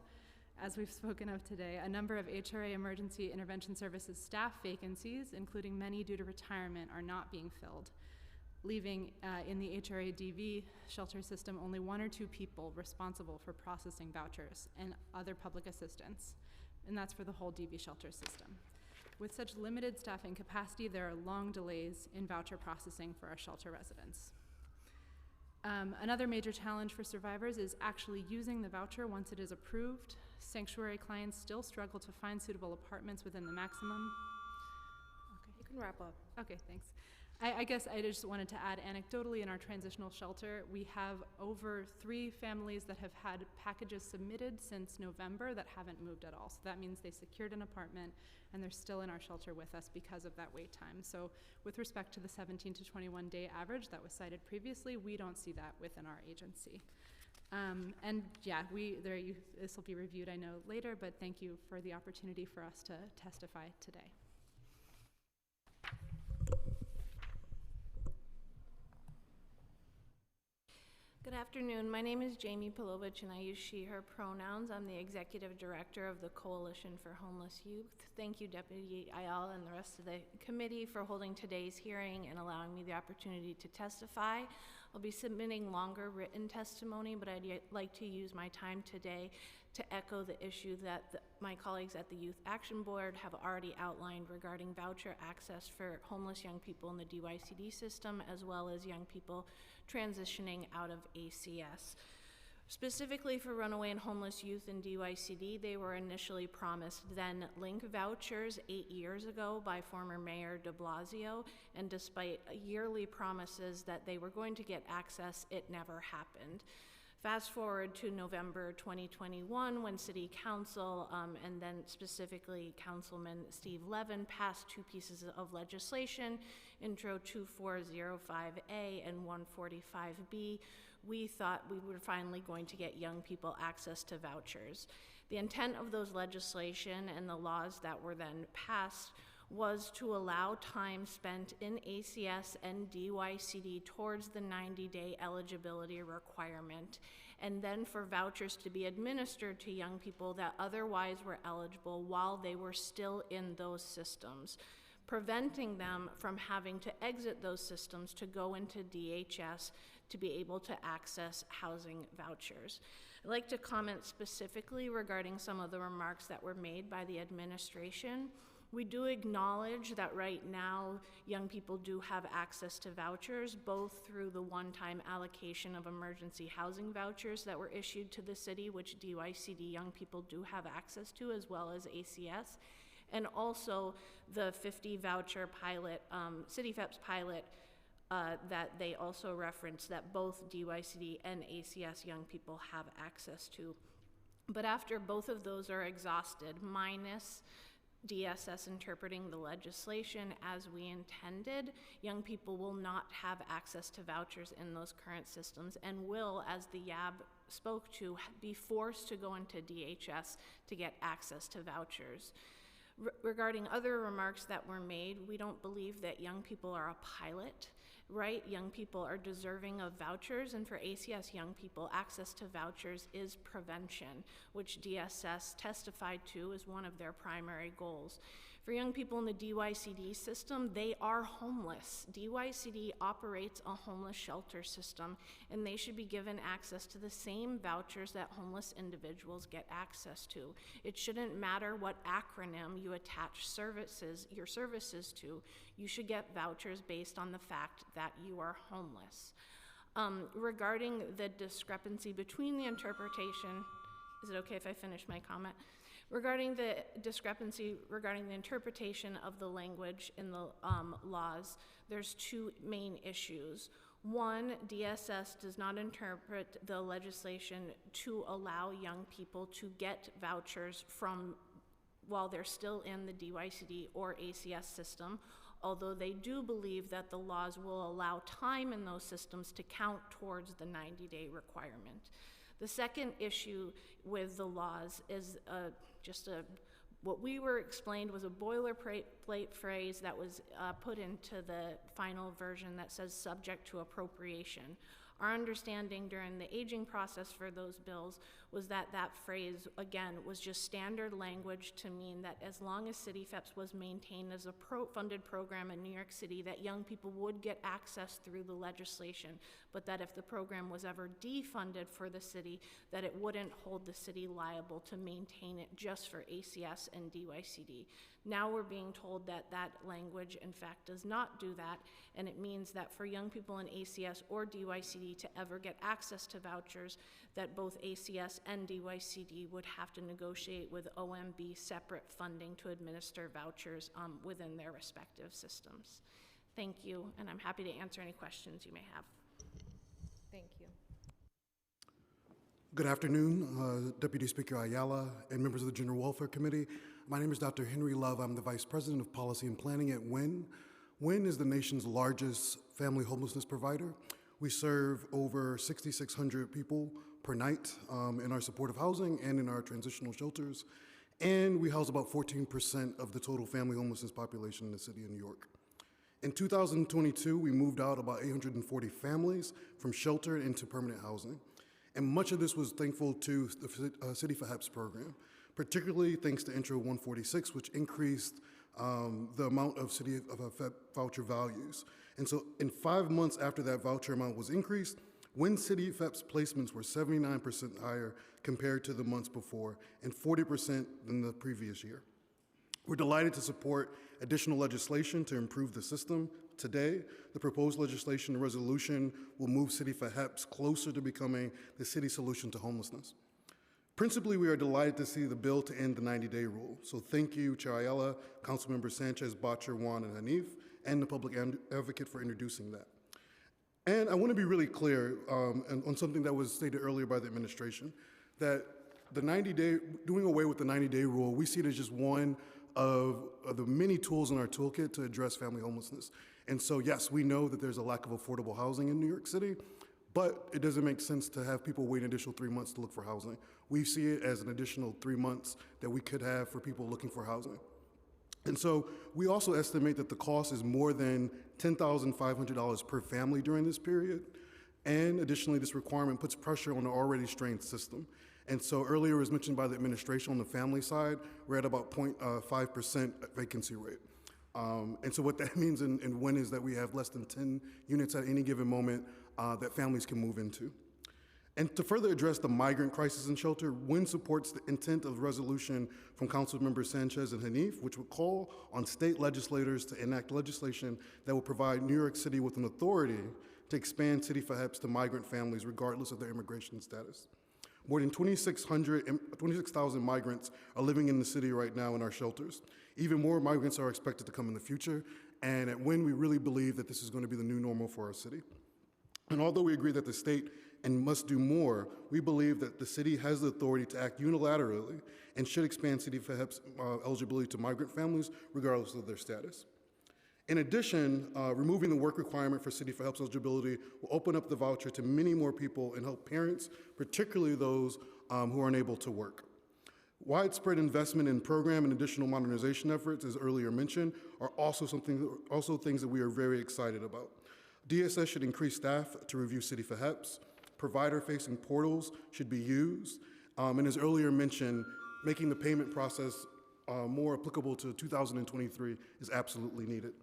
as we've spoken of today, a number of HRA Emergency Intervention Services staff vacancies, including many due to retirement, are not being filled. leaving in the HRA DV shelter system only 1 or 2 people responsible for processing vouchers and other public assistance, and that's for the whole DV shelter system. With such limited staffing capacity, there are long delays in voucher processing for our shelter residents. Another major challenge for survivors is actually using the voucher once it is approved. Sanctuary clients still struggle to find suitable apartments within the maximum. Okay. You can wrap up. Okay, thanks. I guess I just wanted to add anecdotally, in our transitional shelter, we have over 3 families that have had packages submitted since November that haven't moved at all. So that means they secured an apartment and they're still in our shelter with us because of that wait time. So with respect to the 17 to 21 day average that was cited previously, we don't see that within our agency. And yeah, this will be reviewed, I know, later, but thank you for the opportunity for us to testify today. Good afternoon. My name is Jamie Polovich, and I use she, her pronouns. I'm the executive director of the Coalition for Homeless Youth. Thank you, Deputy Ayala and the rest of the committee for holding today's hearing and allowing me the opportunity to testify. I'll be submitting longer written testimony, but I'd like to use my time today to echo the issue that my colleagues at the Youth Action Board have already outlined regarding voucher access for homeless young people in the DYCD system, as well as young people transitioning out of ACS. Specifically for runaway and homeless youth in DYCD, they were initially promised then LINK vouchers 8 years ago by former Mayor de Blasio, and despite yearly promises that they were going to get access, it never happened. Fast forward to November 2021, when City Council and then specifically Councilman Steve Levin passed 2 pieces of legislation, Intro 2405A and 145B. We thought we were finally going to get young people access to vouchers. The intent of those legislation and the laws that were then passed was to allow time spent in ACS and DYCD towards the 90-day eligibility requirement, and then for vouchers to be administered to young people that otherwise were eligible while they were still in those systems, preventing them from having to exit those systems to go into DHS to be able to access housing vouchers. I'd like to comment specifically regarding some of the remarks that were made by the administration. We do acknowledge that right now young people do have access to vouchers, both through the one-time allocation of emergency housing vouchers that were issued to the city, which DYCD young people do have access to, as well as ACS, and also the 50 voucher pilot, CityFEPS pilot, that they also referenced that both DYCD and ACS young people have access to. But after both of those are exhausted, minus DSS interpreting the legislation as we intended, young people will not have access to vouchers in those current systems and will, as the YAB spoke to, be forced to go into DHS to get access to vouchers. Regarding other remarks that were made, we don't believe that young people are a pilot, right? Young people are deserving of vouchers, and for ACS young people, access to vouchers is prevention, which DSS testified to as one of their primary goals. For young people in the DYCD system, they are homeless. DYCD operates a homeless shelter system, and they should be given access to the same vouchers that homeless individuals get access to. It shouldn't matter what acronym you attach your services to. You should get vouchers based on the fact that you are homeless. Regarding the discrepancy between the interpretation, is it okay if I finish my comment? Regarding the discrepancy regarding the interpretation of the language in the laws, there's 2 main issues. One, DSS does not interpret the legislation to allow young people to get vouchers from while they're still in the DYCD or ACS system, although they do believe that the laws will allow time in those systems to count towards the 90-day requirement. The second issue with the laws is what we were explained was a boilerplate phrase that was put into the final version that says subject to appropriation. Our understanding during the aging process for those bills was that that phrase, again, was just standard language to mean that as long as CityFEPS was maintained as a funded program in New York City, that young people would get access through the legislation, but that if the program was ever defunded for the city, that it wouldn't hold the city liable to maintain it just for ACS and DYCD. Now we're being told that that language, in fact, does not do that, and it means that for young people in ACS or DYCD to ever get access to vouchers, that both ACS and DYCD would have to negotiate with OMB separate funding to administer vouchers within their respective systems. Thank you, and I'm happy to answer any questions you may have. Thank you. Good afternoon, Deputy Speaker Ayala and members of the General Welfare Committee. My name is Dr. Henry Love. I'm the Vice President of Policy and Planning at WIN. WIN is the nation's largest family homelessness provider. We serve over 6,600 people per night in our supportive housing and in our transitional shelters. And we house about 14% of the total family homelessness population in the city of New York. In 2022, we moved out about 840 families from shelter into permanent housing. And much of this was thankful to the City for HEPS program, particularly thanks to Intro 146, which increased the amount of City of HEP voucher values. And so in 5 months after that voucher amount was increased, WIN City FEPS placements were 79% higher compared to the months before and 40% than the previous year. We're delighted to support additional legislation to improve the system. Today, the proposed legislation and resolution will move City for HEPS closer to becoming the city solution to homelessness. Principally, we are delighted to see the bill to end the 90-day rule. So thank you, Chair Ayala, Councilmembers Sanchez, Bottcher, Juan, and Hanif, and the Public Advocate for introducing that. And I want to be really clear on something that was stated earlier by the administration, that the 90-day, doing away with the 90-day rule, we see it as just one of the many tools in our toolkit to address family homelessness. And so, yes, we know that there's a lack of affordable housing in New York City, but it doesn't make sense to have people wait an additional 3 months to look for housing. We see it as an additional 3 months that we could have for people looking for housing. And so we also estimate that the cost is more than $10,500 per family during this period. And additionally, this requirement puts pressure on the already strained system. And so earlier, it was mentioned by the administration on the family side, we're at about 0.5% vacancy rate. And so what that means in WIN is that we have less than 10 units at any given moment that families can move into. And to further address the migrant crisis in shelter, WIN supports the intent of the resolution from Councilmembers Sanchez and Hanif, which would call on state legislators to enact legislation that will provide New York City with an authority to expand City for HEPS to migrant families regardless of their immigration status. More than 26,000 migrants are living in the city right now in our shelters. Even more migrants are expected to come in the future, and at WIN, we really believe that this is going to be the new normal for our city. And although we agree that the state must do more, we believe that the city has the authority to act unilaterally and should expand City for HEPS eligibility to migrant families regardless of their status. In addition, removing the work requirement for City for HEPS eligibility will open up the voucher to many more people and help parents, particularly those who are unable to work. Widespread investment in program and additional modernization efforts, as earlier mentioned, are also things that we are very excited about. DSS should increase staff to review City for HEPS. Provider-facing portals should be used. And as earlier mentioned, making the payment process more applicable to 2023 is absolutely needed.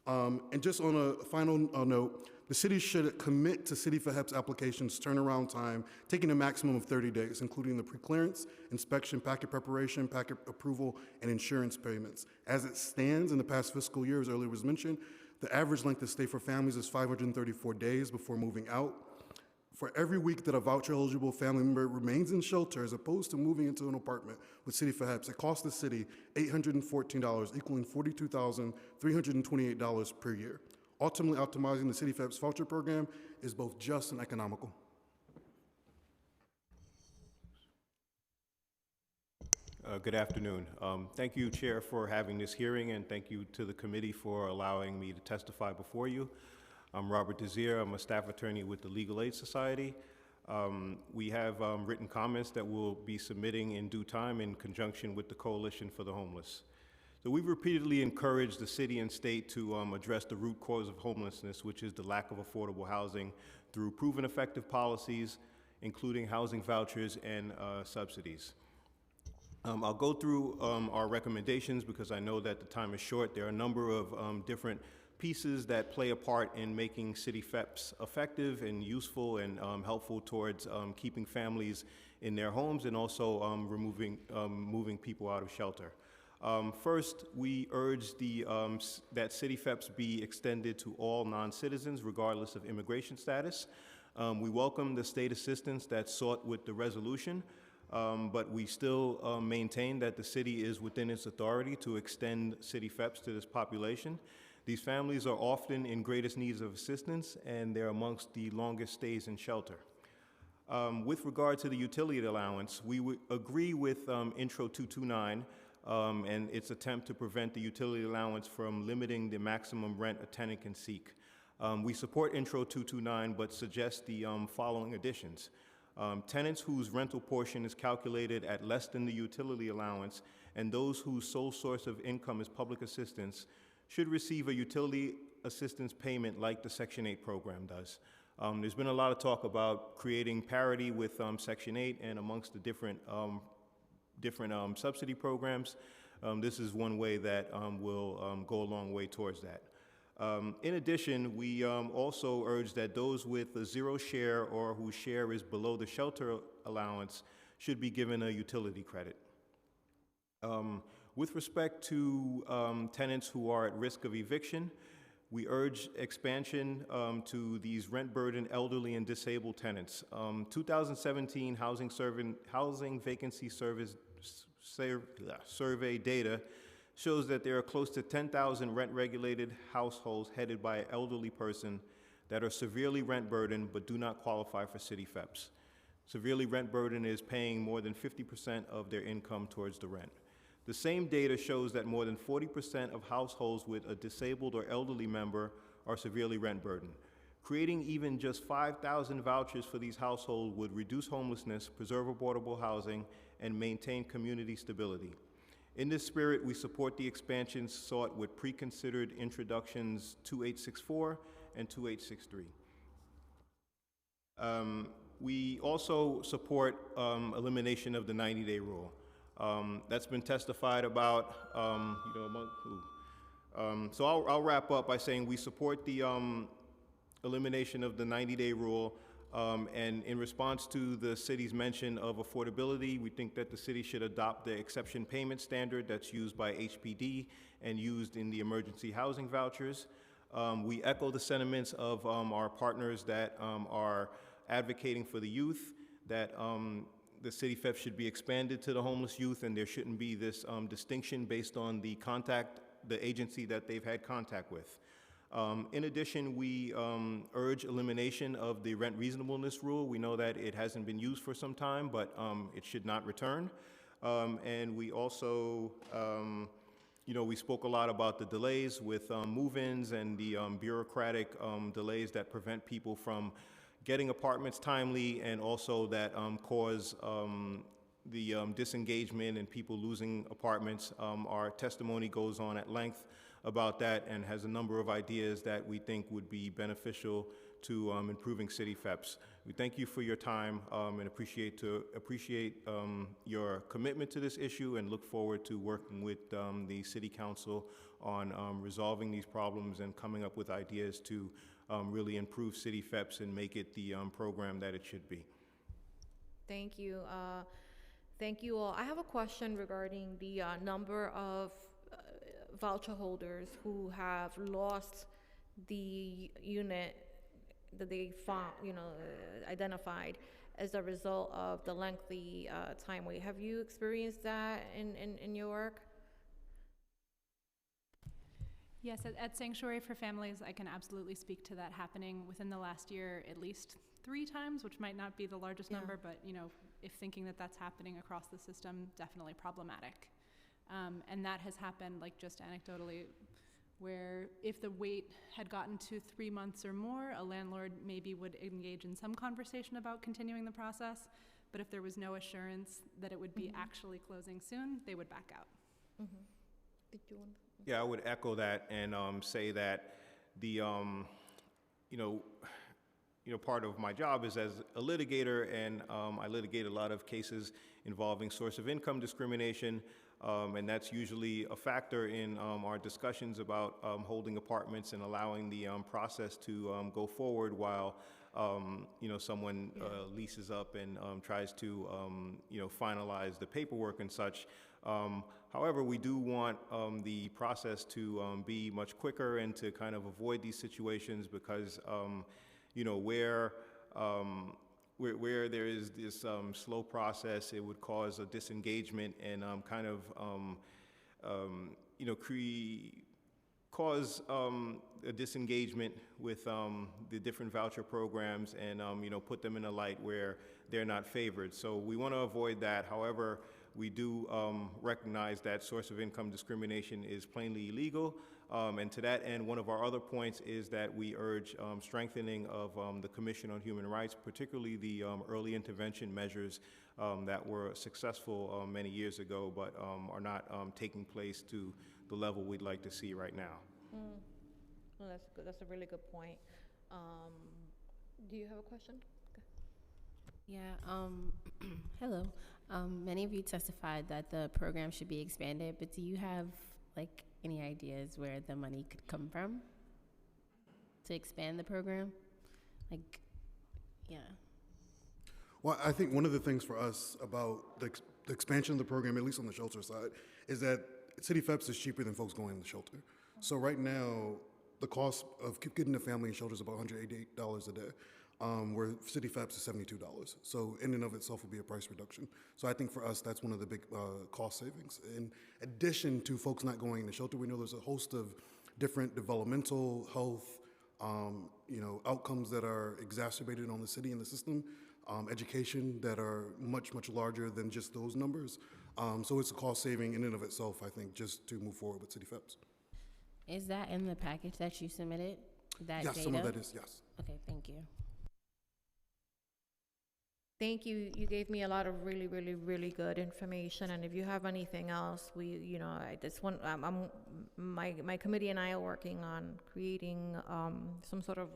And just on a final note, the city should commit to City for HEPS applications turnaround time, taking a maximum of 30 days, including the pre-clearance, inspection, packet preparation, packet approval, and insurance payments. As it stands in the past fiscal year, as earlier was mentioned, the average length of stay for families is 534 days before moving out. For every week that a voucher-eligible family member remains in shelter as opposed to moving into an apartment with City for HEPS, it costs the city $814, equaling $42,328 per year. Ultimately, optimizing the City for HEPS voucher program is both just and economical. Good afternoon. Thank you, Chair, for having this hearing, and thank you to the committee for allowing me to testify before you. I'm Robert Desir. I'm a staff attorney with the Legal Aid Society. We have written comments that we'll be submitting in due time in conjunction with the Coalition for the Homeless. So we've repeatedly encouraged the city and state to address the root cause of homelessness, which is the lack of affordable housing, through proven effective policies including housing vouchers and subsidies. I'll go through our recommendations because I know that the time is short. There are a number of different pieces that play a part in making city FEPs effective and useful and helpful towards keeping families in their homes and also moving people out of shelter. First, we urge that city FEPs be extended to all non-citizens regardless of immigration status. We welcome the state assistance that's sought with the resolution, but we still maintain that the city is within its authority to extend city FEPs to this population. These families are often in greatest needs of assistance, and they're amongst the longest stays in shelter. With regard to the utility allowance, we would agree with Intro 229 and its attempt to prevent the utility allowance from limiting the maximum rent a tenant can seek. We support Intro 229, but suggest the following additions. Tenants whose rental portion is calculated at less than the utility allowance and those whose sole source of income is public assistance should receive a utility assistance payment like the Section 8 program does. There's been a lot of talk about creating parity with Section 8 and amongst the different subsidy programs. This is one way that will go a long way towards that. In addition, we also urge that those with a zero share or whose share is below the shelter allowance should be given a utility credit. With respect to tenants who are at risk of eviction, we urge expansion to these rent-burdened elderly and disabled tenants. 2017 Housing Vacancy Survey data shows that there are close to 10,000 rent-regulated households headed by an elderly person that are severely rent-burdened but do not qualify for city FEPs. Severely rent-burdened is paying more than 50% of their income towards the rent. The same data shows that more than 40% of households with a disabled or elderly member are severely rent-burdened. Creating even just 5,000 vouchers for these households would reduce homelessness, preserve affordable housing, and maintain community stability. In this spirit, we support the expansions sought with pre-considered introductions 2864 and 2863. We also support elimination of the 90-day rule. That's been testified about, so I'll wrap up by saying we support the elimination of the 90-day rule, and in response to the city's mention of affordability, we think that the city should adopt the exception payment standard that's used by HPD and used in the emergency housing vouchers. We echo the sentiments of our partners that are advocating for the youth, that the city FEP should be expanded to the homeless youth, and there shouldn't be this distinction based on the agency that they've had contact with. In addition, we urge elimination of the rent reasonableness rule. We know that it hasn't been used for some time, but it should not return. And we also, we spoke a lot about the delays with move-ins and the bureaucratic delays that prevent people from getting apartments timely, and also that cause the disengagement and people losing apartments. Our testimony goes on at length about that and has a number of ideas that we think would be beneficial to improving city FEPs. We thank you for your time and appreciate your commitment to this issue, and look forward to working with the City Council on resolving these problems and coming up with ideas to really improve city FEPs and make it the program that it should be. Thank you. Thank you all. I have a question regarding the number of voucher holders who have lost the unit that they found, identified as a result of the lengthy time wait. Have you experienced that in your work? Yes, at Sanctuary for Families, I can absolutely speak to that happening within the last year at least 3 times, which might not be the largest number, but if thinking that that's happening across the system, definitely problematic. And that has happened, like, just anecdotally, where if the wait had gotten to 3 months or more, a landlord maybe would engage in some conversation about continuing the process, but if there was no assurance that it would be actually closing soon, they would back out. Did you want? Yeah, I would echo that and say that the, part of my job is as a litigator, and I litigate a lot of cases involving source of income discrimination, and that's usually a factor in our discussions about holding apartments and allowing the process to go forward while someone leases up and tries to finalize the paperwork and such. However, we do want the process to be much quicker and to kind of avoid these situations because where there is this slow process, it would cause a disengagement and cause a disengagement with the different voucher programs and put them in a light where they're not favored. So we want to avoid that. However, we do recognize that source of income discrimination is plainly illegal. And to that end, one of our other points is that we urge strengthening of the Commission on Human Rights, particularly the early intervention measures that were successful many years ago, but are not taking place to the level we'd like to see right now. Well, that's good. That's a really good point. Do you have a question? Yeah, hello. Many of you testified that the program should be expanded, but do you have any ideas where the money could come from to expand the program? Yeah. Well, I think one of the things for us about the expansion of the program, at least on the shelter side, is that City FEPS is cheaper than folks going in the shelter. So right now, the cost of getting a family in shelter is about $188 a day. Where City FEPS is $72. So in and of itself will be a price reduction. So I think for us, that's one of the big cost savings. In addition to folks not going into shelter, we know there's a host of different developmental, health, outcomes that are exacerbated on the city and the system, education that are much, much larger than just those numbers. So it's a cost saving in and of itself, I think, just to move forward with City FEPS. Is that in the package that you submitted? That yes, data? Some of that is, yes. Okay, thank you. Thank you. You gave me a lot of really, really, really good information. And if you have anything else, my committee and I are working on creating some sort of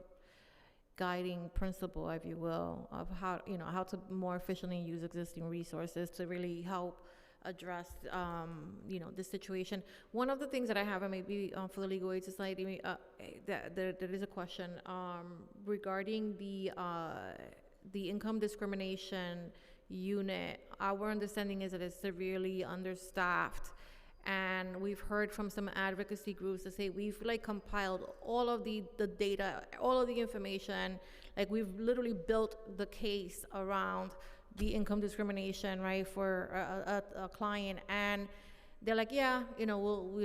guiding principle, if you will, of how to more efficiently use existing resources to really help address this situation. One of the things that I have, and maybe for the Legal Aid Society, there is a question regarding the income discrimination unit. Our understanding is that it's severely understaffed, and we've heard from some advocacy groups that say we've compiled all of the data, all of the information, we've literally built the case around the income discrimination, right, for a client, and they're like, yeah, we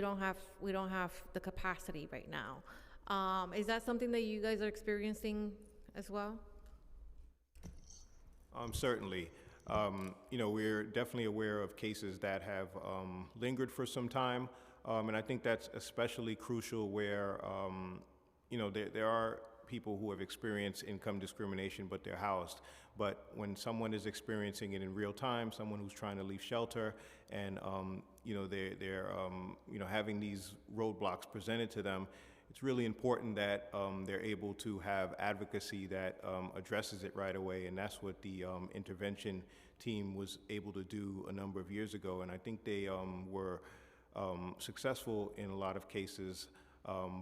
don't have the capacity right now. Is that something that you guys are experiencing as well? Certainly. We're definitely aware of cases that have lingered for some time, and I think that's especially crucial where, there are people who have experienced income discrimination, but they're housed. But when someone is experiencing it in real time, someone who's trying to leave shelter, and they're having these roadblocks presented to them, it's really important that they're able to have advocacy that addresses it right away, and that's what the intervention team was able to do a number of years ago, and I think they were successful in a lot of cases,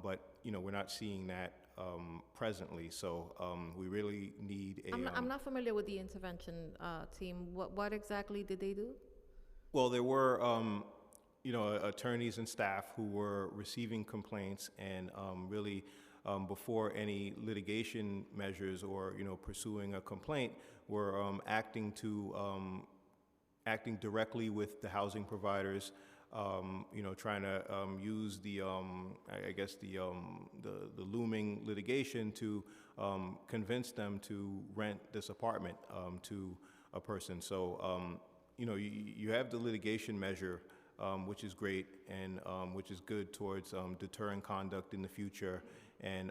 but we're not seeing that presently, so we really need a... I'm not familiar with the intervention team. What exactly did they do? Well, there were attorneys and staff who were receiving complaints and really before any litigation measures or pursuing a complaint were acting directly with the housing providers, trying to use the looming litigation to convince them to rent this apartment to a person. So you have the litigation measure, which is great and which is good towards deterring conduct in the future and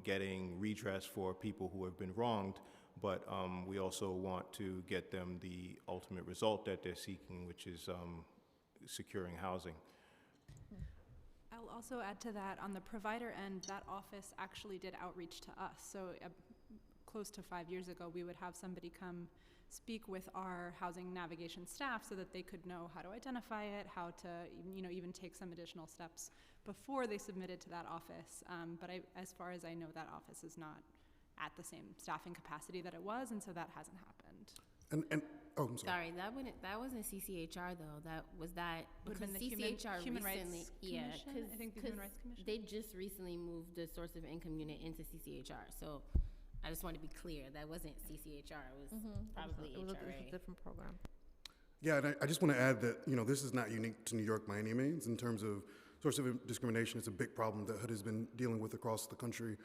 getting redress for people who have been wronged. But we also want to get them the ultimate result that they're seeking, which is securing housing. I'll also add to that, on the provider end, that office actually did outreach to us. So close to 5 years ago, we would have somebody come speak with our housing navigation staff so that they could know how to identify it, how to, even take some additional steps before they submitted to that office. But as far as I know, that office is not at the same staffing capacity that it was, and so that hasn't happened. I'm sorry. Sorry, that wasn't CCHR though. That was Would've because been the CCHR Human Rights recently, Commission? I think the Human Rights Commission. they just recently moved the source of income unit into CCHR. So I just want to be clear, that wasn't CCHR. It was probably It was HRA. a different program. Yeah, and I just want to add that, this is not unique to New York by any means. In terms of source of discrimination, it's a big problem that HUD has been dealing with across the country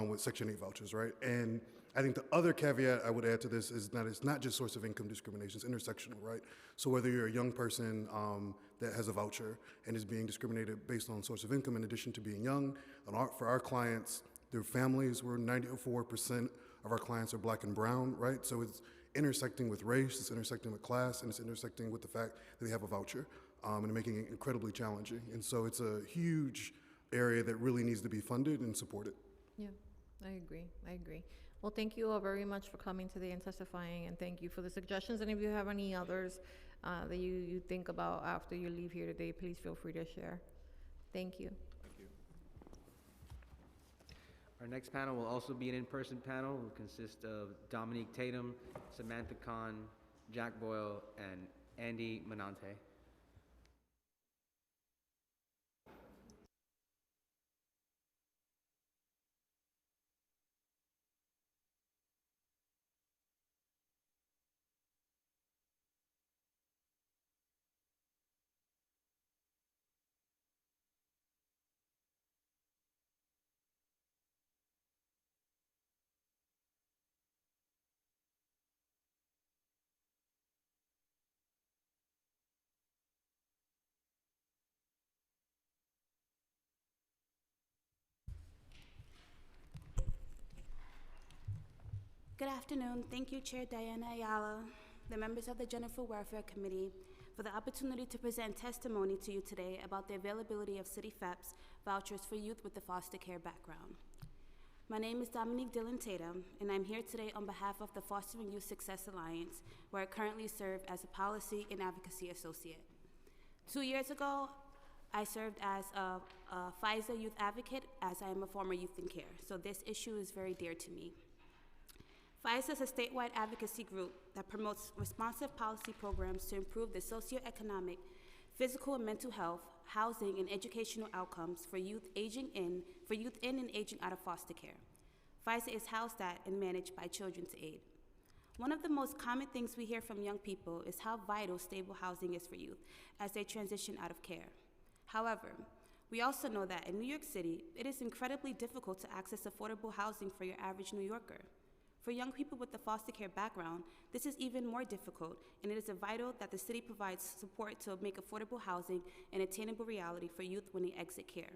with Section 8 vouchers, right? And I think the other caveat I would add to this is that it's not just source of income discrimination, it's intersectional, right? So whether you're a young person that has a voucher and is being discriminated based on source of income in addition to being young, for our clients, their families, where 94% of our clients are Black and brown, right? So it's intersecting with race, it's intersecting with class, and it's intersecting with the fact that they have a voucher, and making it incredibly challenging. And so it's a huge area that really needs to be funded and supported. Yeah, I agree. Well, thank you all very much for coming today and testifying, and thank you for the suggestions. And if you have any others that you think about after you leave here today, please feel free to share. Thank you. Our next panel will also be an in-person panel. It will consist of Dominique Tatum, Samantha Khan, Jack Boyle, and Andy Manante. Good afternoon. Thank you, Chair Diana Ayala, the members of the General Welfare Committee, for the opportunity to present testimony to you today about the availability of City FEPS vouchers for youth with a foster care background. My name is Dominique Dillon Tatum, and I'm here today on behalf of the Fostering Youth Success Alliance, where I currently serve as a policy and advocacy associate. 2 years ago, I served as a FISA youth advocate, as I am a former youth in care, so this issue is very dear to me. FISA is a statewide advocacy group that promotes responsive policy programs to improve the socioeconomic, physical and mental health, housing, and educational outcomes for youth in and aging out of foster care. FISA is housed at and managed by Children's Aid. One of the most common things we hear from young people is how vital stable housing is for youth as they transition out of care. However, we also know that in New York City, it is incredibly difficult to access affordable housing for your average New Yorker. For young people with a foster care background, this is even more difficult, and it is vital that the city provides support to make affordable housing an attainable reality for youth when they exit care.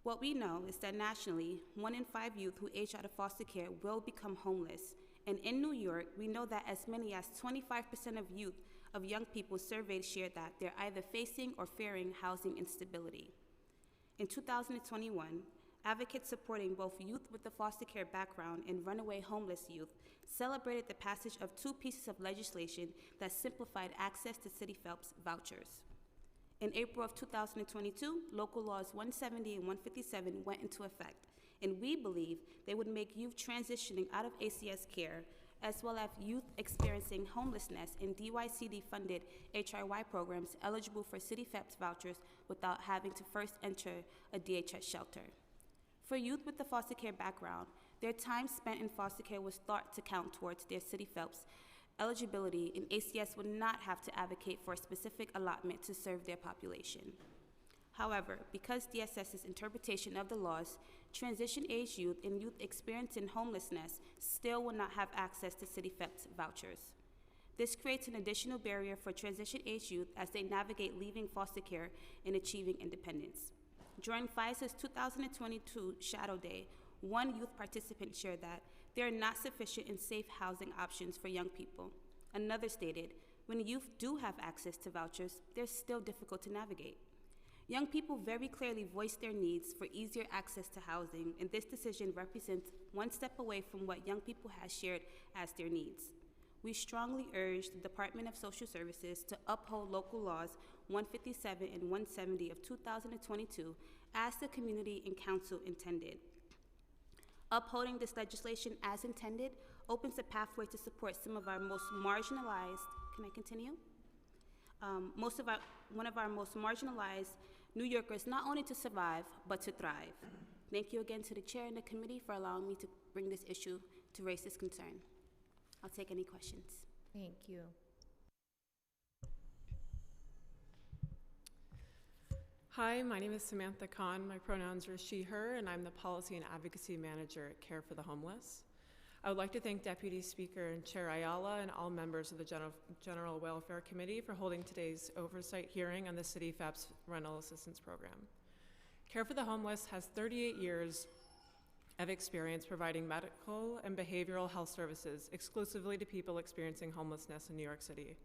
What we know is that nationally, 1 in 5 youth who age out of foster care will become homeless, and in New York, we know that as many as 25% of young people surveyed shared that they're either facing or fearing housing instability. In 2021, advocates supporting both youth with a foster care background and runaway homeless youth celebrated the passage of 2 pieces of legislation that simplified access to City FEPS vouchers. In April of 2022, local laws 170 and 157 went into effect, and we believe they would make youth transitioning out of ACS care, as well as youth experiencing homelessness in DYCD-funded HRY programs eligible for City FEPS vouchers without having to first enter a DHS shelter. For youth with a foster care background, their time spent in foster care was thought to count towards their City FEPS eligibility, and ACS would not have to advocate for a specific allotment to serve their population. However, because DSS's interpretation of the laws, transition-age youth and youth experiencing homelessness still will not have access to City FEPS vouchers. This creates an additional barrier for transition-age youth as they navigate leaving foster care and achieving independence. During FISA's 2022 Shadow Day, one youth participant shared that there are not sufficient and safe housing options for young people. Another stated, when youth do have access to vouchers, they're still difficult to navigate. Young people very clearly voiced their needs for easier access to housing, and this decision represents one step away from what young people have shared as their needs. We strongly urge the Department of Social Services to uphold local laws 157 and 170 of 2022 as the community and council intended. Upholding this legislation as intended opens a pathway to support some of our most marginalized, can I continue? One of our most marginalized New Yorkers, not only to survive, but to thrive. Thank you again to the chair and the committee for allowing me to bring this issue to raise this concern. I'll take any questions. Thank you. Hi, my name is Samantha Khan. My pronouns are she, her, and I'm the Policy and Advocacy Manager at Care for the Homeless. I would like to thank Deputy Speaker and Chair Ayala and all members of the General Welfare Committee for holding today's oversight hearing on the City FAPS Rental Assistance Program. Care for the Homeless has 38 years of experience providing medical and behavioral health services exclusively to people experiencing homelessness in New York City.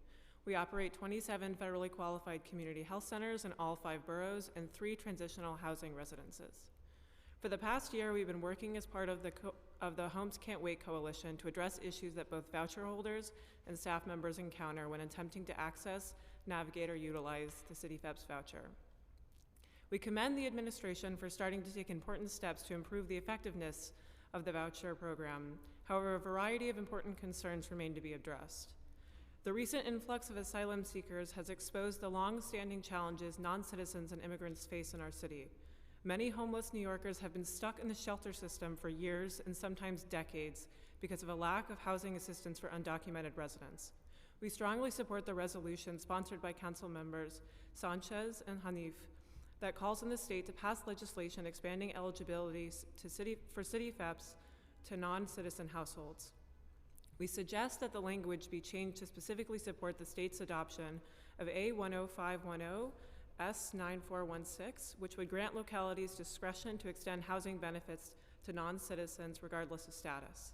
We operate 27 federally qualified community health centers in all 5 boroughs and 3 transitional housing residences. For the past year, we've been working as part of the Homes Can't Wait Coalition to address issues that both voucher holders and staff members encounter when attempting to access, navigate, or utilize the City FAPS voucher. We commend the administration for starting to take important steps to improve the effectiveness of the voucher program. However, a variety of important concerns remain to be addressed. The recent influx of asylum seekers has exposed the long-standing challenges non-citizens and immigrants face in our city. Many homeless New Yorkers have been stuck in the shelter system for years and sometimes decades because of a lack of housing assistance for undocumented residents. We strongly support the resolution sponsored by Council members Sanchez and Hanif that calls on the state to pass legislation expanding eligibility for City FAPS to non-citizen households. We suggest that the language be changed to specifically support the state's adoption of A10510 S9416, which would grant localities discretion to extend housing benefits to non-citizens regardless of status.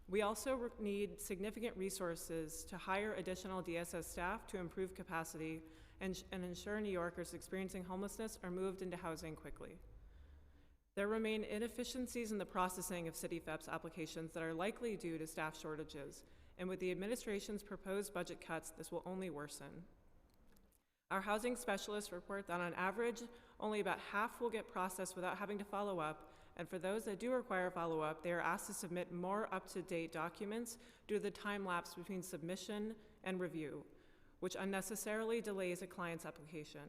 We also need significant resources to hire additional DSS staff to improve capacity and ensure New Yorkers experiencing homelessness are moved into housing quickly. There remain inefficiencies in the processing of City FAPS applications that are likely due to staff shortages, and with the administration's proposed budget cuts, this will only worsen. Our housing specialists report that on average, only about half will get processed without having to follow up, and for those that do require follow-up, they are asked to submit more up-to-date documents due to the time lapse between submission and review, which unnecessarily delays a client's application.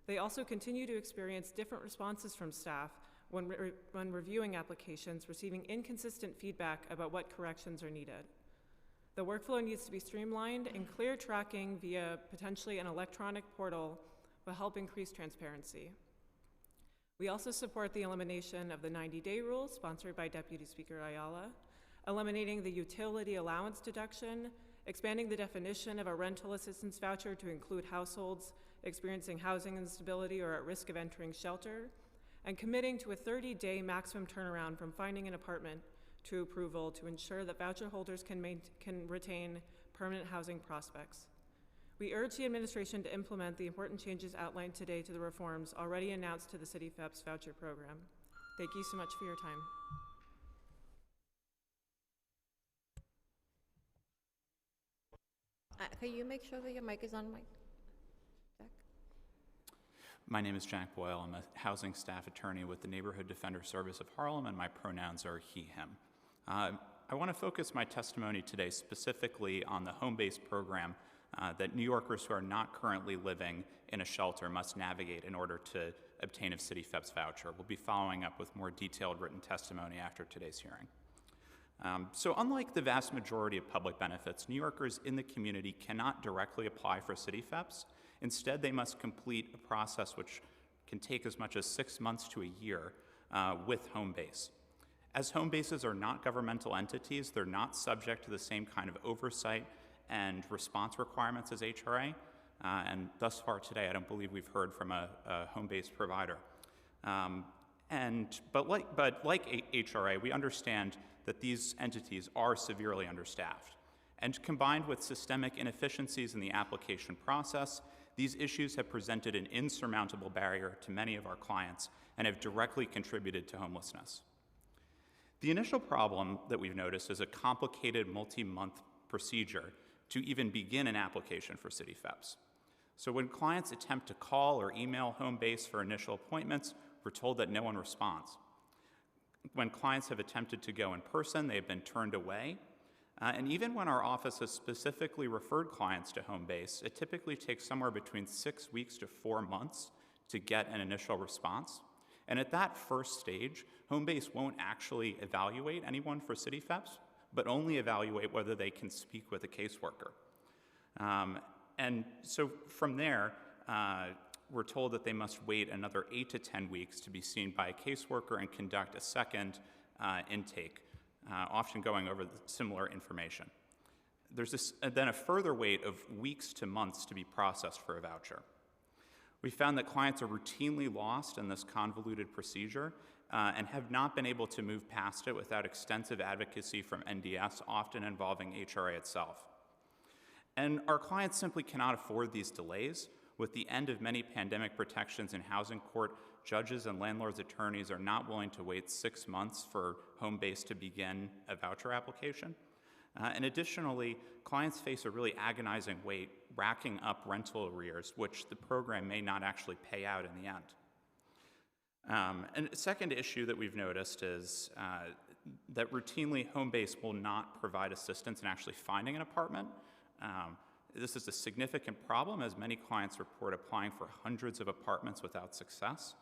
They also continue to experience different responses from staff when reviewing applications, receiving inconsistent feedback about what corrections are needed. The workflow needs to be streamlined, and clear tracking via potentially an electronic portal will help increase transparency. We also support the elimination of the 90-day rule sponsored by Deputy Speaker Ayala, eliminating the utility allowance deduction, expanding the definition of a rental assistance voucher to include households experiencing housing instability or at risk of entering shelter, and committing to a 30-day maximum turnaround from finding an apartment to approval to ensure that voucher holders can retain permanent housing prospects. We urge the administration to implement the important changes outlined today to the reforms already announced to the City FAPS voucher program. Thank you so much for your time. Can you make sure that your mic is on, Mike? Jack? My name is Jack Boyle. I'm a housing staff attorney with the Neighborhood Defender Service of Harlem, and my pronouns are he, him. I want to focus my testimony today specifically on the home-based program that New Yorkers who are not currently living in a shelter must navigate in order to obtain a City FAPS voucher. We'll be following up with more detailed written testimony after today's hearing. So unlike the vast majority of public benefits, New Yorkers in the community cannot directly apply for City FAPS. Instead, they must complete a process which can take as much as 6 months to a year with Homebase. As home bases are not governmental entities, they're not subject to the same kind of oversight and response requirements as HRA. And thus far today, I don't believe we've heard from a home-based provider. But like HRA, we understand that these entities are severely understaffed. And combined with systemic inefficiencies in the application process, these issues have presented an insurmountable barrier to many of our clients and have directly contributed to homelessness. The initial problem that we've noticed is a complicated multi-month procedure to even begin an application for City FEPS. So when clients attempt to call or email home base for initial appointments, we're told that no one responds. When clients have attempted to go in person, they have been turned away. And even when our office has specifically referred clients to home base, it typically takes somewhere between 6 weeks to 4 months to get an initial response. And at that first stage, home base won't actually evaluate anyone for City FEPS, but only evaluate whether they can speak with a caseworker. And so from there, we're told that they must wait another 8 to 10 weeks to be seen by a caseworker and conduct a second intake, often going over the similar information. There's then a further wait of weeks to months to be processed for a voucher. We found that clients are routinely lost in this convoluted procedure and have not been able to move past it without extensive advocacy from NDS, often involving HRA itself. And our clients simply cannot afford these delays. With the end of many pandemic protections in housing court, judges and landlords' attorneys are not willing to wait 6 months for home base to begin a voucher application. And additionally, clients face a really agonizing wait, racking up rental arrears, which the program may not actually pay out in the end. And a second issue that we've noticed is that routinely home base will not provide assistance in actually finding an apartment. This is a significant problem, as many clients report applying for hundreds of apartments without success.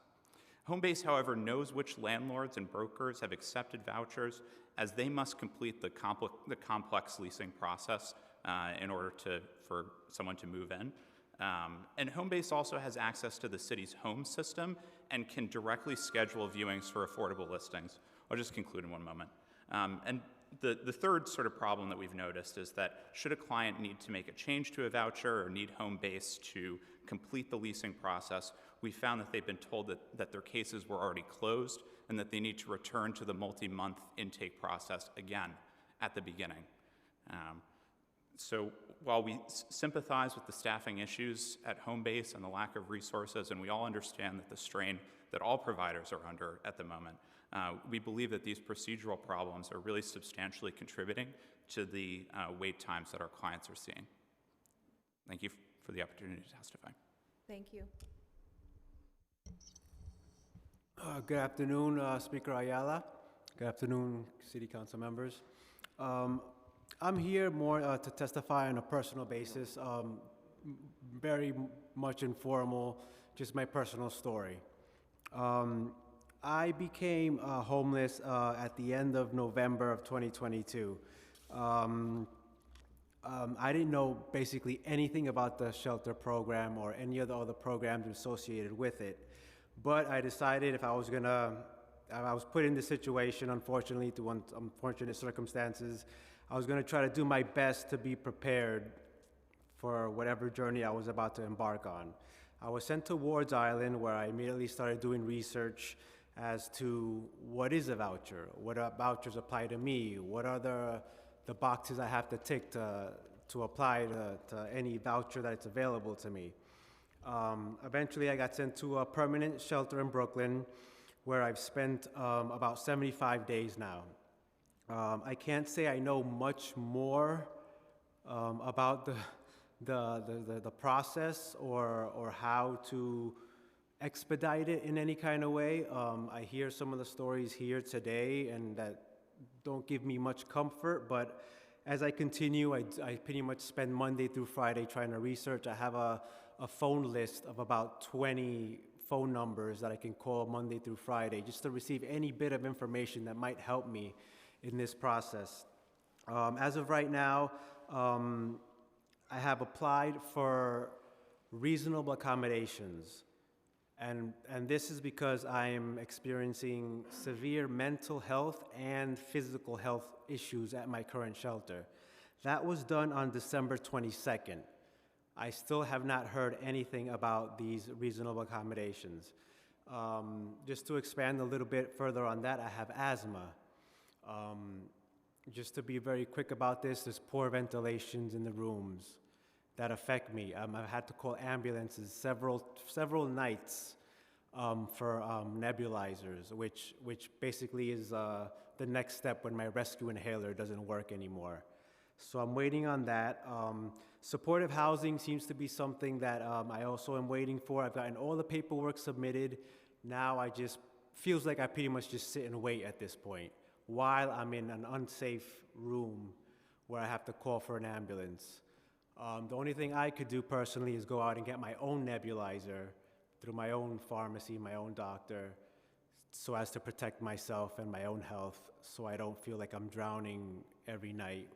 Homebase, however, knows which landlords and brokers have accepted vouchers, as they must complete the complex leasing process in order for someone to move in. And Homebase also has access to the city's home system and can directly schedule viewings for affordable listings. I'll just conclude in one moment. And the third sort of problem that we've noticed is that should a client need to make a change to a voucher or need Homebase to complete the leasing process, we found that they've been told that their cases were already closed and that they need to return to the multi-month intake process again at the beginning. So while we sympathize with the staffing issues at Homebase and the lack of resources, and we all understand that the strain that all providers are under at the moment, we believe that these procedural problems are really substantially contributing to the wait times that our clients are seeing. Thank you for the opportunity to testify. Thank you. Good afternoon, Speaker Ayala. Good afternoon, City Council members. I'm here more to testify on a personal basis, very much informal, just my personal story. I became homeless at the end of November of 2022. I didn't know basically anything about the shelter program or any of the other programs associated with it. But I decided if I was put in this situation, unfortunately, through unfortunate circumstances, I was gonna try to do my best to be prepared for whatever journey I was about to embark on. I was sent to Ward's Island, where I immediately started doing research as to what is a voucher, what vouchers apply to me, what are the boxes I have to tick to apply to any voucher that's available to me. Eventually I got sent to a permanent shelter in Brooklyn, where I've spent about 75 days now. I can't say I know much more about the process or how to expedite it in any kind of way. I hear some of the stories here today and that don't give me much comfort, but as I continue, I pretty much spend Monday through Friday trying to research. I have a phone list of about 20 phone numbers that I can call Monday through Friday just to receive any bit of information that might help me in this process. As of right now, I have applied for reasonable accommodations. And this is because I am experiencing severe mental health and physical health issues at my current shelter. That was done on December 22nd. I still have not heard anything about these reasonable accommodations. Just to expand a little bit further on that, I have asthma. Just to be very quick about this, there's poor ventilations in the rooms. that affect me. I've had to call ambulances several nights for nebulizers, which basically is the next step when my rescue inhaler doesn't work anymore. So I'm waiting on that. Supportive housing seems to be something that I also am waiting for. I've gotten all the paperwork submitted. Now I just, feels like I pretty much just sit and wait at this point while I'm in an unsafe room where I have to call for an ambulance. The only thing I could do personally is go out and get my own nebulizer through my own pharmacy, my own doctor, so as to protect myself and my own health, so I don't feel like I'm drowning every night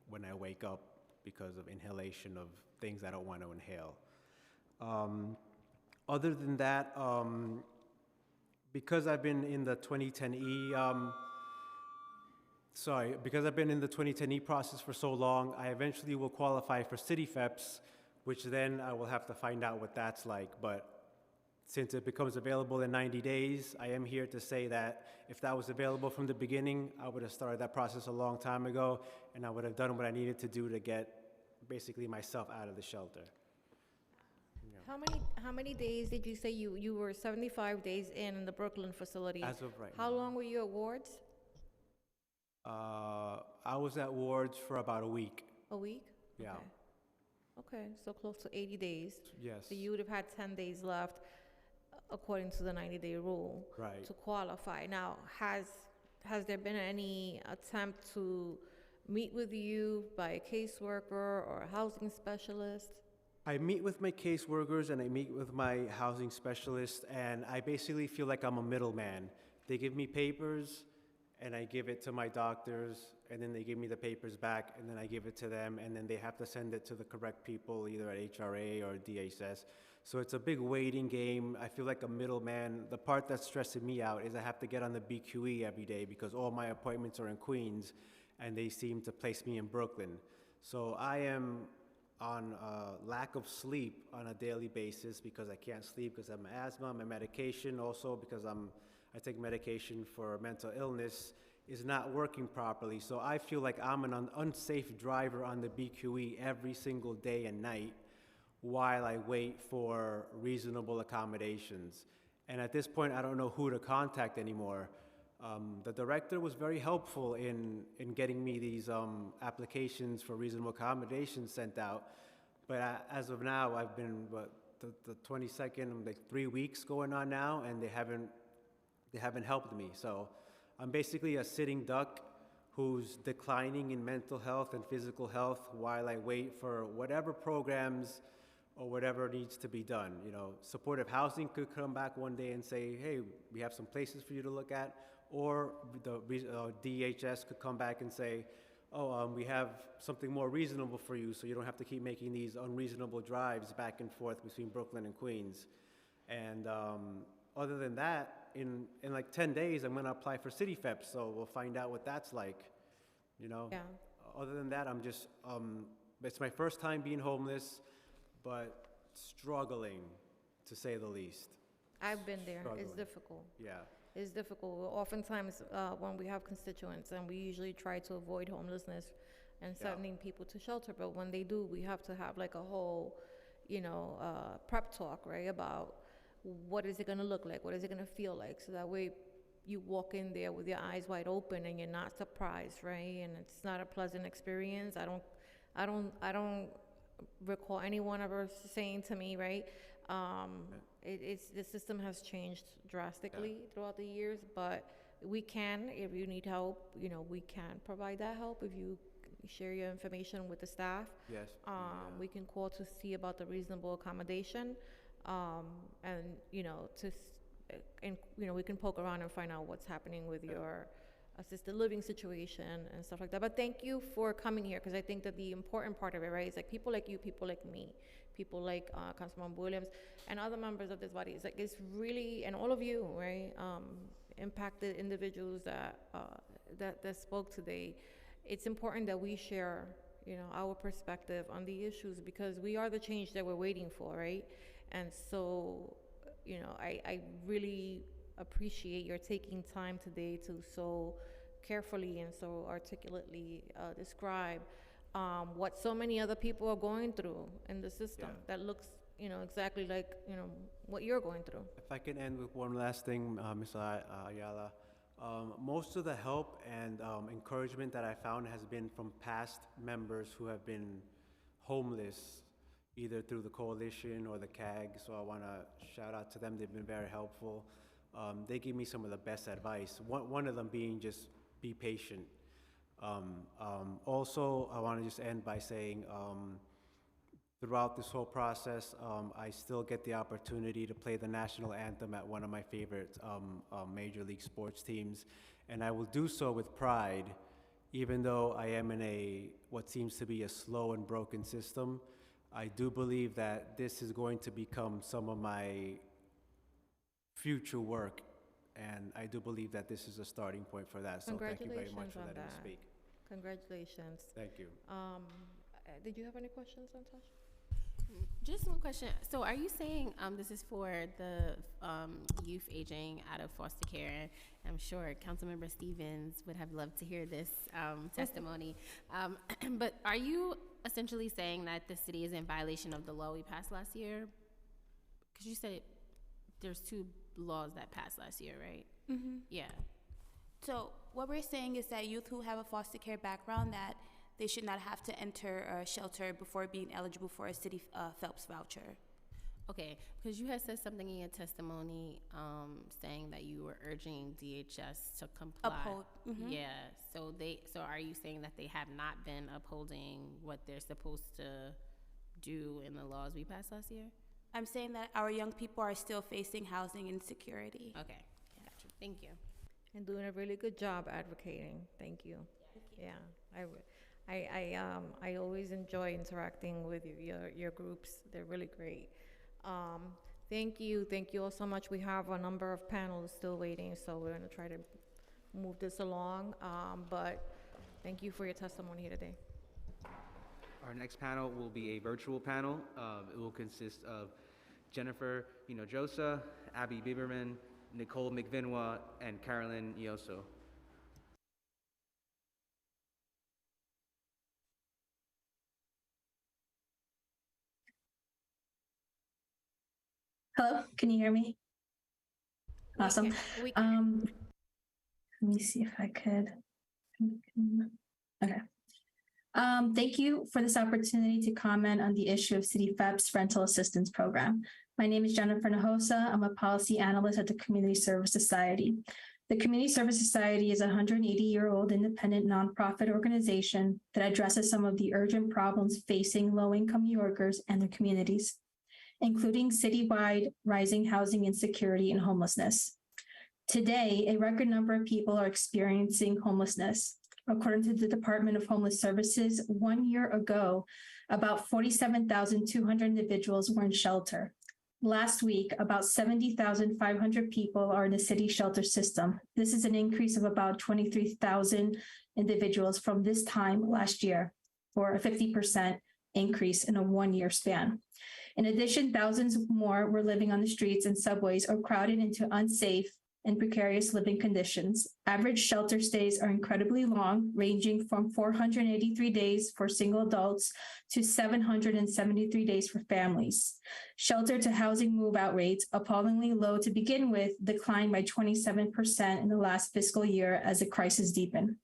when I wake up because of inhalation of things I don't want to inhale. Other than that, because I've been in the 2010E, because I've been in the 2010E process for so long, I eventually will qualify for CityFEPS, which then I will have to find out what that's like. But since it becomes available in 90 days, I am here to say that if that was available from the beginning, I would have started that process a long time ago, and I would have done what I needed to do to get basically myself out of the shelter. How many days did you say you were 75 days in the Brooklyn facility? As of right How now. long were you at wards? I was at wards for about a week. A week? Yeah. Okay, so close to 80 days. Yes. So you would have had 10 days left, according to the 90-day rule, Right. to qualify. Now, has there been any attempt to meet with you by a caseworker or a housing specialist? I meet with my caseworkers and I meet with my housing specialist, and I basically feel like I'm a middleman. They give me papers, and I give it to my doctors, and then they give me the papers back, and then I give it to them, and then they have to send it to the correct people, either at HRA or DHS. So it's a big waiting game. I feel like a middleman. The part that's stressing me out is I have to get on the BQE every day because all my appointments are in Queens, and they seem to place me in Brooklyn. So I am on lack of sleep on a daily basis because I can't sleep because I have asthma, my medication also because I take medication for mental illness is not working properly. So I feel like I'm an unsafe driver on the BQE every single day and night while I wait for reasonable accommodations. And at this point, I don't know who to contact anymore. The director was very helpful in getting me these applications for reasonable accommodations sent out. But as of now, I've been, the 22nd, like 3 weeks going on now, and they haven't helped me. So I'm basically a sitting duck who's declining in mental health and physical health while I wait for whatever programs or whatever needs to be done. You know, supportive housing could come back one day and say, hey, we have some places for you to look at, or the DHS could come back and say, oh, we have something more reasonable for you so you don't have to keep making these unreasonable drives back and forth between Brooklyn and Queens. And other than that, in like 10 days, I'm gonna apply for CityFEPS, so we'll find out what that's like, you know? Yeah. Other than that, I'm just, it's my first time being homeless, but struggling, to say the least. I've been there. It's Struggling. difficult. Yeah. It's difficult. Oftentimes, when we have constituents, and we usually try to avoid homelessness and sending people to shelter, but when they do, we have to have like a whole, prep talk, right, about what is it going to look like, what is it going to feel like, so that way you walk in there with your eyes wide open and you're not surprised, right? And it's not a pleasant experience. I don't recall anyone ever saying to me, right? The system has changed drastically throughout the years, but we can, if you need help, we can provide that help if you share your information with the staff. Yes. We can call to see about the reasonable accommodation, and we can poke around and find out what's happening with your assisted living situation and stuff like that. But thank you for coming here, because I think that the important part of it, right, is like people like you, people like me, people like Councilman Williams and other members of this body. It's like, it's really, and all of you, right, impacted individuals that spoke today. It's important that we share, our perspective on the issues, because we are the change that we're waiting for, right? And so, I really appreciate your taking time today to so carefully and so articulately describe what so many other people are going through in the system that looks, exactly like, what you're going through. If I can end with one last thing, Ms. Ayala. Most of the help and encouragement that I found has been from past members who have been homeless, either through the coalition or the CAG, so I want to shout out to them. They've been very helpful. They give me some of the best advice, one of them being just be patient. Also, I want to just end by saying, throughout this whole process, I still get the opportunity to play the national anthem at one of my favorite major league sports teams, and I will do so with pride, even though I am in what seems to be a slow and broken system. I do believe that this is going to become some of my future work, and I do believe that this is a starting point for that. So thank you very much for letting me speak. Congratulations. Thank you. Did you have any questions, Natasha? Just one question. So are you saying this is for the youth aging out of foster care? I'm sure Councilmember Stevens would have loved to hear this testimony. But are you essentially saying that the city is in violation of the law we passed last year? Because you said there's 2 laws that passed last year, right? Mm-hmm. Yeah. So what we're saying is that youth who have a foster care background, that they should not have to enter a shelter before being eligible for a City Phelps voucher. Okay, because you had said something in your testimony saying that you were urging DHS to comply. Uphold. Mm-hmm. Yeah. So are you saying that they have not been upholding what they're supposed to do in the laws we passed last year? I'm saying that our young people are still facing housing insecurity. Okay, gotcha. Thank you. And doing a really good job advocating. Thank you. Yeah, I always enjoy interacting with your groups. They're really great. Thank you all so much. We have a number of panels still waiting, so we're gonna try to move this along. But thank you for your testimony here today. Our next panel will be a virtual panel. It will consist of Jennifer Hinojosa, Abby Biberman, Nicole McVinwa, and Carolyn Ioso. Hello, can you hear me? Awesome. We can. Let me see if I could. Okay. Thank you for this opportunity to comment on the issue of City FEP's rental assistance program. My name is Jennifer Hinojosa. I'm a policy analyst at the Community Service Society. The Community Service Society is a 180-year-old independent nonprofit organization that addresses some of the urgent problems facing low-income New Yorkers and their communities, including citywide rising housing insecurity and homelessness. Today, a record number of people are experiencing homelessness. According to the Department of Homeless Services, 1 year ago, about 47,200 individuals were in shelter. Last week, about 70,500 people are in the city shelter system. This is an increase of about 23,000 individuals from this time last year, or a 50% increase in a 1 year span. In addition, thousands more were living on the streets and subways or crowded into unsafe and precarious living conditions. Average shelter stays are incredibly long, ranging from 483 days for single adults to 773 days for families. Shelter to housing move-out rates, appallingly low to begin with, declined by 27% in the last fiscal year as the crisis deepened.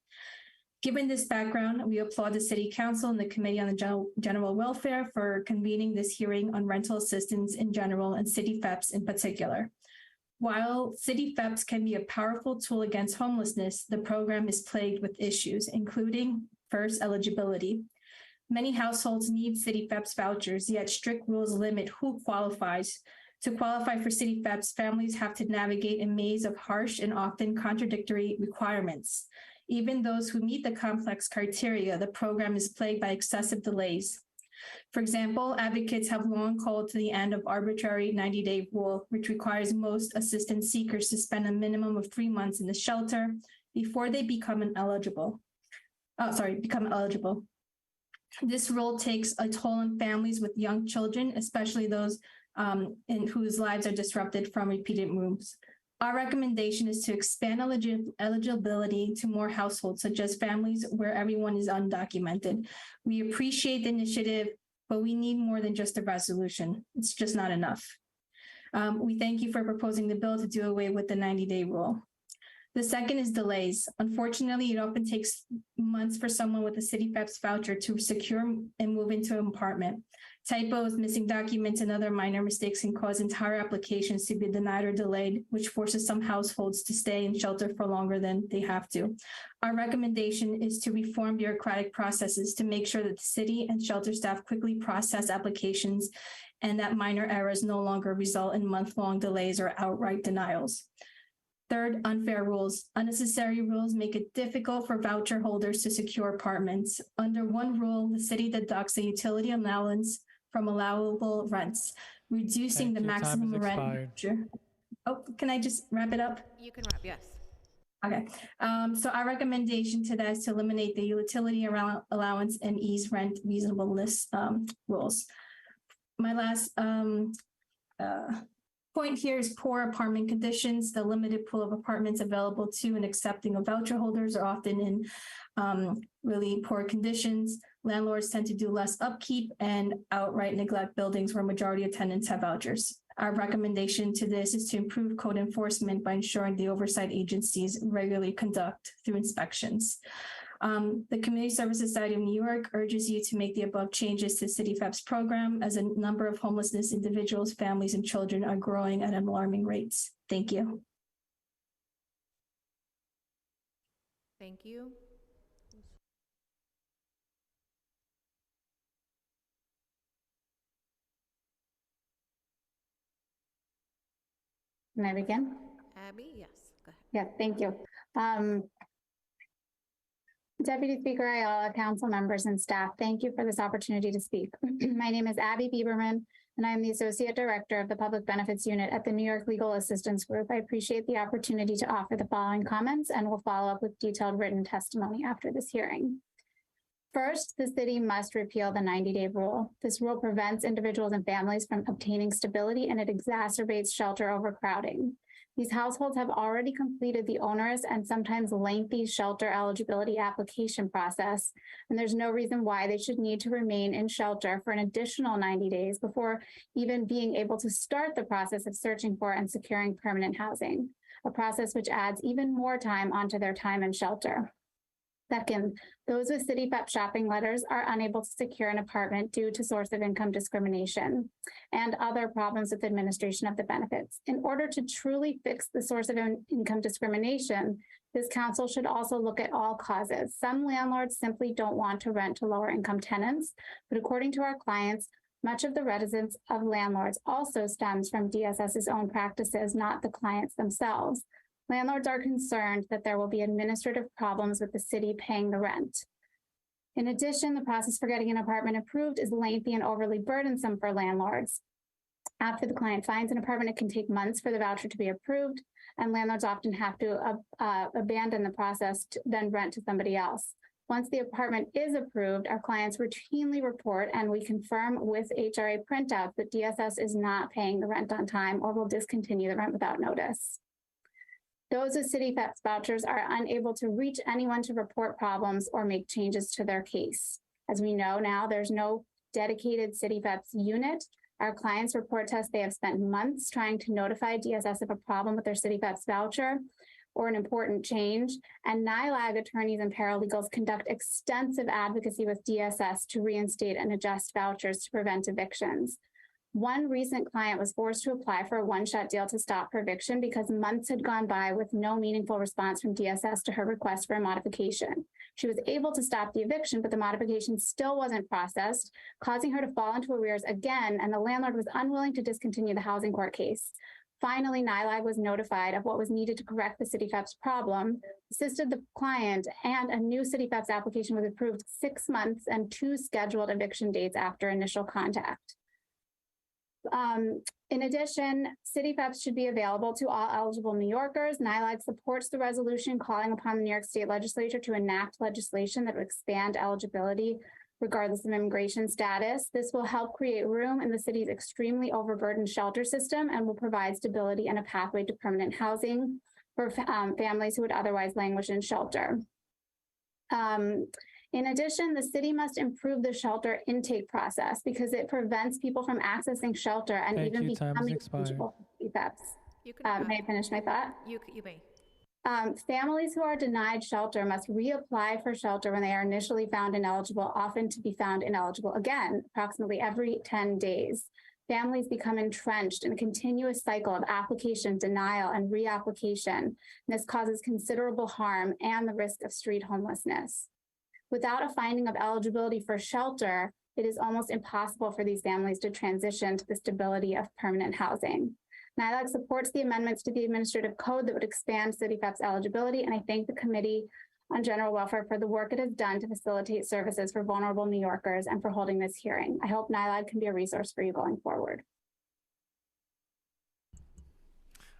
Given this background, we applaud the City Council and the Committee on the General Welfare for convening this hearing on rental assistance in general and City FEPS in particular. While City FEPS can be a powerful tool against homelessness, the program is plagued with issues, including, first, eligibility. Many households need City FEPS vouchers, yet strict rules limit who qualifies. To qualify for City FEPS, families have to navigate a maze of harsh and often contradictory requirements. Even those who meet the complex criteria, the program is plagued by excessive delays. For example, advocates have long called to the end of arbitrary 90-day rule, which requires most assistance seekers to spend a minimum of 3 months in the shelter before they become eligible. This rule takes a toll on families with young children, especially those in whose lives are disrupted from repeated moves. Our recommendation is to expand eligibility to more households, such as families where everyone is undocumented. We appreciate the initiative, but we need more than just a resolution. It's just not enough. We thank you for proposing the bill to do away with the 90-day rule. The second is delays. Unfortunately, it often takes months for someone with a City FEPS voucher to secure and move into an apartment. Typos, missing documents, and other minor mistakes can cause entire applications to be denied or delayed, which forces some households to stay in shelter for longer than they have to. Our recommendation is to reform bureaucratic processes to make sure that the city and shelter staff quickly process applications and that minor errors no longer result in month-long delays or outright denials. Third, unfair rules. Unnecessary rules make it difficult for voucher holders to secure apartments. Under one rule, the city deducts a utility allowance from allowable rents, reducing the maximum rent. Oh, can I just wrap it up? You can wrap, yes. Okay, so our recommendation to that is to eliminate the utility allowance and ease rent reasonableness rules. My last point here is poor apartment conditions. The limited pool of apartments available to and accepting of voucher holders are often in really poor conditions. Landlords tend to do less upkeep and outright neglect buildings where majority of tenants have vouchers. Our recommendation to this is to improve code enforcement by ensuring the oversight agencies regularly conduct through inspections. The Community Service Society of New York urges you to make the above changes to City FEPS program as a number of homelessness individuals, families, and children are growing at alarming rates. Thank you. Thank you. Can I begin? Abby, yes, go ahead. Yeah, thank you. Deputy Speaker Ayala, council members and staff, thank you for this opportunity to speak. My name is Abby Bieberman, and I am the Associate Director of the Public Benefits Unit at the New York Legal Assistance Group. I appreciate the opportunity to offer the following comments and will follow up with detailed written testimony after this hearing. First, the city must repeal the 90-day rule. This rule prevents individuals and families from obtaining stability, and it exacerbates shelter overcrowding. These households have already completed the onerous and sometimes lengthy shelter eligibility application process, and there's no reason why they should need to remain in shelter for an additional 90 days before even being able to start the process of searching for and securing permanent housing, a process which adds even more time onto their time in shelter. Second, those with City FEPS shopping letters are unable to secure an apartment due to source of income discrimination and other problems with administration of the benefits. In order to truly fix the source of income discrimination, this council should also look at all causes. Some landlords simply don't want to rent to lower income tenants, but according to our clients, much of the reticence of landlords also stems from DSS's own practices, not the clients themselves. Landlords are concerned that there will be administrative problems with the city paying the rent. In addition, the process for getting an apartment approved is lengthy and overly burdensome for landlords. After the client finds an apartment, it can take months for the voucher to be approved, and landlords often have to abandon the process to then rent to somebody else. Once the apartment is approved, our clients routinely report, and we confirm with HRA printouts that DSS is not paying the rent on time or will discontinue the rent without notice. Those with City FEPS vouchers are unable to reach anyone to report problems or make changes to their case. As we know now, there's no dedicated City FEPS unit. Our clients report to us they have spent months trying to notify DSS of a problem with their City FEPS voucher or an important change, and NILAG attorneys and paralegals conduct extensive advocacy with DSS to reinstate and adjust vouchers to prevent evictions. One recent client was forced to apply for a one-shot deal to stop her eviction because months had gone by with no meaningful response from DSS to her request for a modification. She was able to stop the eviction, but the modification still wasn't processed, causing her to fall into arrears again, and the landlord was unwilling to discontinue the housing court case. Finally, NILAG was notified of what was needed to correct the City FEPS problem, assisted the client, and a new City FEPS application was approved 6 months and 2 scheduled eviction dates after initial contact. In addition, City FEPS should be available to all eligible New Yorkers. NILAG supports the resolution calling upon the New York State Legislature to enact legislation that would expand eligibility regardless of immigration status. This will help create room in the city's extremely overburdened shelter system and will provide stability and a pathway to permanent housing for families who would otherwise languish in shelter. In addition, the city must improve the shelter intake process because it prevents people from accessing shelter and even becoming eligible for CFEPs. May I finish my thought? You may. Families who are denied shelter must reapply for shelter when they are initially found ineligible, often to be found ineligible again, approximately every 10 days. Families become entrenched in a continuous cycle of application, denial, and reapplication. This causes considerable harm and the risk of street homelessness. Without a finding of eligibility for shelter, it is almost impossible for these families to transition to the stability of permanent housing. NILAG supports the amendments to the administrative code that would expand CityFEP's eligibility, and I thank the Committee on General Welfare for the work it has done to facilitate services for vulnerable New Yorkers and for holding this hearing. I hope NILAG can be a resource for you going forward.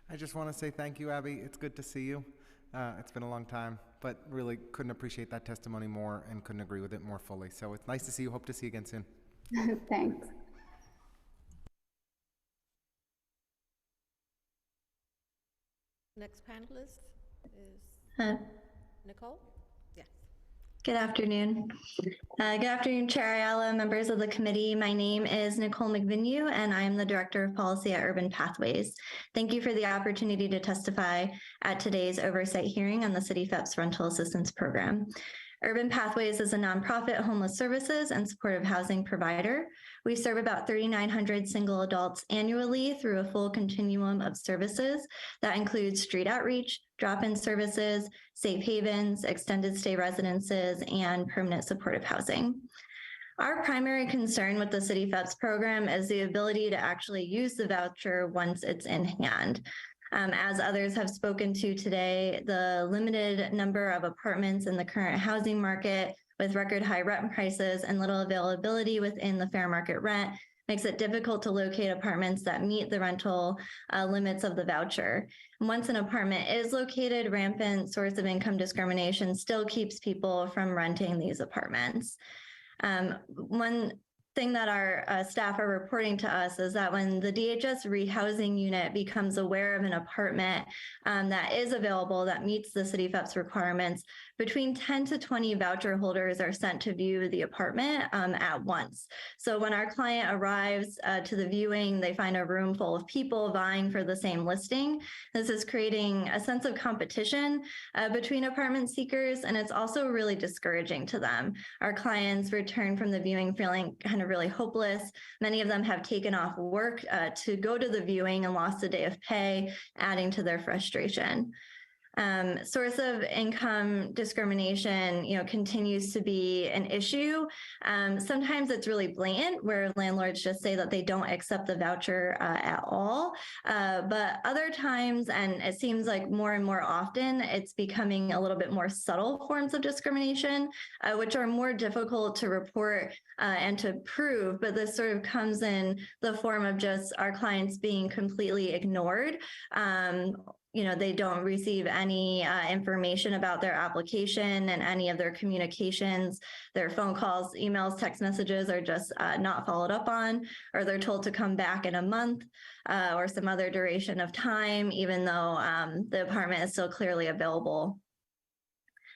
I just want to say thank you, Abby. It's good to see you. It's been a long time, but really couldn't appreciate that testimony more and couldn't agree with it more fully. So it's nice to see you. Hope to see you again soon. Thanks. Next panelist is Nicole. Yes. Good afternoon. Good afternoon, Chair Ayala, members of the committee. My name is Nicole McVinue, and I am the Director of Policy at Urban Pathways. Thank you for the opportunity to testify at today's oversight hearing on the CityFEP's Rental Assistance Program. Urban Pathways is a nonprofit homeless services and supportive housing provider. We serve about 3,900 single adults annually through a full continuum of services that includes street outreach, drop-in services, safe havens, extended stay residences, and permanent supportive housing. Our primary concern with the CityFEP's program is the ability to actually use the voucher once it's in hand. As others have spoken to today, the limited number of apartments in the current housing market with record high rent prices and little availability within the fair market rent makes it difficult to locate apartments that meet the rental limits of the voucher. And once an apartment is located, rampant source of income discrimination still keeps people from renting these apartments. One thing that our staff are reporting to us is that when the DHS rehousing unit becomes aware of an apartment that is available that meets the CityFEP's requirements, between 10 to 20 voucher holders are sent to view the apartment at once. So when our client arrives to the viewing, they find a room full of people vying for the same listing. This is creating a sense of competition between apartment seekers, and it's also really discouraging to them. Our clients return from the viewing feeling kind of really hopeless. Many of them have taken off work to go to the viewing and lost a day of pay, adding to their frustration. Source of income discrimination, continues to be an issue. Sometimes it's really blatant where landlords just say that they don't accept the voucher at all. But other times, and it seems like more and more often, it's becoming a little bit more subtle forms of discrimination, which are more difficult to report and to prove. But this sort of comes in the form of just our clients being completely ignored. They don't receive any information about their application and any of their communications. Their phone calls, emails, text messages are just not followed up on, or they're told to come back in a month or some other duration of time, even though the apartment is still clearly available.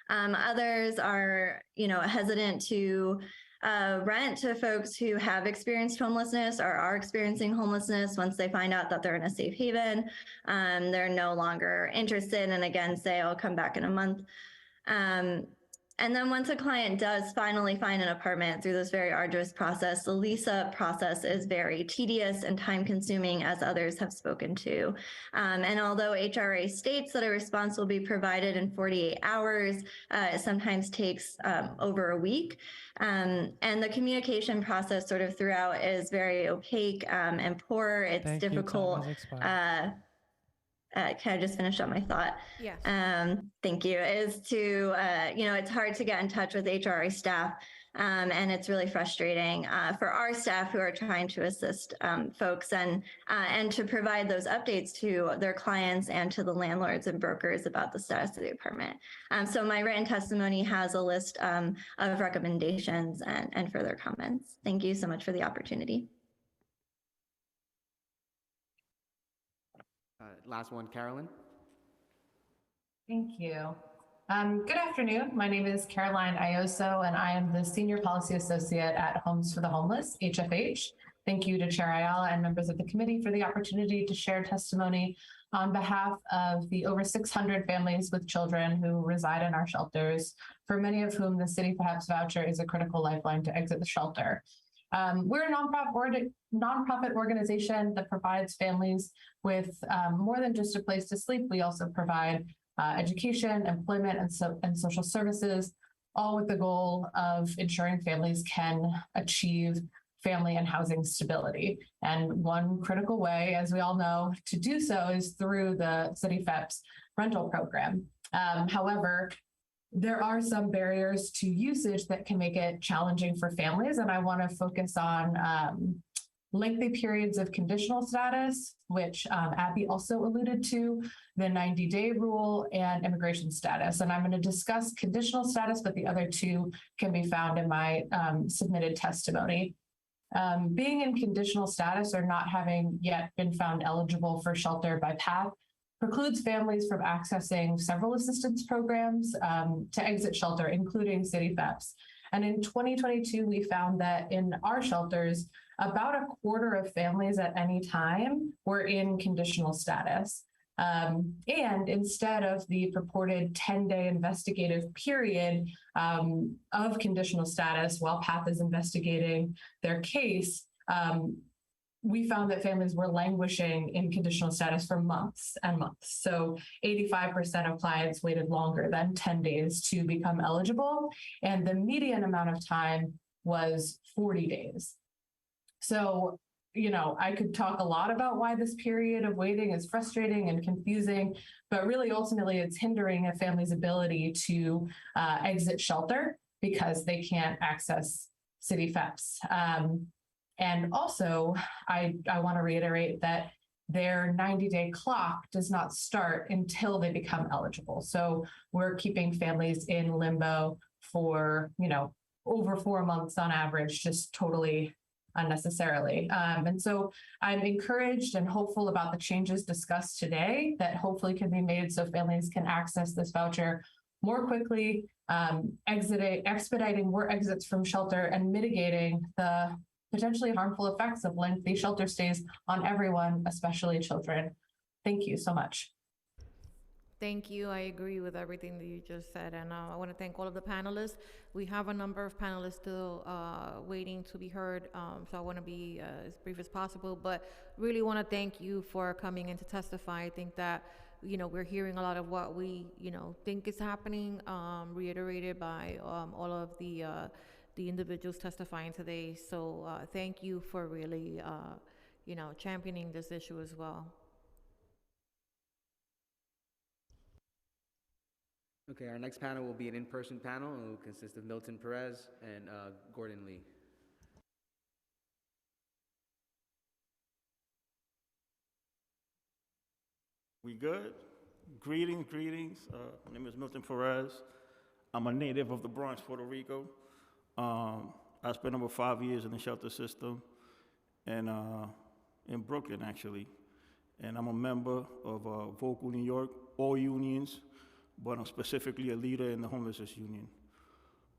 Others are, hesitant to rent to folks who have experienced homelessness or are experiencing homelessness. Once they find out that they're in a safe haven, they're no longer interested and again say, I'll come back in a month. And then once a client does finally find an apartment through this very arduous process, the lease-up process is very tedious and time-consuming, as others have spoken to. And although HRA states that a response will be provided in 48 hours, it sometimes takes over a week. And the communication process sort of throughout is very opaque and poor. It's difficult. Can I just finish up my thought? Yes. Thank you. Is to, it's hard to get in touch with HRA staff And it's really frustrating for our staff who are trying to assist folks and to provide those updates to their clients and to the landlords and brokers about the status of the apartment. So my written testimony has a list of recommendations and further comments. Thank you so much for the opportunity. Last one, Carolyn. Thank you. Good afternoon. My name is Caroline Ioso, and I am the Senior Policy Associate at Homes for the Homeless, HFH. Thank you to Chair Ayala and members of the committee for the opportunity to share testimony on behalf of the over 600 families with children who reside in our shelters, for many of whom the City Perhaps voucher is a critical lifeline to exit the shelter. We're a nonprofit organization that provides families with more than just a place to sleep. We also provide education, employment, and social services, all with the goal of ensuring families can achieve family and housing stability. And one critical way, as we all know, to do so is through the City FEPS rental program. However, there are some barriers to usage that can make it challenging for families, and I want to focus on lengthy periods of conditional status, which Abby also alluded to, the 90-day rule, and immigration status. And I'm going to discuss conditional status, but the other two can be found in my submitted testimony. Being in conditional status or not having yet been found eligible for shelter by PATH precludes families from accessing several assistance programs to exit shelter, including City FEPS. And in 2022, we found that in our shelters, about a quarter of families at any time were in conditional status. And instead of the purported 10-day investigative period of conditional status while PATH is investigating their case, we found that families were languishing in conditional status for months and months. So 85% of clients waited longer than 10 days to become eligible, and the median amount of time was 40 days. So, you know, I could talk a lot about why this period of waiting is frustrating and confusing, but really ultimately it's hindering a family's ability to exit shelter because they can't access City FEPS. And also, I want to reiterate that their 90-day clock does not start until they become eligible. So we're keeping families in limbo for, you know, over 4 months on average, just totally unnecessarily. And so I'm encouraged and hopeful about the changes discussed today that hopefully can be made so families can access this voucher more quickly, expediting more exits from shelter and mitigating the potentially harmful effects of lengthy shelter stays on everyone, especially children. Thank you so much. Thank you. I agree with everything that you just said. And I want to thank all of the panelists. We have a number of panelists still waiting to be heard. So I want to be as brief as possible, but really want to thank you for coming in to testify. I think that, you know, we're hearing a lot of what we, you know, think is happening, reiterated by all of the individuals testifying today. So thank you for really, you know, championing this issue as well. Okay, our next panel will be an in-person panel. It will consist of Milton Perez and Gordon Lee. We good? Greetings. My name is Milton Perez. I'm a native of the Bronx, Puerto Rico. I spent over 5 years in the shelter system and in Brooklyn, actually. And I'm a member of Vocal New York, all unions, but I'm specifically a leader in the homelessness union.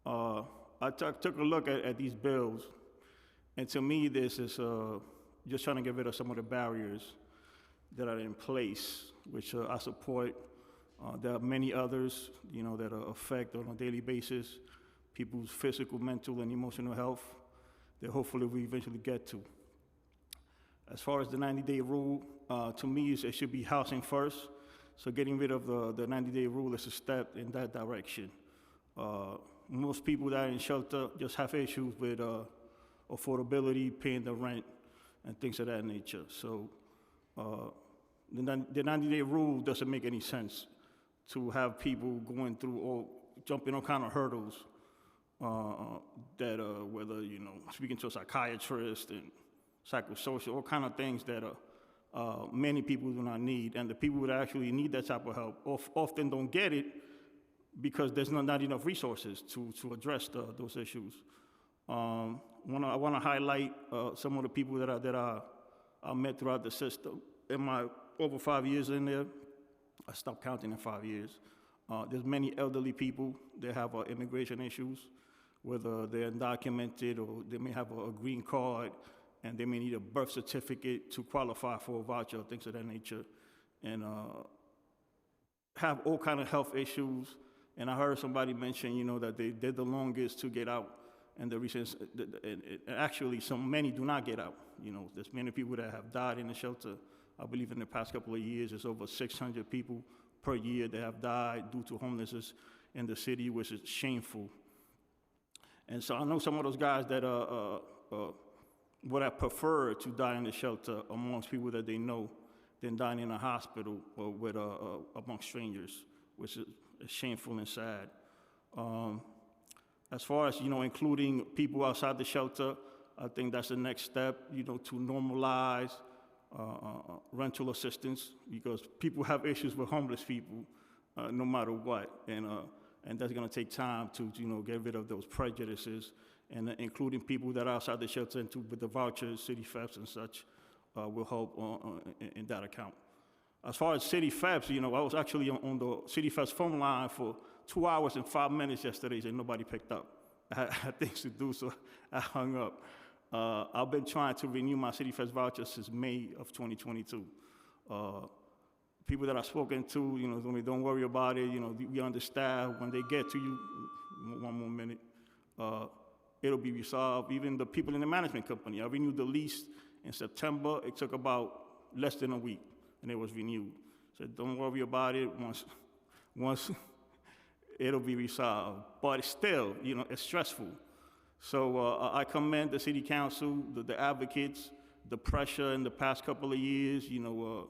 I took a look at these bills, and to me, this is just trying to get rid of some of the barriers that are in place, which I support. There are many others, you know, that affect on a daily basis people's physical, mental, and emotional health that hopefully we eventually get to. As far as the 90-day rule, to me, it should be housing first. So getting rid of the 90-day rule is a step in that direction. Most people that are in shelter just have issues with affordability, paying the rent, and things of that nature. So the 90-day rule doesn't make any sense to have people going through or jumping all kind of hurdles that whether, you know, speaking to a psychiatrist and psychosocial, all kind of things that many people do not need. And the people that actually need that type of help often don't get it because there's not enough resources to address those issues. I want to highlight some of the people that I met throughout the system. In my over 5 years in there, I stopped counting in 5 years. There's many elderly people that have immigration issues, whether they're undocumented or they may have a green card and they may need a birth certificate to qualify for a voucher, things of that nature, and have all kind of health issues. And I heard somebody mention, you know, that they're the longest to get out, and the reasons, and actually, many do not get out. You know, there's many people that have died in the shelter. I believe in the past couple of years, there's over 600 people per year that have died due to homelessness in the city, which is shameful. And so I know some of those guys that would have preferred to die in the shelter amongst people that they know than dying in a hospital or with amongst strangers, which is shameful and sad. As far as, you know, including people outside the shelter, I think that's the next step, you know, to normalize rental assistance, because people have issues with homeless people no matter what, and that's going to take time to, you know, get rid of those prejudices, and including people that are outside the shelter and with the vouchers, city FEPS and such will help in that account. As far as city FEPS, you know, I was actually on the city FEPS phone line for 2 hours and 5 minutes yesterday, and nobody picked up. I had things to do, so I hung up. I've been trying to renew my city FEPS voucher since May of 2022. People that I've spoken to, you know, told me, don't worry about it, you know, we understand. When they get to you, one more minute, it'll be resolved. Even the people in the management company, I renewed the lease in September. It took about less than a week, and it was renewed. So don't worry about it. Once it'll be resolved. But still, you know, it's stressful. So I commend the city council, the advocates, the pressure in the past couple of years, you know,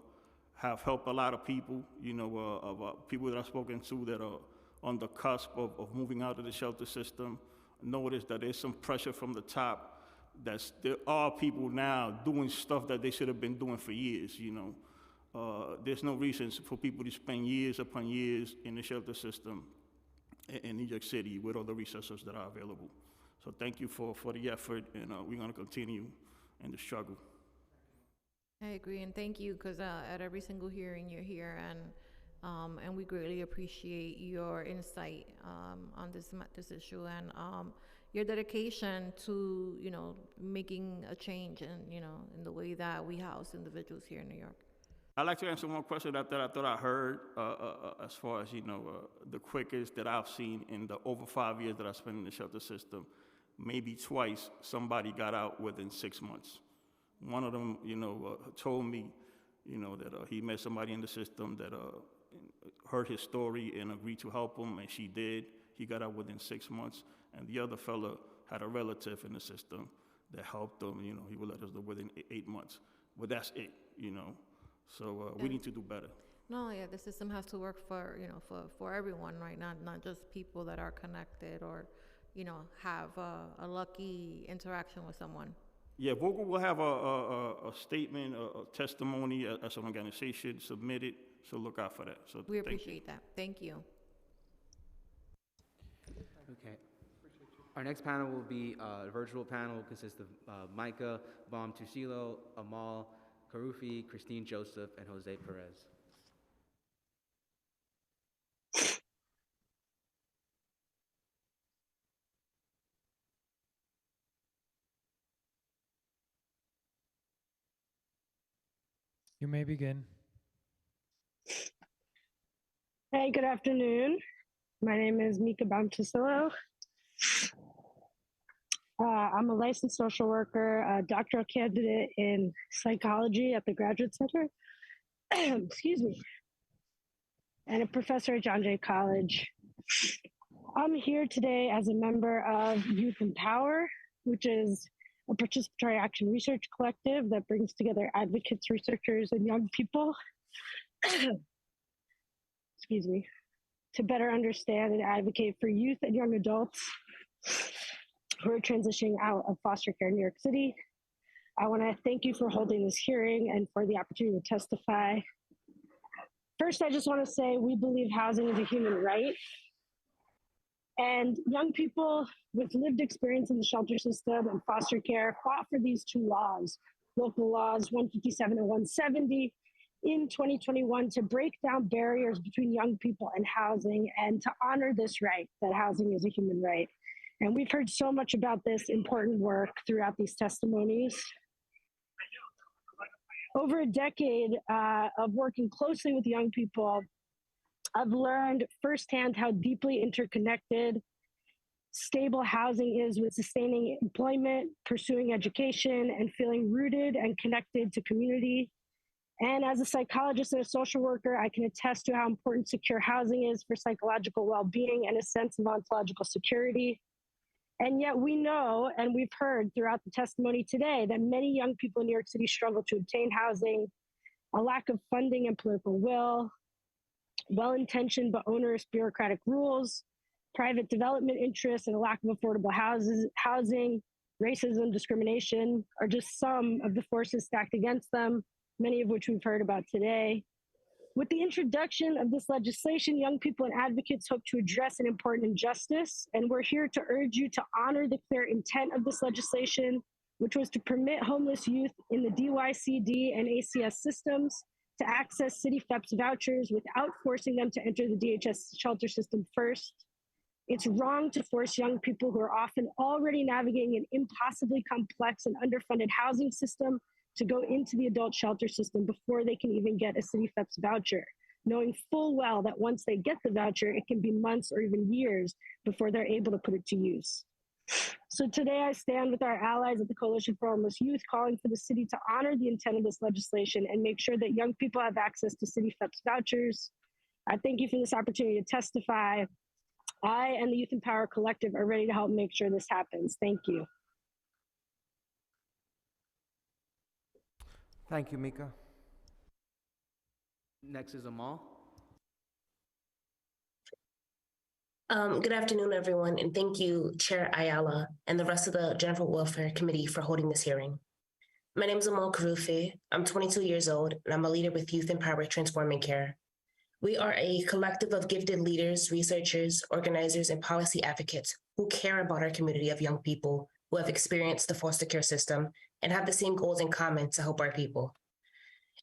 have helped a lot of people, you know, of people that I've spoken to that are on the cusp of moving out of the shelter system. Notice that there's some pressure from the top. There are people now doing stuff that they should have been doing for years, you know. There's no reason for people to spend years upon years in the shelter system in New York City with all the resources that are available. So thank you for the effort, and we're going to continue in the struggle. I agree, and thank you, because at every single hearing you're here, and we greatly appreciate your insight on this issue and your dedication to, you know, making a change and, you know, in the way that we house individuals here in New York. I'd like to answer one question that I thought I heard as far as, you know, the quickest that I've seen in the over 5 years that I spent in the shelter system. Maybe twice somebody got out within 6 months. One of them, you know, told me, you know, that he met somebody in the system that heard his story and agreed to help him, and she did. He got out within 6 months. And the other fella had a relative in the system that helped him, you know, he would let us know within 8 months. But that's it, you know. So we need to do better. No, yeah, the system has to work for, you know, for everyone, right? Not just people that are connected or, you know, have a lucky interaction with someone. Yeah, Vogel will have a statement, a testimony as an organization submitted, so look out for that. So we appreciate that. Thank you. Okay. Our next panel will be a virtual panel consist of Micah Baum-Tusilo, Amal Karufi, Christine Joseph, and Jose Perez. You may begin. Hey, good afternoon. My name is Mika Baum-Tusilo. I'm a licensed social worker, a doctoral candidate in psychology at the Graduate Center, excuse me, and a professor at John Jay College. I'm here today as a member of Youth in Power, which is a participatory action research collective that brings together advocates, researchers, and young people, excuse me, to better understand and advocate for youth and young adults who are transitioning out of foster care in New York City. I want to thank you for holding this hearing and for the opportunity to testify. First, I just want to say we believe housing is a human right. And young people with lived experience in the shelter system and foster care fought for these two laws, local laws 157 and 170 in 2021, to break down barriers between young people and housing and to honor this right, that housing is a human right. And we've heard so much about this important work throughout these testimonies. Over a decade of working closely with young people, I've learned firsthand how deeply interconnected stable housing is with sustaining employment, pursuing education, and feeling rooted and connected to community. And as a psychologist and a social worker, I can attest to how important secure housing is for psychological well-being and a sense of ontological security. And yet we know, and we've heard throughout the testimony today, that many young people in New York City struggle to obtain housing, a lack of funding and political will, well-intentioned but onerous bureaucratic rules, private development interests, and a lack of affordable housing, racism, discrimination are just some of the forces stacked against them, many of which we've heard about today. With the introduction of this legislation, young people and advocates hope to address an important injustice, and we're here to urge you to honor the clear intent of this legislation, which was to permit homeless youth in the DYCD and ACS systems to access City FEPS vouchers without forcing them to enter the DHS shelter system first. It's wrong to force young people who are often already navigating an impossibly complex and underfunded housing system to go into the adult shelter system before they can even get a City FEPS voucher, knowing full well that once they get the voucher, it can be months or even years before they're able to put it to use. So today I stand with our allies at the Coalition for Homeless Youth, calling for the city to honor the intent of this legislation and make sure that young people have access to City FEPS vouchers. I thank you for this opportunity to testify. I and the Youth in Power Collective are ready to help make sure this happens. Thank you. Thank you, Mika. Next is Amal. Good afternoon, everyone, and thank you, Chair Ayala, and the rest of the General Welfare Committee for holding this hearing. My name is Amal Karufi. I'm 22 years old, and I'm a leader with Youth in Power Transforming Care. We are a collective of gifted leaders, researchers, organizers, and policy advocates who care about our community of young people who have experienced the foster care system and have the same goals in common to help our people.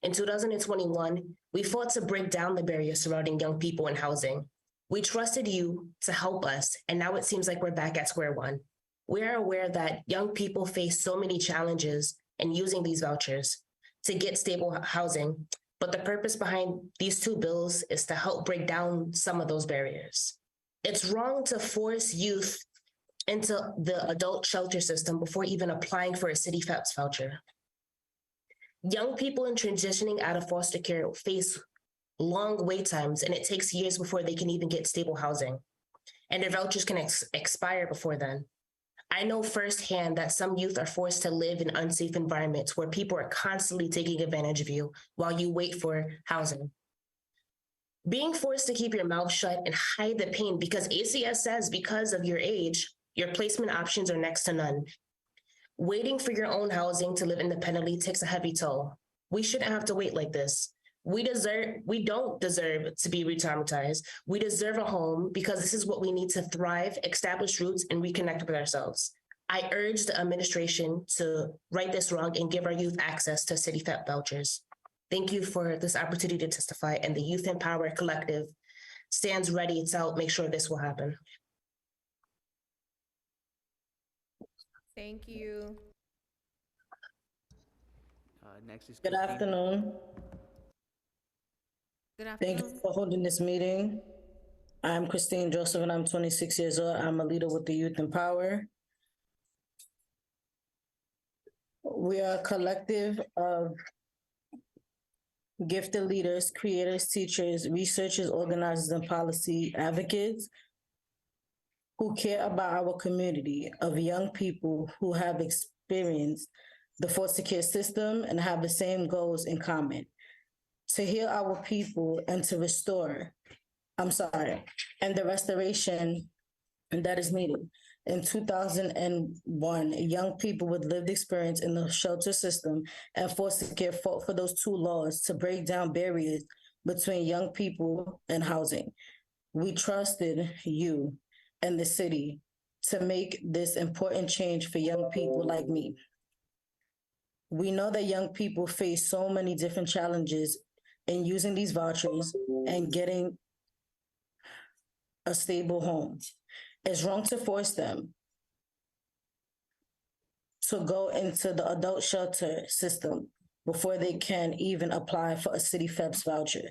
In 2021, we fought to break down the barriers surrounding young people in housing. We trusted you to help us, and now it seems like we're back at square one. We are aware that young people face so many challenges in using these vouchers to get stable housing, but the purpose behind these two bills is to help break down some of those barriers. It's wrong to force youth into the adult shelter system before even applying for a City FEPS voucher. Young people in transitioning out of foster care face long wait times, and it takes years before they can even get stable housing. And their vouchers can expire before then. I know firsthand that some youth are forced to live in unsafe environments where people are constantly taking advantage of you while you wait for housing. Being forced to keep your mouth shut and hide the pain because ACS says because of your age, your placement options are next to none. Waiting for your own housing to live independently takes a heavy toll. We shouldn't have to wait like this. We don't deserve to be re-traumatized. We deserve a home because this is what we need to thrive, establish roots, and reconnect with ourselves. I urge the administration to right this wrong and give our youth access to City FEPS vouchers. Thank you for this opportunity to testify, and the Youth in Power Collective stands ready to help make sure this will happen. Thank you. Next is Good Christine. afternoon. Good Thank afternoon. you for holding this meeting. I'm Christine Joseph, and I'm 26 years old. I'm a leader with the Youth in Power. We are a collective of gifted leaders, creators, teachers, researchers, organizers, and policy advocates who care about our community of young people who have experienced the foster care system and have the same goals in common: to heal our people and to restore, and the restoration that is needed. In 2001, young people with lived experience in the shelter system and foster care fought for those two laws to break down barriers between young people and housing. We trusted you and the city to make this important change for young people like me. We know that young people face so many different challenges in using these vouchers and getting a stable home. It's wrong to force them to go into the adult shelter system before they can even apply for a City FEPS voucher.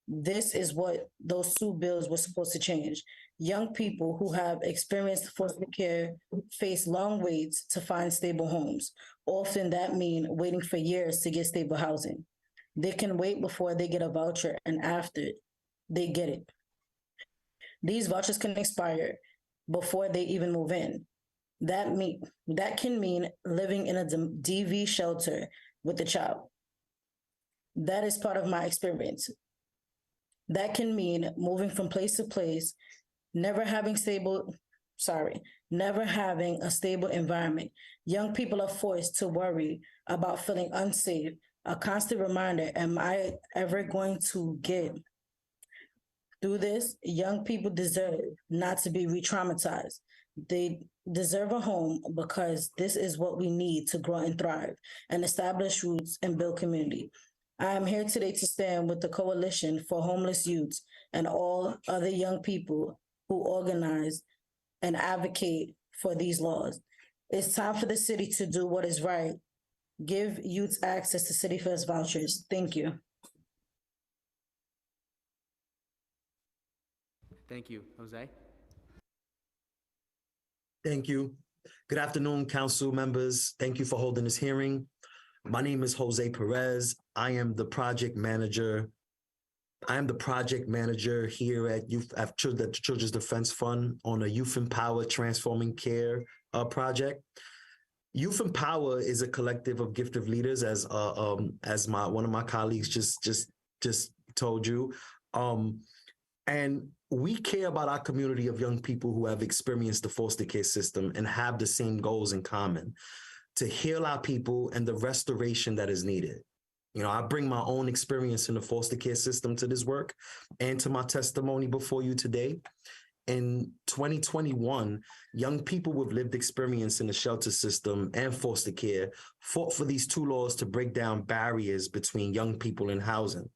This is what those two bills were supposed to change. Young people who have experienced foster care face long waits to find stable homes. Often that means waiting for years to get stable housing. They can wait before they get a voucher, and after they get it, these vouchers can expire before they even move in. That can mean living in a DV shelter with a child. That is part of my experience. That can mean moving from place to place, never having a stable environment. Young people are forced to worry about feeling unsafe, a constant reminder, am I ever going to get through this? Young people deserve not to be re-traumatized. They deserve a home because this is what we need to grow and thrive and establish roots and build community. I am here today to stand with the Coalition for Homeless Youths and all other young people who organize and advocate for these laws. It's time for the city to do what is right. Give youths access to City FEPS vouchers. Thank you. Thank you. Jose? Thank you. Good afternoon, council members. Thank you for holding this hearing. My name is Jose Perez. I am the project manager here at the Children's Defense Fund on a Youth Empower Transforming Care project. Youth Empower is a collective of gifted leaders, as one of my colleagues just told you, and we care about our community of young people who have experienced the foster care system and have the same goals in common: to heal our people and the restoration that is needed. You know, I bring my own experience in the foster care system to this work and to my testimony before you today. In 2021, young people with lived experience in the shelter system and foster care fought for these two laws to break down barriers between young people and housing.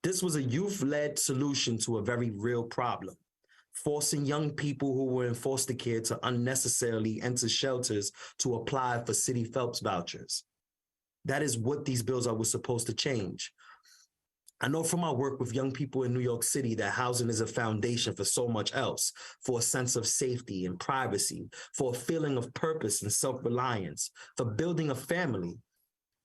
This was a youth-led solution to a very real problem, forcing young people who were in foster care to unnecessarily enter shelters to apply for City FEPS vouchers. That is what these bills were supposed to change. I know from my work with young people in New York City that housing is a foundation for so much else, for a sense of safety and privacy, for a feeling of purpose and self-reliance, for building a family.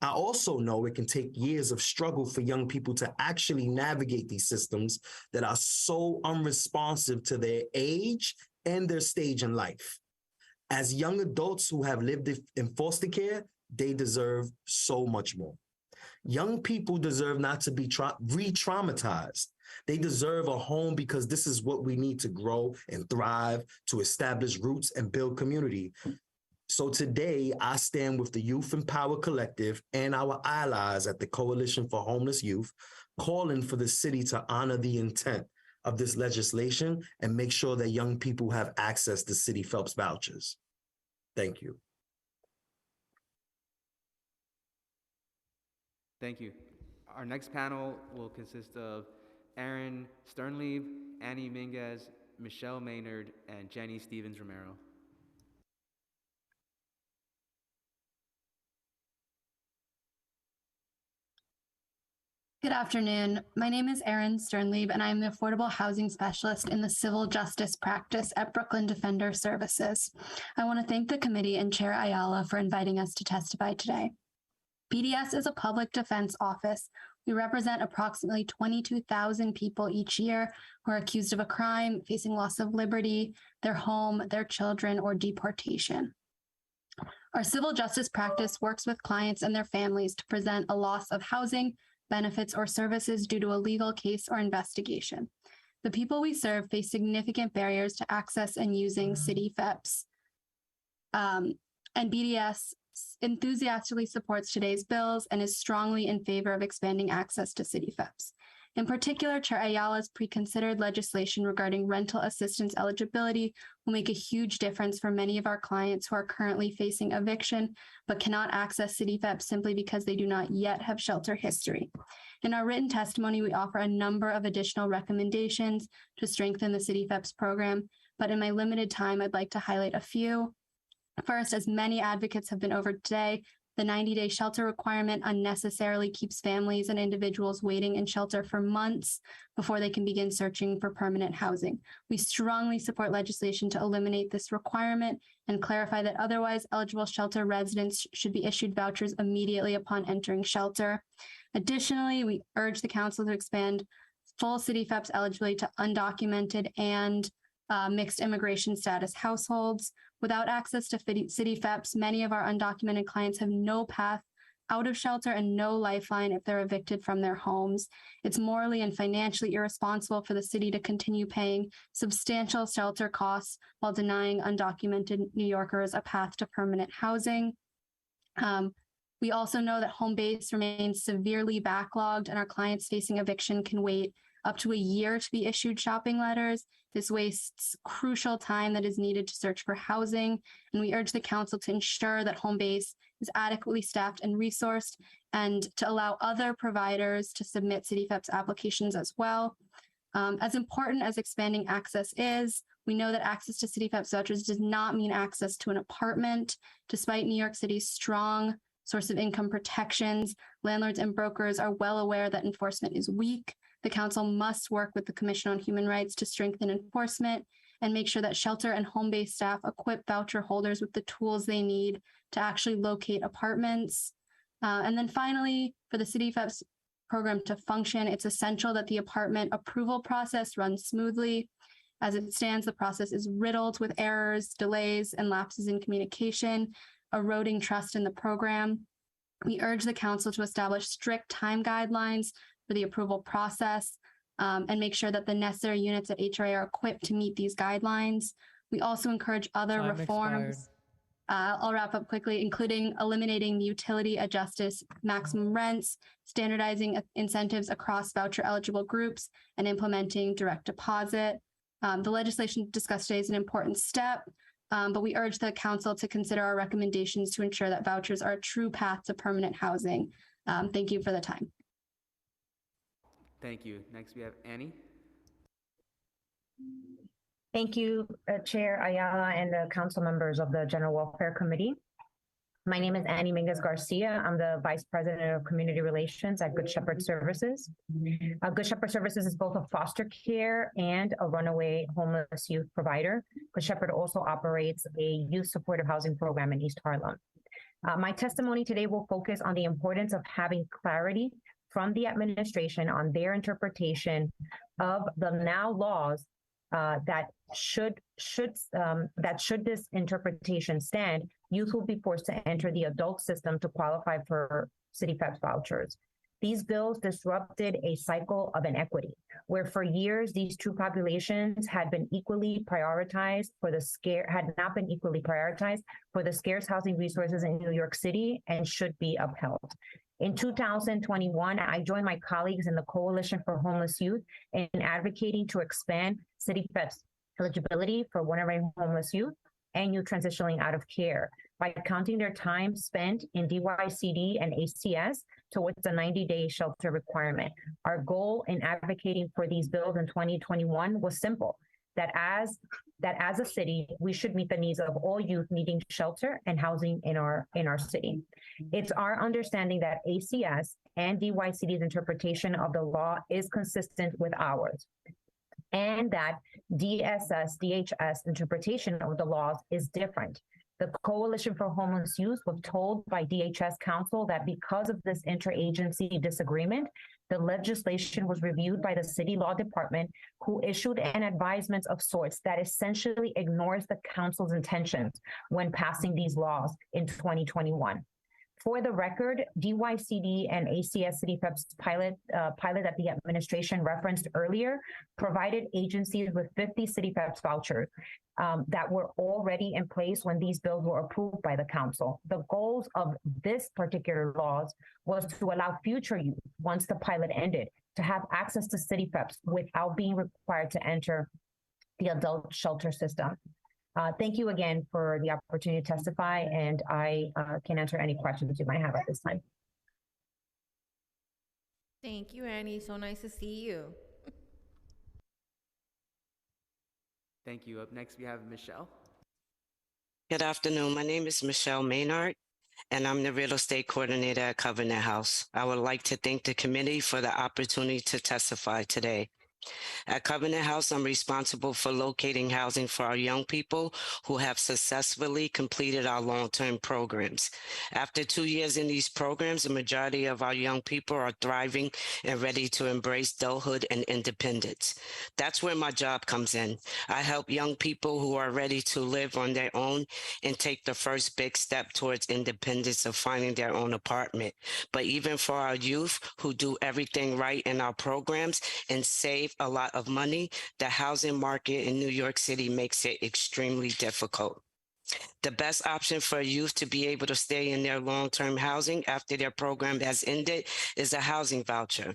I also know it can take years of struggle for young people to actually navigate these systems that are so unresponsive to their age and their stage in life. As young adults who have lived in foster care, they deserve so much more. Young people deserve not to be re-traumatized. They deserve a home because this is what we need to grow and thrive, to establish roots and build community. So today, I stand with the Youth Empower Collective and our allies at the Coalition for Homeless Youth, calling for the city to honor the intent of this legislation and make sure that young people have access to City FEPS vouchers. Thank you. Thank you. Our next panel will consist of Aaron Sternlieb, Annie Minguez, Michelle Maynard, and Jenny Stevens Romero. Good afternoon. My name is Erin Sternlieb, and I'm the Affordable Housing Specialist in the Civil Justice Practice at Brooklyn Defender Services. I want to thank the committee and Chair Ayala for inviting us to testify today. BDS is a public defense office. We represent approximately 22,000 people each year who are accused of a crime, facing loss of liberty, their home, their children, or deportation. Our civil justice practice works with clients and their families to present a loss of housing, benefits, or services due to a legal case or investigation. The people we serve face significant barriers to access and using city FEPS. And BDS enthusiastically supports today's bills and is strongly in favor of expanding access to city FEPS. In particular, Chair Ayala's pre-considered legislation regarding rental assistance eligibility will make a huge difference for many of our clients who are currently facing eviction but cannot access city FEPS simply because they do not yet have shelter history. In our written testimony, we offer a number of additional recommendations to strengthen the city FEPS program, but in my limited time, I'd like to highlight a few. First, as many advocates have been over today, the 90-day shelter requirement unnecessarily keeps families and individuals waiting in shelter for months before they can begin searching for permanent housing. We strongly support legislation to eliminate this requirement and clarify that otherwise eligible shelter residents should be issued vouchers immediately upon entering shelter. Additionally, we urge the council to expand full city FEPS eligibility to undocumented and mixed immigration status households. Without access to city FEPS, many of our undocumented clients have no path out of shelter and no lifeline if they're evicted from their homes. It's morally and financially irresponsible for the city to continue paying substantial shelter costs while denying undocumented New Yorkers a path to permanent housing. We also know that home base remains severely backlogged and our clients facing eviction can wait up to a year to be issued shopping letters. This wastes crucial time that is needed to search for housing, and we urge the council to ensure that home base is adequately staffed and resourced, and to allow other providers to submit city FEPS applications as well. As important as expanding access is, we know that access to city FEPS vouchers does not mean access to an apartment. Despite New York City's strong source of income protections, landlords and brokers are well aware that enforcement is weak. The council must work with the Commission on Human Rights to strengthen enforcement and make sure that shelter and home-based staff equip voucher holders with the tools they need to actually locate apartments. And then finally, for the city FEPS program to function, it's essential that the apartment approval process runs smoothly. As it stands, the process is riddled with errors, delays, and lapses in communication, eroding trust in the program. We urge the council to establish strict time guidelines for the approval process and make sure that the necessary units at HRA are equipped to meet these guidelines. We also encourage other Time reforms. I'll wrap up quickly, including eliminating the utility adjusted maximum rents, standardizing incentives across voucher eligible groups, and implementing direct deposit. The legislation discussed today is an important step, but we urge the council to consider our recommendations to ensure that vouchers are a true path to permanent housing. Thank you for the time. Thank you. Next, we have Annie. Thank you, Chair Ayala and the council members of the General Welfare Committee. My name is Annie Mingus Garcia. I'm the Vice President of Community Relations at Good Shepherd Services. Good Shepherd Services is both a foster care and a runaway homeless youth provider. Good Shepherd also operates a youth supportive housing program in East Harlem. My testimony today will focus on the importance of having clarity from the administration on their interpretation of the now laws that should this interpretation stand, youth will be forced to enter the adult system to qualify for city FEPS vouchers. These bills disrupted a cycle of inequity, where for years these two populations had not been equally prioritized for the scarce housing resources in New York City and should be upheld. In 2021, I joined my colleagues in the Coalition for Homeless Youth in advocating to expand city FEPS eligibility for runaway homeless youth and youth transitioning out of care by counting their time spent in DYCD and ACS towards the 90-day shelter requirement. Our goal in advocating for these bills in 2021 was simple, that as a city, we should meet the needs of all youth needing shelter and housing in our city. It's our understanding that ACS and DYCD's interpretation of the law is consistent with ours, and that DHS interpretation of the laws is different. The Coalition for Homeless Youth was told by DHS counsel that because of this interagency disagreement, the legislation was reviewed by the city law department, who issued an advisement of sorts that essentially ignores the council's intentions when passing these laws in 2021. For the record, DYCD and ACS City FEP's pilot that the administration referenced earlier provided agencies with 50 City FEP's vouchers that were already in place when these bills were approved by the council. The goals of this particular laws was to allow future youth, once the pilot ended, to have access to City FEPs without being required to enter the adult shelter system. Thank you again for the opportunity to testify, and I can answer any questions you might have at this time. Thank you, Annie. So nice to see you. Thank you. Up next, we have Michelle. Good afternoon. My name is Michelle Maynard, and I'm the real estate coordinator at Covenant House. I would like to thank the committee for the opportunity to testify today. At Covenant House, I'm responsible for locating housing for our young people who have successfully completed our long-term programs. After 2 years in these programs, the majority of our young people are thriving and ready to embrace adulthood and independence. That's where my job comes in. I help young people who are ready to live on their own and take the first big step towards independence of finding their own apartment. But even for our youth who do everything right in our programs and save a lot of money, the housing market in New York City makes it extremely difficult. The best option for youth to be able to stay in their long-term housing after their program has ended is a housing voucher.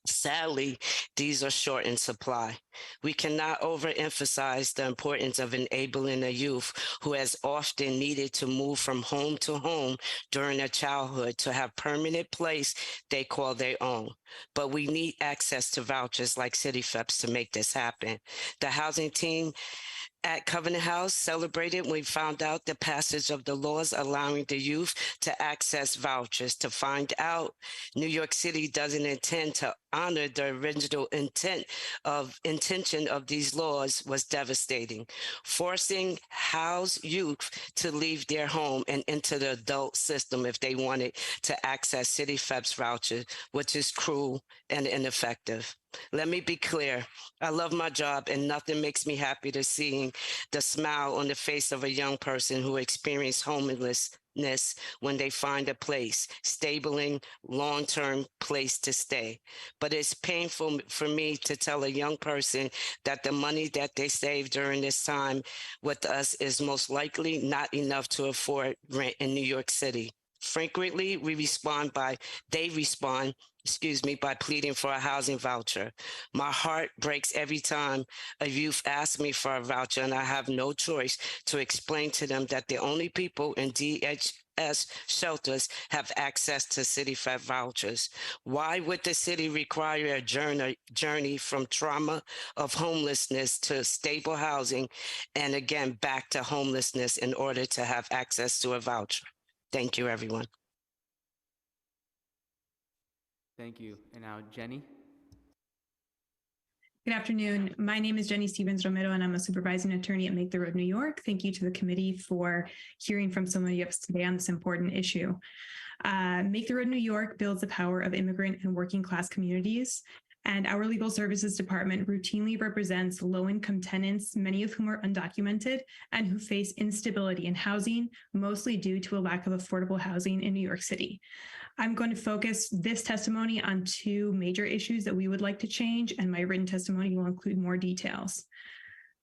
Sadly, these are short in supply. We cannot overemphasize the importance of enabling a youth who has often needed to move from home to home during their childhood to have permanent place they call their own. But we need access to vouchers like City FEPs to make this happen. The housing team at Covenant House celebrated when we found out the passage of the laws allowing the youth to access vouchers. To find out New York City doesn't intend to honor the original intention of these laws was devastating. Forcing housed youth to leave their home and into the adult system if they wanted to access City FEP's vouchers, which is cruel and ineffective. Let me be clear. I love my job, and nothing makes me happy to seeing the smile on the face of a young person who experienced homelessness when they find a place, stable, long-term place to stay. But it's painful for me to tell a young person that the money that they save during this time with us is most likely not enough to afford rent in New York City. Frequently, they respond by pleading for a housing voucher. My heart breaks every time a youth asks me for a voucher, and I have no choice to explain to them that the only people in DHS shelters have access to City FEP vouchers. Why would the city require a journey from trauma of homelessness to stable housing and again back to homelessness in order to have access to a voucher? Thank you, everyone. Thank you. And now Jenny. Good afternoon. My name is Jenny Stevens Romero, and I'm a supervising attorney at Make the Road New York. Thank you to the committee for hearing from so many of us today on this important issue. Make the Road New York builds the power of immigrant and working class communities. And our legal services department routinely represents low-income tenants, many of whom are undocumented and who face instability in housing, mostly due to a lack of affordable housing in New York City. I'm going to focus this testimony on two major issues that we would like to change, and my written testimony will include more details.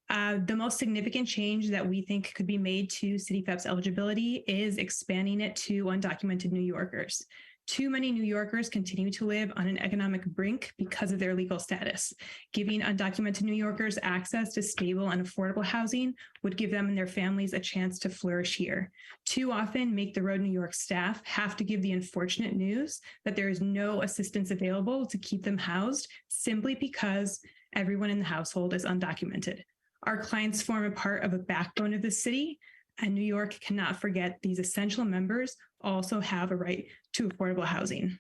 The most significant change that we think could be made to City FEP's eligibility is expanding it to undocumented New Yorkers. Too many New Yorkers continue to live on an economic brink because of their legal status. Giving undocumented New Yorkers access to stable and affordable housing would give them and their families a chance to flourish here. Too often, Make the Road New York staff have to give the unfortunate news that there is no assistance available to keep them housed simply because everyone in the household is undocumented. Our clients form a part of a backbone of the city, and New York cannot forget these essential members also have a right to affordable housing.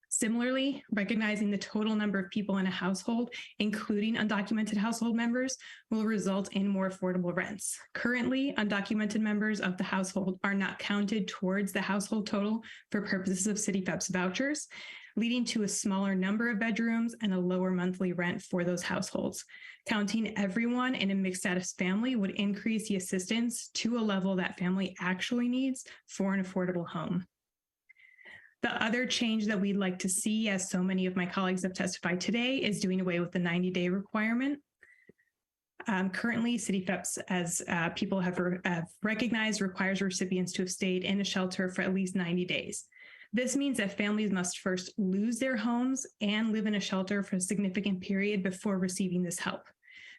Similarly, recognizing the total number of people in a household, including undocumented household members, will result in more affordable rents. Currently, undocumented members of the household are not counted towards the household total for purposes of City FEP's vouchers, leading to a smaller number of bedrooms and a lower monthly rent for those households. Counting everyone in a mixed status family would increase the assistance to a level that family actually needs for an affordable home. The other change that we'd like to see, as so many of my colleagues have testified today, is doing away with the 90-day requirement. Currently, CityFEPS, as people have recognized, requires recipients to have stayed in a shelter for at least 90 days. This means that families must first lose their homes and live in a shelter for a significant period before receiving this help.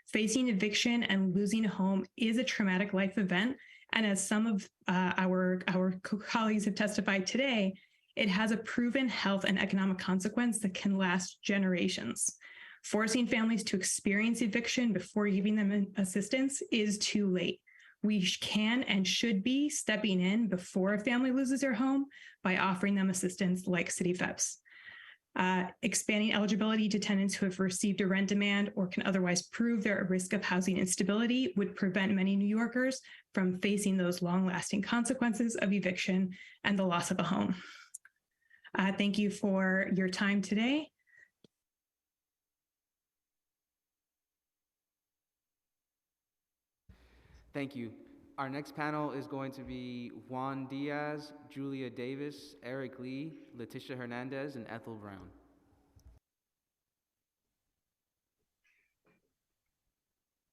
Facing eviction and losing a home is a traumatic life event, and as some of our colleagues have testified today, it has a proven health and economic consequence that can last generations. Forcing families to experience eviction before giving them assistance is too late. We can and should be stepping in before a family loses their home by offering them assistance like CityFEPS. Expanding eligibility to tenants who have received a rent demand or can otherwise prove they're at risk of housing instability would prevent many New Yorkers from facing those long-lasting consequences of eviction and the loss of a home. Thank you for your time today. Thank you. Our next panel is going to be Juan Diaz, Julia Davis, Eric Lee, Leticia Hernandez, and Ethel Brown.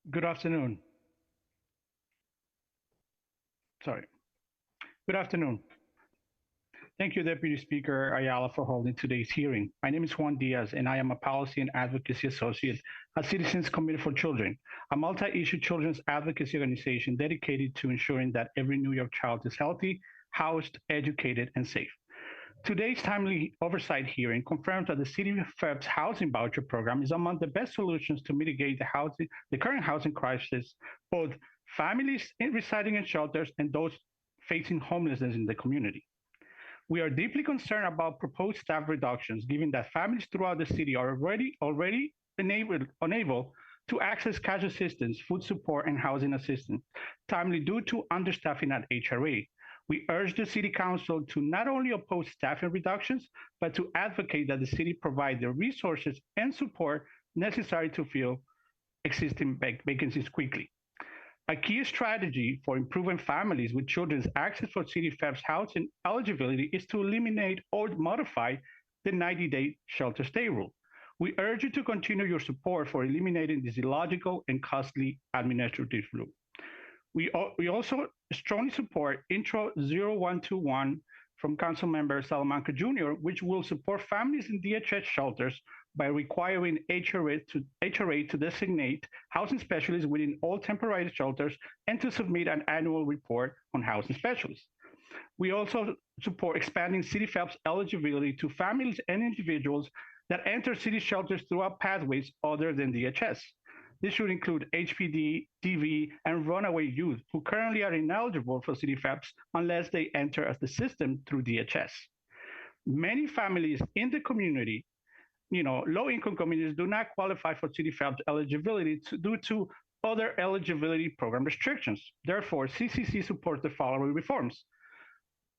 Good afternoon. Good afternoon. Thank you, Deputy Speaker Ayala, for holding today's hearing. My name is Juan Diaz, and I am a Policy and Advocacy Associate at Citizens Committee for Children, a multi-issue children's advocacy organization dedicated to ensuring that every New York child is healthy, housed, educated, and safe. Today's timely oversight hearing confirms that the CityFEPS housing voucher program is among the best solutions to mitigate the current housing crisis, both families residing in shelters and those facing homelessness in the community. We are deeply concerned about proposed staff reductions, given that families throughout the city are already unable to access cash assistance, food support, and housing assistance, timely due to understaffing at HRA. We urge the City Council to not only oppose staffing reductions, but to advocate that the city provide the resources and support necessary to fill existing vacancies quickly. A key strategy for improving families with children's access for CityFEPS housing eligibility is to eliminate or modify the 90-day shelter stay rule. We urge you to continue your support for eliminating this illogical and costly administrative rule. We also strongly support Intro 0121 from Councilmember Salamanca Jr., which will support families in DHS shelters by requiring HRA to designate housing specialists within all temporary shelters and to submit an annual report on housing specialists. We also support expanding CityFEPS eligibility to families and individuals that enter city shelters throughout pathways other than DHS. This should include HPD, DV, and runaway youth who currently are ineligible for CityFEPS unless they enter the system through DHS. Many families in the community, low-income communities, do not qualify for CityFEPS eligibility due to other eligibility program restrictions. Therefore, CCC supports the following reforms.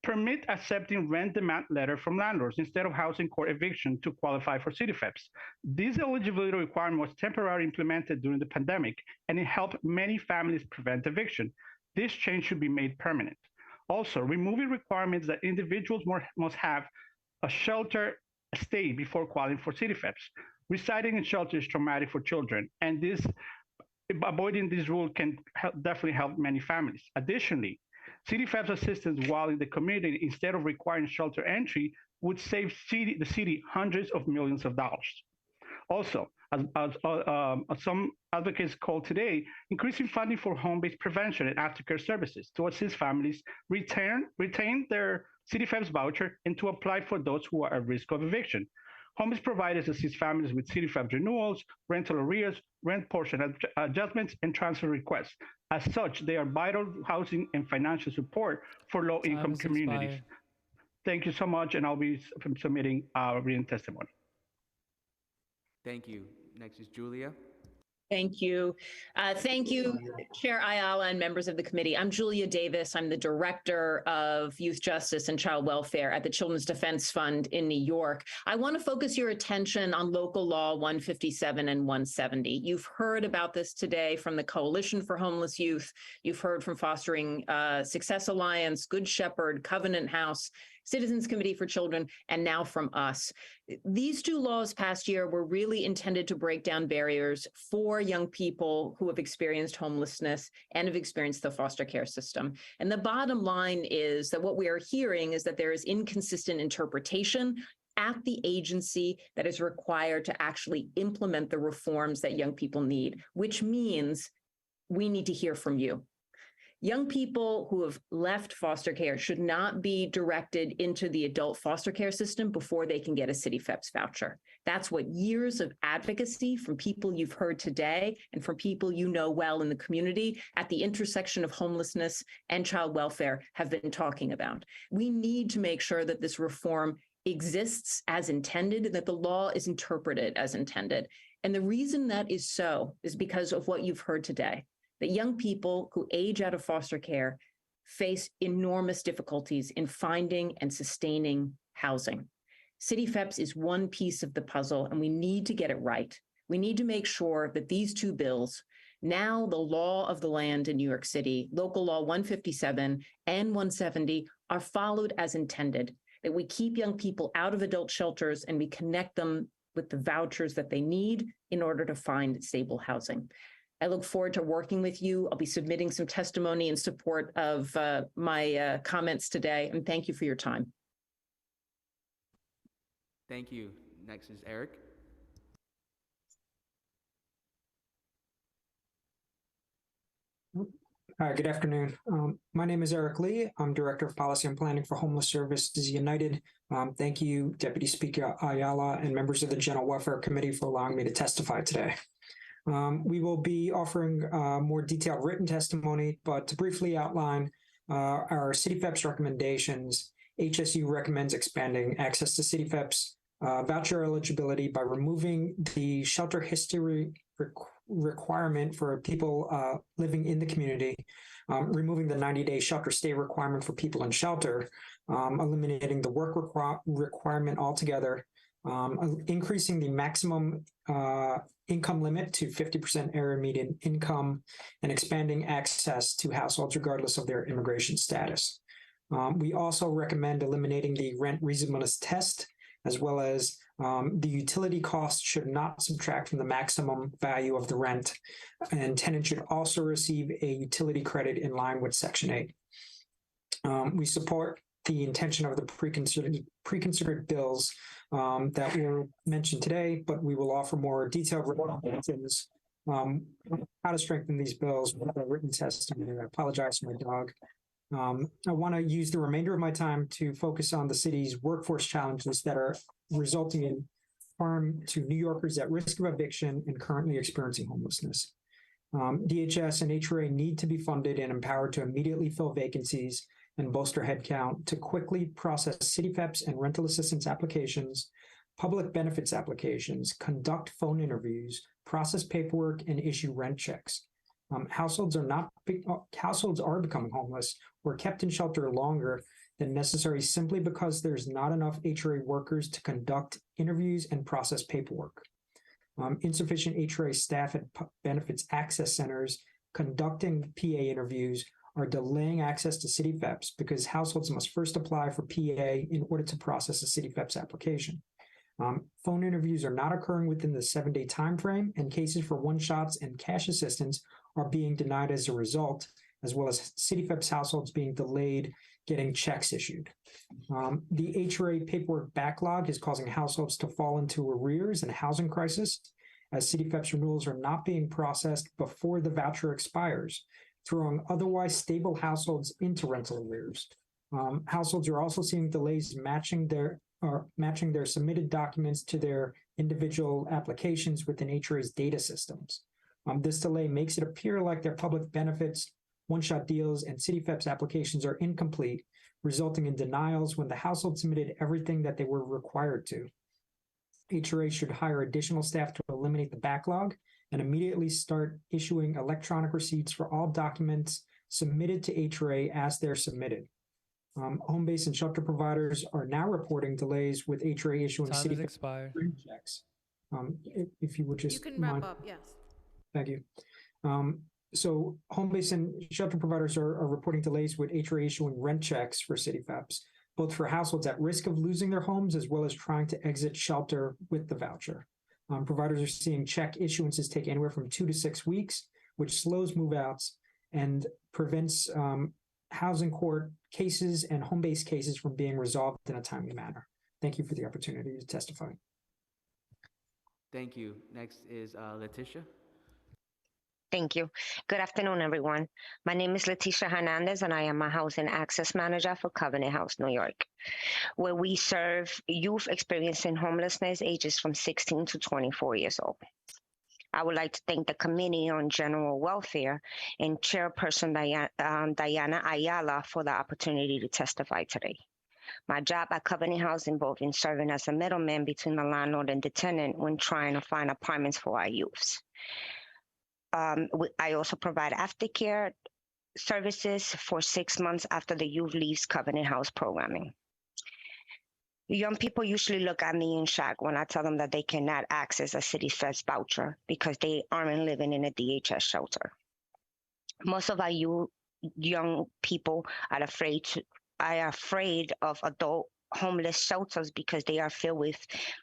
Permit accepting rent demand letter from landlords instead of housing court eviction to qualify for CityFEPS. This eligibility requirement was temporarily implemented during the pandemic, and it helped many families prevent eviction. This change should be made permanent. Also, removing requirements that individuals must have a shelter stay before qualifying for CityFEPS. Residing in shelter is traumatic for children, and avoiding this rule can definitely help many families. Additionally, CityFEPS assistance while in the community, instead of requiring shelter entry, would save the city hundreds of millions of dollars. Also, as some advocates called today, increasing funding for home-based prevention and aftercare services to assist families retain their CityFEPS voucher and to apply for those who are at risk of eviction. Home-based providers assist families with CityFEPS renewals, rental arrears, rent portion adjustments, and transfer requests. As such, they are vital housing and financial support for low-income communities. Thank you so much, and I'll be submitting written testimony. Thank you. Next is Julia. Thank you. Thank you, Chair Ayala and members of the committee. I'm Julia Davis. I'm the Director of Youth Justice and Child Welfare at the Children's Defense Fund in New York. I want to focus your attention on Local Law 157 and 170. You've heard about this today from the Coalition for Homeless Youth. You've heard from Fostering Success Alliance, Good Shepherd, Covenant House, Citizens Committee for Children, and now from us. These two laws passed year were really intended to break down barriers for young people who have experienced homelessness and have experienced the foster care system. And the bottom line is that what we are hearing is that there is inconsistent interpretation at the agency that is required to actually implement the reforms that young people need, which means we need to hear from you. Young people who have left foster care should not be directed into the adult foster care system before they can get a CityFEPS voucher. That's what years of advocacy from people you've heard today and from people you know well in the community at the intersection of homelessness and child welfare have been talking about. We need to make sure that this reform exists as intended and that the law is interpreted as intended. And the reason that is so is because of what you've heard today, that young people who age out of foster care face enormous difficulties in finding and sustaining housing. CityFEPS is one piece of the puzzle, and we need to get it right. We need to make sure that these two bills, now the law of the land in New York City, Local Law 157 and 170, are followed as intended, that we keep young people out of adult shelters and we connect them with the vouchers that they need in order to find stable housing. I look forward to working with you. I'll be submitting some testimony in support of my comments today, and thank you for your time. Thank you. Next is Eric. Hi, good afternoon. My name is Eric Lee. I'm Director of Policy and Planning for Homeless Services United. Thank you, Deputy Speaker Ayala and members of the General Welfare Committee for allowing me to testify today. We will be offering more detailed written testimony, but to briefly outline our CityFEPS recommendations, HSU recommends expanding access to CityFEPS voucher eligibility by removing the shelter history requirement for people living in the community, removing the 90-day shelter stay requirement for people in shelter, eliminating the work requirement altogether, increasing the maximum income limit to 50% area median income, and expanding access to households regardless of their immigration status. We also recommend eliminating the rent reasonableness test, as well as the utility cost should not subtract from the maximum value of the rent, and tenants should also receive a utility credit in line with Section 8. We support the intention of the preconsidered bills that were mentioned today, but we will offer more detailed recommendations how to strengthen these bills with a written testimony. I apologize for my dog. I want to use the remainder of my time to focus on the city's workforce challenges that are resulting in harm to New Yorkers at risk of eviction and currently experiencing homelessness. DHS and HRA need to be funded and empowered to immediately fill vacancies and bolster headcount to quickly process CityFEPS and rental assistance applications, public benefits applications, conduct phone interviews, process paperwork, and issue rent checks. Households are becoming homeless or kept in shelter longer than necessary simply because there's not enough HRA workers to conduct interviews and process paperwork. Insufficient HRA staff at benefits access centers conducting PA interviews are delaying access to CityFEPS because households must first apply for PA in order to process a CityFEPS application. Phone interviews are not occurring within the 7-day time frame, and cases for one-shots and cash assistance are being denied as a result, as well as CityFEPS households being delayed getting checks issued. The HRA paperwork backlog is causing households to fall into arrears and a housing crisis, as CityFEPS renewals are not being processed before the voucher expires, throwing otherwise stable households into rental arrears. Households are also seeing delays matching their submitted documents to their individual applications within HRA's data systems. This delay makes it appear like their public benefits, one-shot deals, and CityFEPS applications are incomplete, resulting in denials when the household submitted everything that they were required to. HRA should hire additional staff to eliminate the backlog and immediately start issuing electronic receipts for all documents submitted to HRA as they're submitted. Home-based and shelter providers are now reporting delays with HRA issuing CityFEPS checks. If you would just You can wrap up, yes. Thank you. So home-based and shelter providers are reporting delays with HRA issuing rent checks for CityFEPS. both for households at risk of losing their homes as well as trying to exit shelter with the voucher. Providers are seeing check issuances take anywhere from 2 to 6 weeks, which slows move-outs and prevents housing court cases and home-based cases from being resolved in a timely manner. Thank you for the opportunity to testify. Thank you. Next is Letitia. Thank you. Good afternoon, everyone. My name is Leticia Hernandez, and I am a housing access manager for Covenant House, New York, where we serve youth experiencing homelessness ages from 16 to 24 years old. I would like to thank the Committee on General Welfare and Chairperson Diana Ayala for the opportunity to testify today. My job at Covenant House involved in serving as a middleman between the landlord and the tenant when trying to find apartments for our youths. I also provide aftercare services for 6 months after the youth leaves Covenant House programming. Young people usually look at me in shock when I tell them that they cannot access a CityFeds voucher because they aren't living in a DHS shelter. Most of our young people are afraid of adult homeless shelters because they are filled with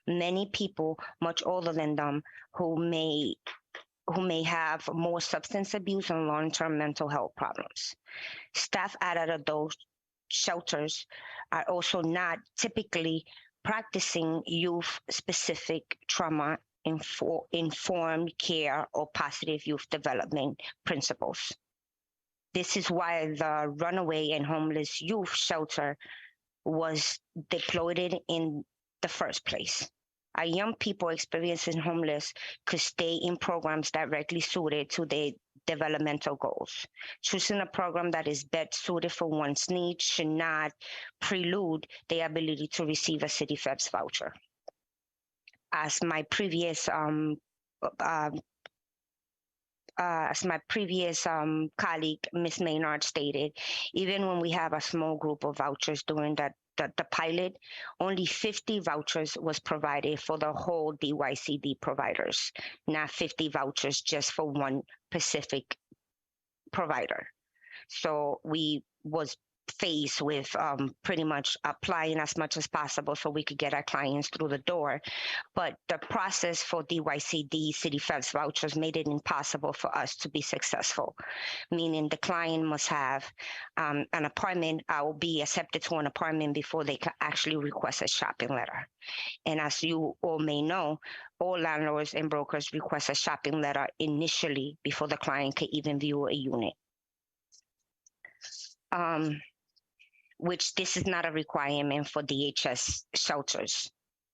many people much older than them who may have more substance abuse and long-term mental health problems. Staff at adult shelters are also not typically practicing youth-specific trauma-informed care or positive youth development principles. This is why the runaway and homeless youth shelter was deployed in the first place. Our young people experiencing homeless could stay in programs directly suited to their developmental goals. Choosing a program that is best suited for one's needs should not prelude their ability to receive a CityFeds voucher. As my previous colleague, Ms. Maynard, stated, even when we have a small group of vouchers during the pilot, only 50 vouchers was provided for the whole DYCD providers, not 50 vouchers just for one specific provider. So we was faced with pretty much applying as much as possible so we could get our clients through the door. But the process for DYCD CityFeds vouchers made it impossible for us to be successful, meaning the client must have an apartment, will be accepted to an apartment before they can actually request a shopping letter. And as you all may know, all landlords and brokers request a shopping letter initially before the client can even view a unit. Which this is not a requirement for DHS shelters,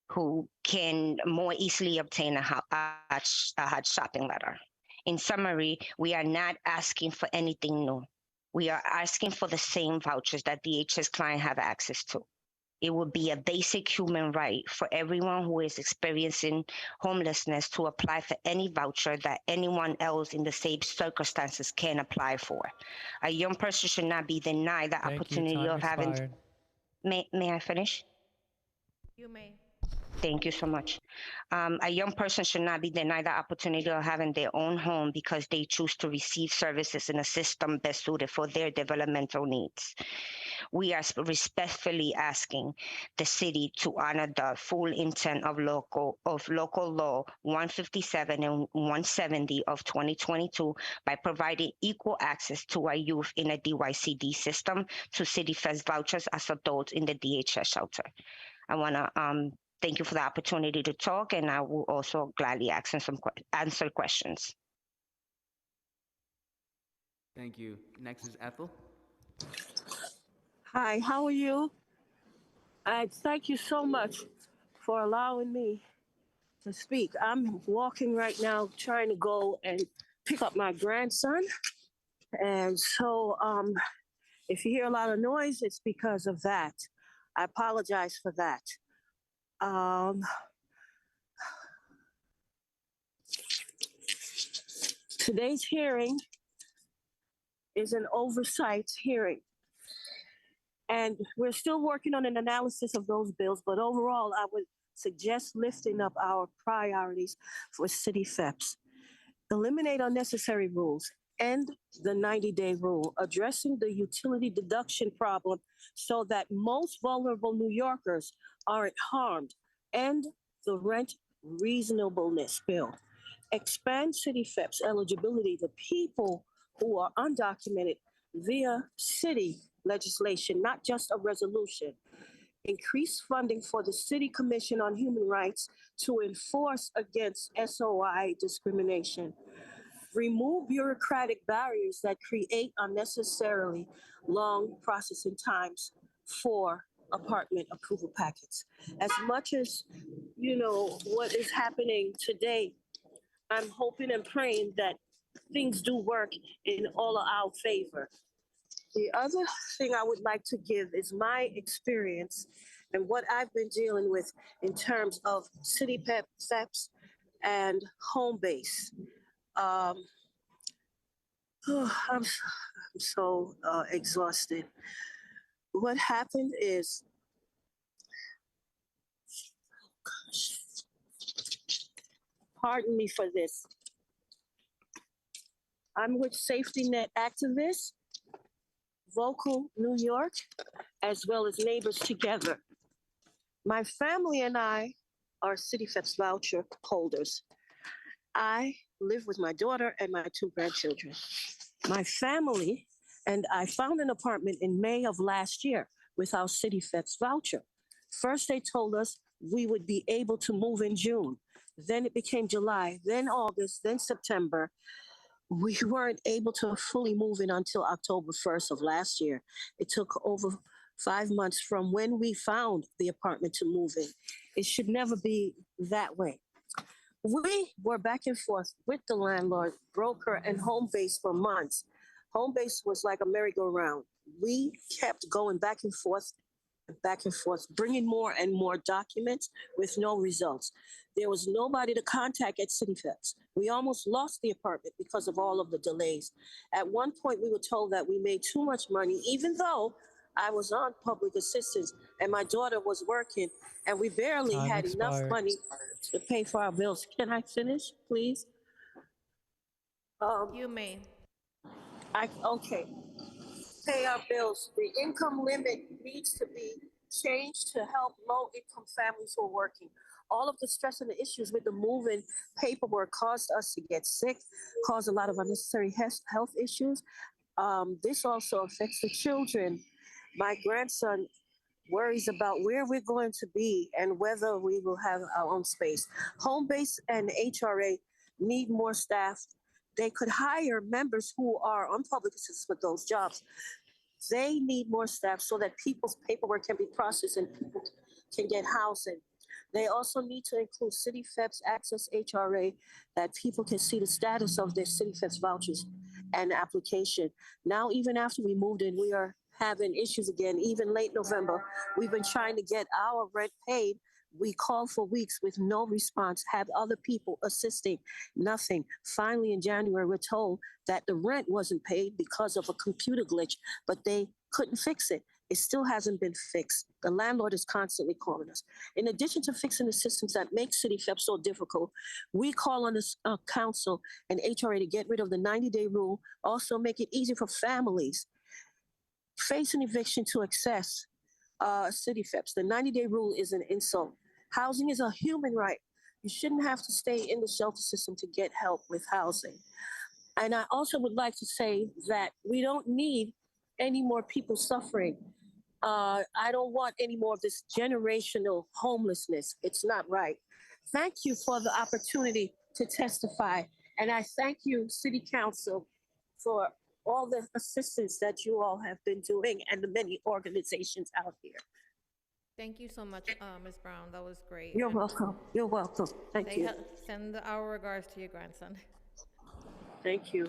who can more easily obtain a HUD shopping letter. In summary, we are not asking for anything new. We are asking for the same vouchers that DHS clients have access to. It would be a basic human right for everyone who is experiencing homelessness to apply for any voucher that anyone else in the same circumstances can apply for. A young person should not be denied the opportunity of having. May I finish? You may. Thank you so much. A young person should not be denied the opportunity of having their own home because they choose to receive services in a system best suited for their developmental needs. We are respectfully asking the city to honor the full intent of local law 157 and 170 of 2022 by providing equal access to our youth in a DYCD system to CityFeds vouchers as adults in the DHS shelter. I want to thank you for the opportunity to talk, and I will also gladly answer questions. Thank you. Next is Ethel. Hi, how are you? I thank you so much for allowing me to speak. I'm walking right now trying to go and pick up my grandson. And so if you hear a lot of noise, it's because of that. I apologize for that. Today's hearing is an oversight hearing. And we're still working on an analysis of those bills, but overall, I would suggest lifting up our priorities for CityFeds. Eliminate unnecessary rules, end the 90-day rule, addressing the utility deduction problem so that most vulnerable New Yorkers aren't harmed, and the rent reasonableness bill. Expand city FEP's eligibility to people who are undocumented via city legislation, not just a resolution. Increase funding for the City Commission on Human Rights to enforce against SOI discrimination. Remove bureaucratic barriers that create unnecessarily long processing times for apartment approval packets. As much as, what is happening today, I'm hoping and praying that things do work in all of our favor. The other thing I would like to give is my experience and what I've been dealing with in terms of city FEPs and home base. I'm so exhausted. What happened is, pardon me for this. I'm with Safety Net activists, Vocal New York, as well as Neighbors Together. My family and I are City FEPS voucher holders. I live with my daughter and my 2 grandchildren. My family and I found an apartment in May of last year with our City FEPS voucher. First, they told us we would be able to move in June. Then it became July, then August, then September. We weren't able to fully move in until October 1st of last year. It took over 5 months from when we found the apartment to move in. It should never be that way. We were back and forth with the landlord, broker, and home base for months. Home base was like a merry-go-round. We kept going back and forth, bringing more and more documents with no results. There was nobody to contact at City FEPS. We almost lost the apartment because of all of the delays. At one point, we were told that we made too much money, even though I was on public assistance and my daughter was working, and we barely Time had enough expired. money to pay for our bills. Can I finish, please? You may. Okay. Pay our bills. The income limit needs to be changed to help low-income families who are working. All of the stress and the issues with the moving paperwork caused us to get sick, caused a lot of unnecessary health issues. This also affects the children. My grandson worries about where we're going to be and whether we will have our own space. Home base and HRA need more staff. They could hire members who are on public assistance for those jobs. They need more staff so that people's paperwork can be processed and people can get housing. They also need to include City FEPS Access HRA, that people can see the status of their City FEPS vouchers and application. Now, even after we moved in, we are having issues again. Even late November, we've been trying to get our rent paid. We called for weeks with no response, have other people assisting, nothing. Finally, in January, we're told that the rent wasn't paid because of a computer glitch, but they couldn't fix it. It still hasn't been fixed. The landlord is constantly calling us. In addition to fixing the systems that make City FEPS so difficult, we call on the council and HRA to get rid of the 90-day rule, also make it easy for families facing eviction to access City FEPS. The 90-day rule is an insult. Housing is a human right. You shouldn't have to stay in the shelter system to get help with housing. And I also would like to say that we don't need any more people suffering. I don't want any more of this generational homelessness. It's not right. Thank you for the opportunity to testify. And I thank you, City Council, for all the assistance that you all have been doing and the many organizations out here. Thank you so much, Ms. Brown. That was great. You're welcome. You're welcome. Thank you. Send our regards to your grandson. Thank you.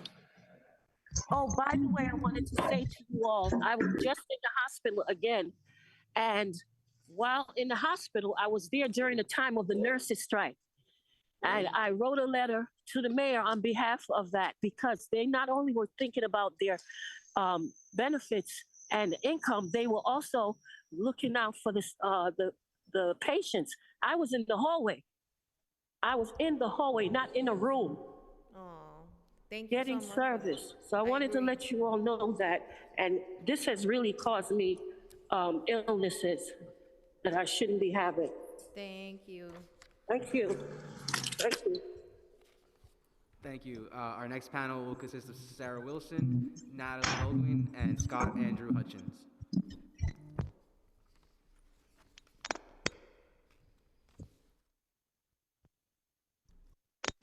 Oh, by the way, I wanted to say to you all, I was just in the hospital again. And while in the hospital, I was there during the time of the nurses' strike. And I wrote a letter to the mayor on behalf of that, because they not only were thinking about their benefits and income, they were also looking out for the patients. I was in the hallway. I was in the hallway, not in a room. Oh, Thank you getting so much for that. service. So I wanted to let you all know that, and this has really caused me illnesses that I shouldn't be having. Thank you. Thank you. Thank you. Thank you. Our next panel will consist of Sarah Wilson, Natalie Holdwin, and Scott Andrew Hutchins.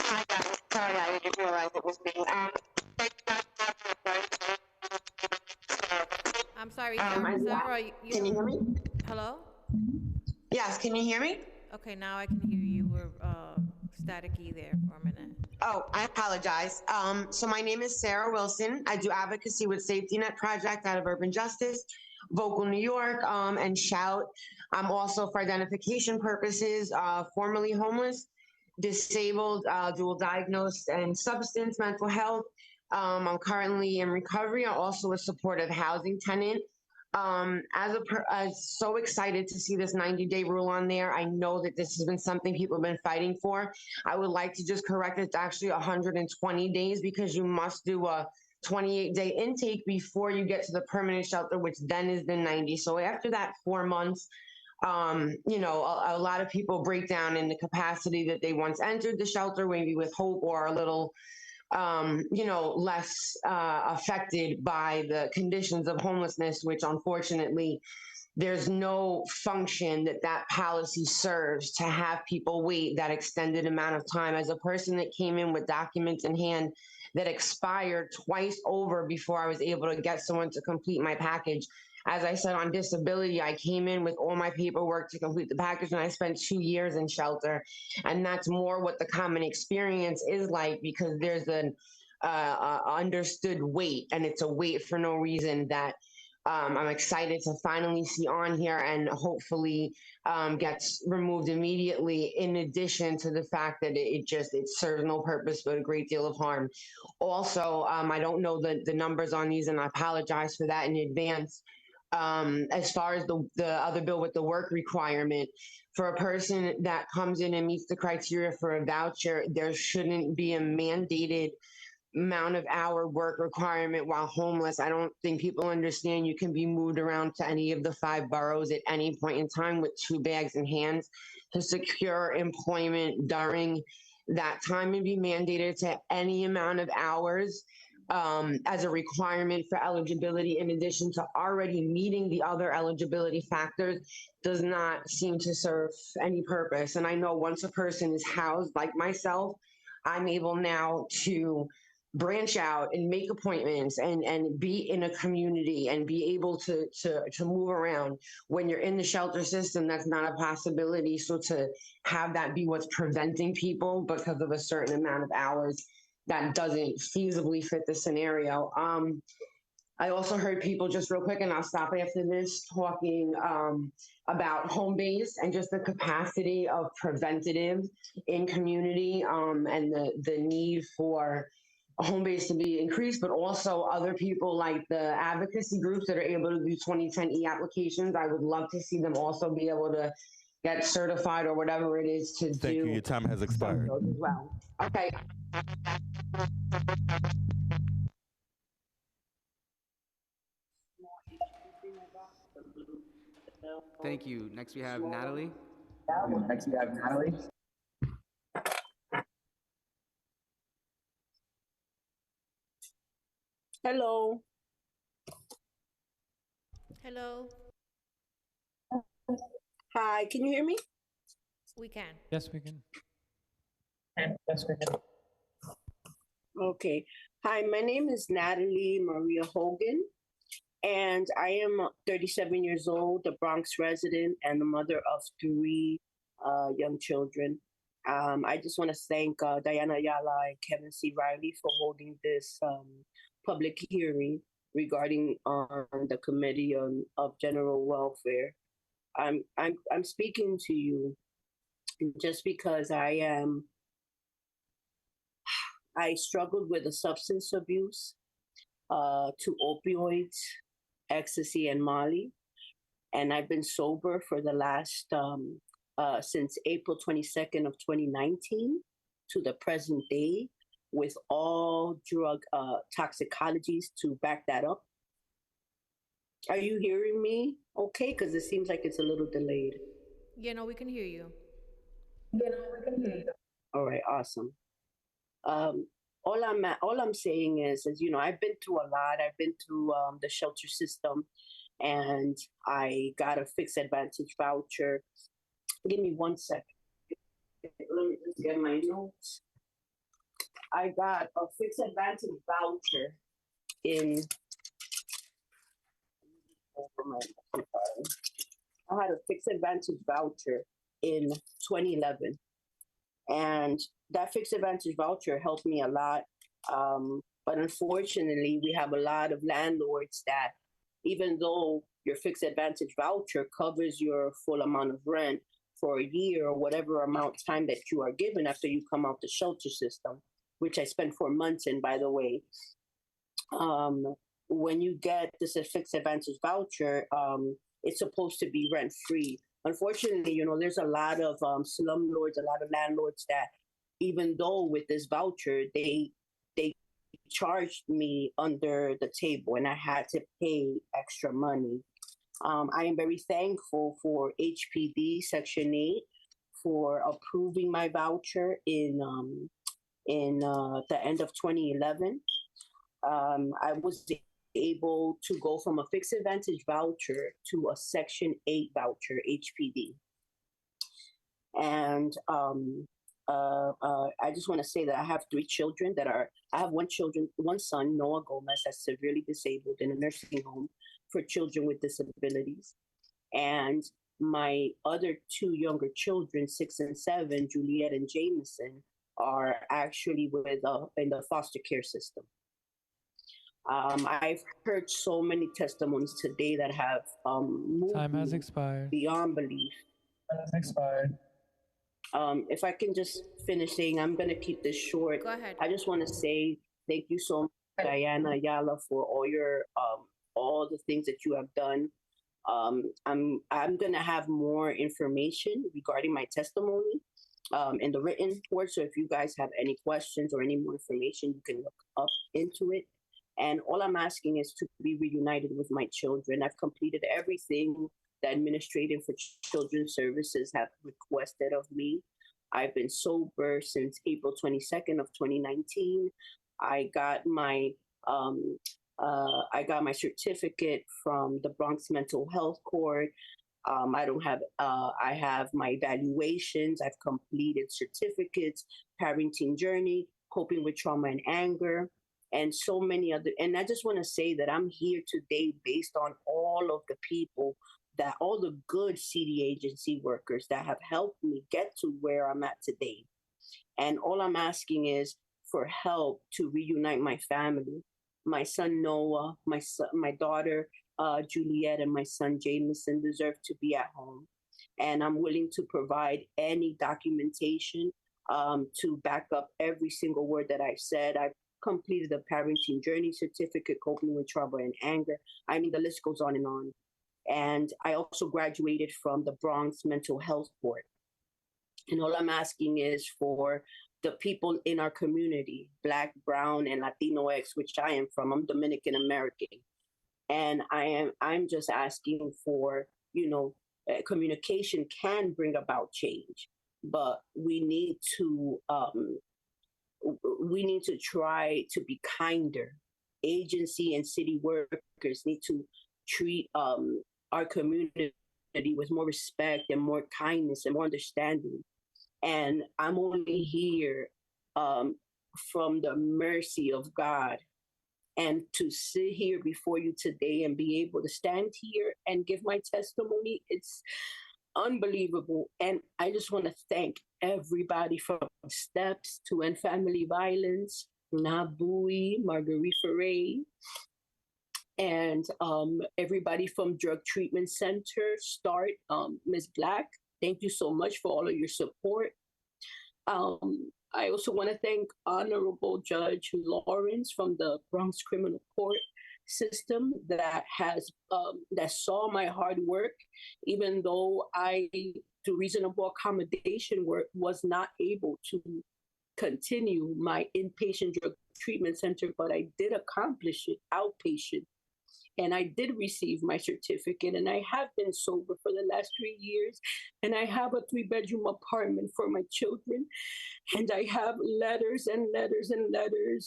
Hi guys, sorry I didn't realize it was me. I'm sorry, I'm- Sarah. Can you hear me? Hello? Yes, can you hear me? Okay, now I can hear you. You were staticky there for a minute. Oh, I apologize. So my name is Sarah Wilson. I do advocacy with Safety Net Project out of Urban Justice, Vocal New York, and Shout. I'm also, for identification purposes, formerly homeless, disabled, dual diagnosed, and substance mental health. I'm currently in recovery. I'm also a supportive housing tenant. I'm so excited to see this 90-day rule on there. I know that this has been something people have been fighting for. I would like to just correct it. It's actually 120 days because you must do a 28-day intake before you get to the permanent shelter, which then is the 90. So after that 4 months, you know, a lot of people break down in the capacity that they once entered the shelter, maybe with hope or a little you know, less affected by the conditions of homelessness, which unfortunately there's no function that that policy serves to have people wait that extended amount of time. As a person that came in with documents in hand that expired twice over before I was able to get someone to complete my package. As I said, on disability, I came in with all my paperwork to complete the package, and I spent 2 years in shelter. And that's more what the common experience is like, because there's an understood wait, and it's a wait for no reason that I'm excited to finally see on here and hopefully gets removed immediately, in addition to the fact that it serves no purpose but a great deal of harm. Also, I don't know the numbers on these, and I apologize for that in advance. As far as the other bill with the work requirement, for a person that comes in and meets the criteria for a voucher, there shouldn't be a mandated amount of hour work requirement while homeless. I don't think people understand you can be moved around to any of the 5 boroughs at any point in time with 2 bags in hands to secure employment during that time, and be mandated to any amount of hours as a requirement for eligibility, in addition to already meeting the other eligibility factors, does not seem to serve any purpose. And I know once a person is housed like myself, I'm able now to branch out and make appointments and be in a community and be able to move around. When you're in the shelter system, that's not a possibility. So to have that be what's preventing people because of a certain amount of hours, that doesn't feasibly fit the scenario. I also heard people, just real quick, and I'll stop after this, talking about home base and just the capacity of preventative in community, and the need for a home base to be increased, but also other people like the advocacy groups that are able to do 2010E applications. I would love to see them also be able to get certified or whatever it is to do. Thank you. Your time has expired. As well. Okay. Thank you. Next we have Natalie. Hello. Hello. Hi, can you hear me? We can. Yes, we can. Okay. Hi, my name is Natalie Maria Hogan, and I am 37 years old, a Bronx resident, and the mother of 3 young children. I just want to thank Diana Ayala and Kevin C. Riley for holding this public hearing regarding the Committee of General Welfare. I'm speaking to you just because I struggled with a substance abuse to opioids, ecstasy, and Molly, and I've been sober for the last since April 22nd of 2019 to the present day. with all drug toxicologies to back that up. Are you hearing me okay? Because it seems like it's a little delayed. Yeah, no, we can hear you. All right, awesome. All I'm saying is, you know, I've been through a lot. I've been through the shelter system, and I got a fixed advantage voucher. Give me 1 second. Let me just get my notes. I got a fixed advantage voucher in. I had a fixed advantage voucher in 2011, and that fixed advantage voucher helped me a lot. But unfortunately, we have a lot of landlords that, even though your fixed advantage voucher covers your full amount of rent for a year or whatever amount of time that you are given after you come out the shelter system, which I spent 4 months in, by the way, when you get this fixed advantage voucher, it's supposed to be rent free. Unfortunately, you know, there's a lot of slumlords, a lot of landlords that, even though with this voucher, they charged me under the table and I had to pay extra money. I am very thankful for HPD Section 8 for approving my voucher in the end of 2011. I was able to go from a fixed advantage voucher to a Section 8 voucher, HPD. And I just want to say that I have 3 children I have one son, Noah Gomez, that's severely disabled in a nursing home for children with disabilities. And my other 2 younger children, 6 and 7, Juliet and Jameson, are actually in the foster care system. I've heard so many testimonies today that have moved Time has me expired. beyond belief. Expired. If I can just finish saying, I'm going to keep this short. Go ahead. I just want to say thank you so much, Diana Ayala, for all your all the things that you have done. I'm going to have more information regarding my testimony in the written report. So if you guys have any questions or any more information, you can look up into it. And all I'm asking is to be reunited with my children. I've completed everything the Administrative for Children's Services have requested of me. I've been sober since April 22nd of 2019. I got my certificate from the Bronx Mental Health Court. I have my evaluations. I've completed certificates, parenting journey, coping with trauma and anger, and so many other. And I just want to say that I'm here today based on all of the people all the good city agency workers that have helped me get to where I'm at today. And all I'm asking is for help to reunite my family. My son Noah, my daughter Juliet, and my son Jameson deserve to be at home. And I'm willing to provide any documentation to back up every single word that I've said. I've completed the parenting journey certificate, coping with trauma and anger. I mean, the list goes on and on. And I also graduated from the Bronx Mental Health Court. And all I'm asking is for the people in our community, Black, Brown, and Latinx, which I am from. I'm Dominican American. And I'm just asking for, communication can bring about change, but we need to try to be kinder. Agency and city workers need to treat our community with more respect and more kindness and more understanding. And I'm only here from the mercy of God. And to sit here before you today and be able to stand here and give my testimony, it's unbelievable. And I just want to thank everybody from Steps to End Family Violence, Nabui, Marguerite Ferre, and everybody from Drug Treatment Center, START, Ms. Black. Thank you so much for all of your support. I also want to thank Honorable Judge Lawrence from the Bronx Criminal Court system that saw my hard work, even though I, through reasonable accommodation, was not able to continue my inpatient drug treatment center, but I did accomplish it outpatient. And I did receive my certificate, and I have been sober for the last 3 years. And I have a 3-bedroom apartment for my children. And I have letters and letters and letters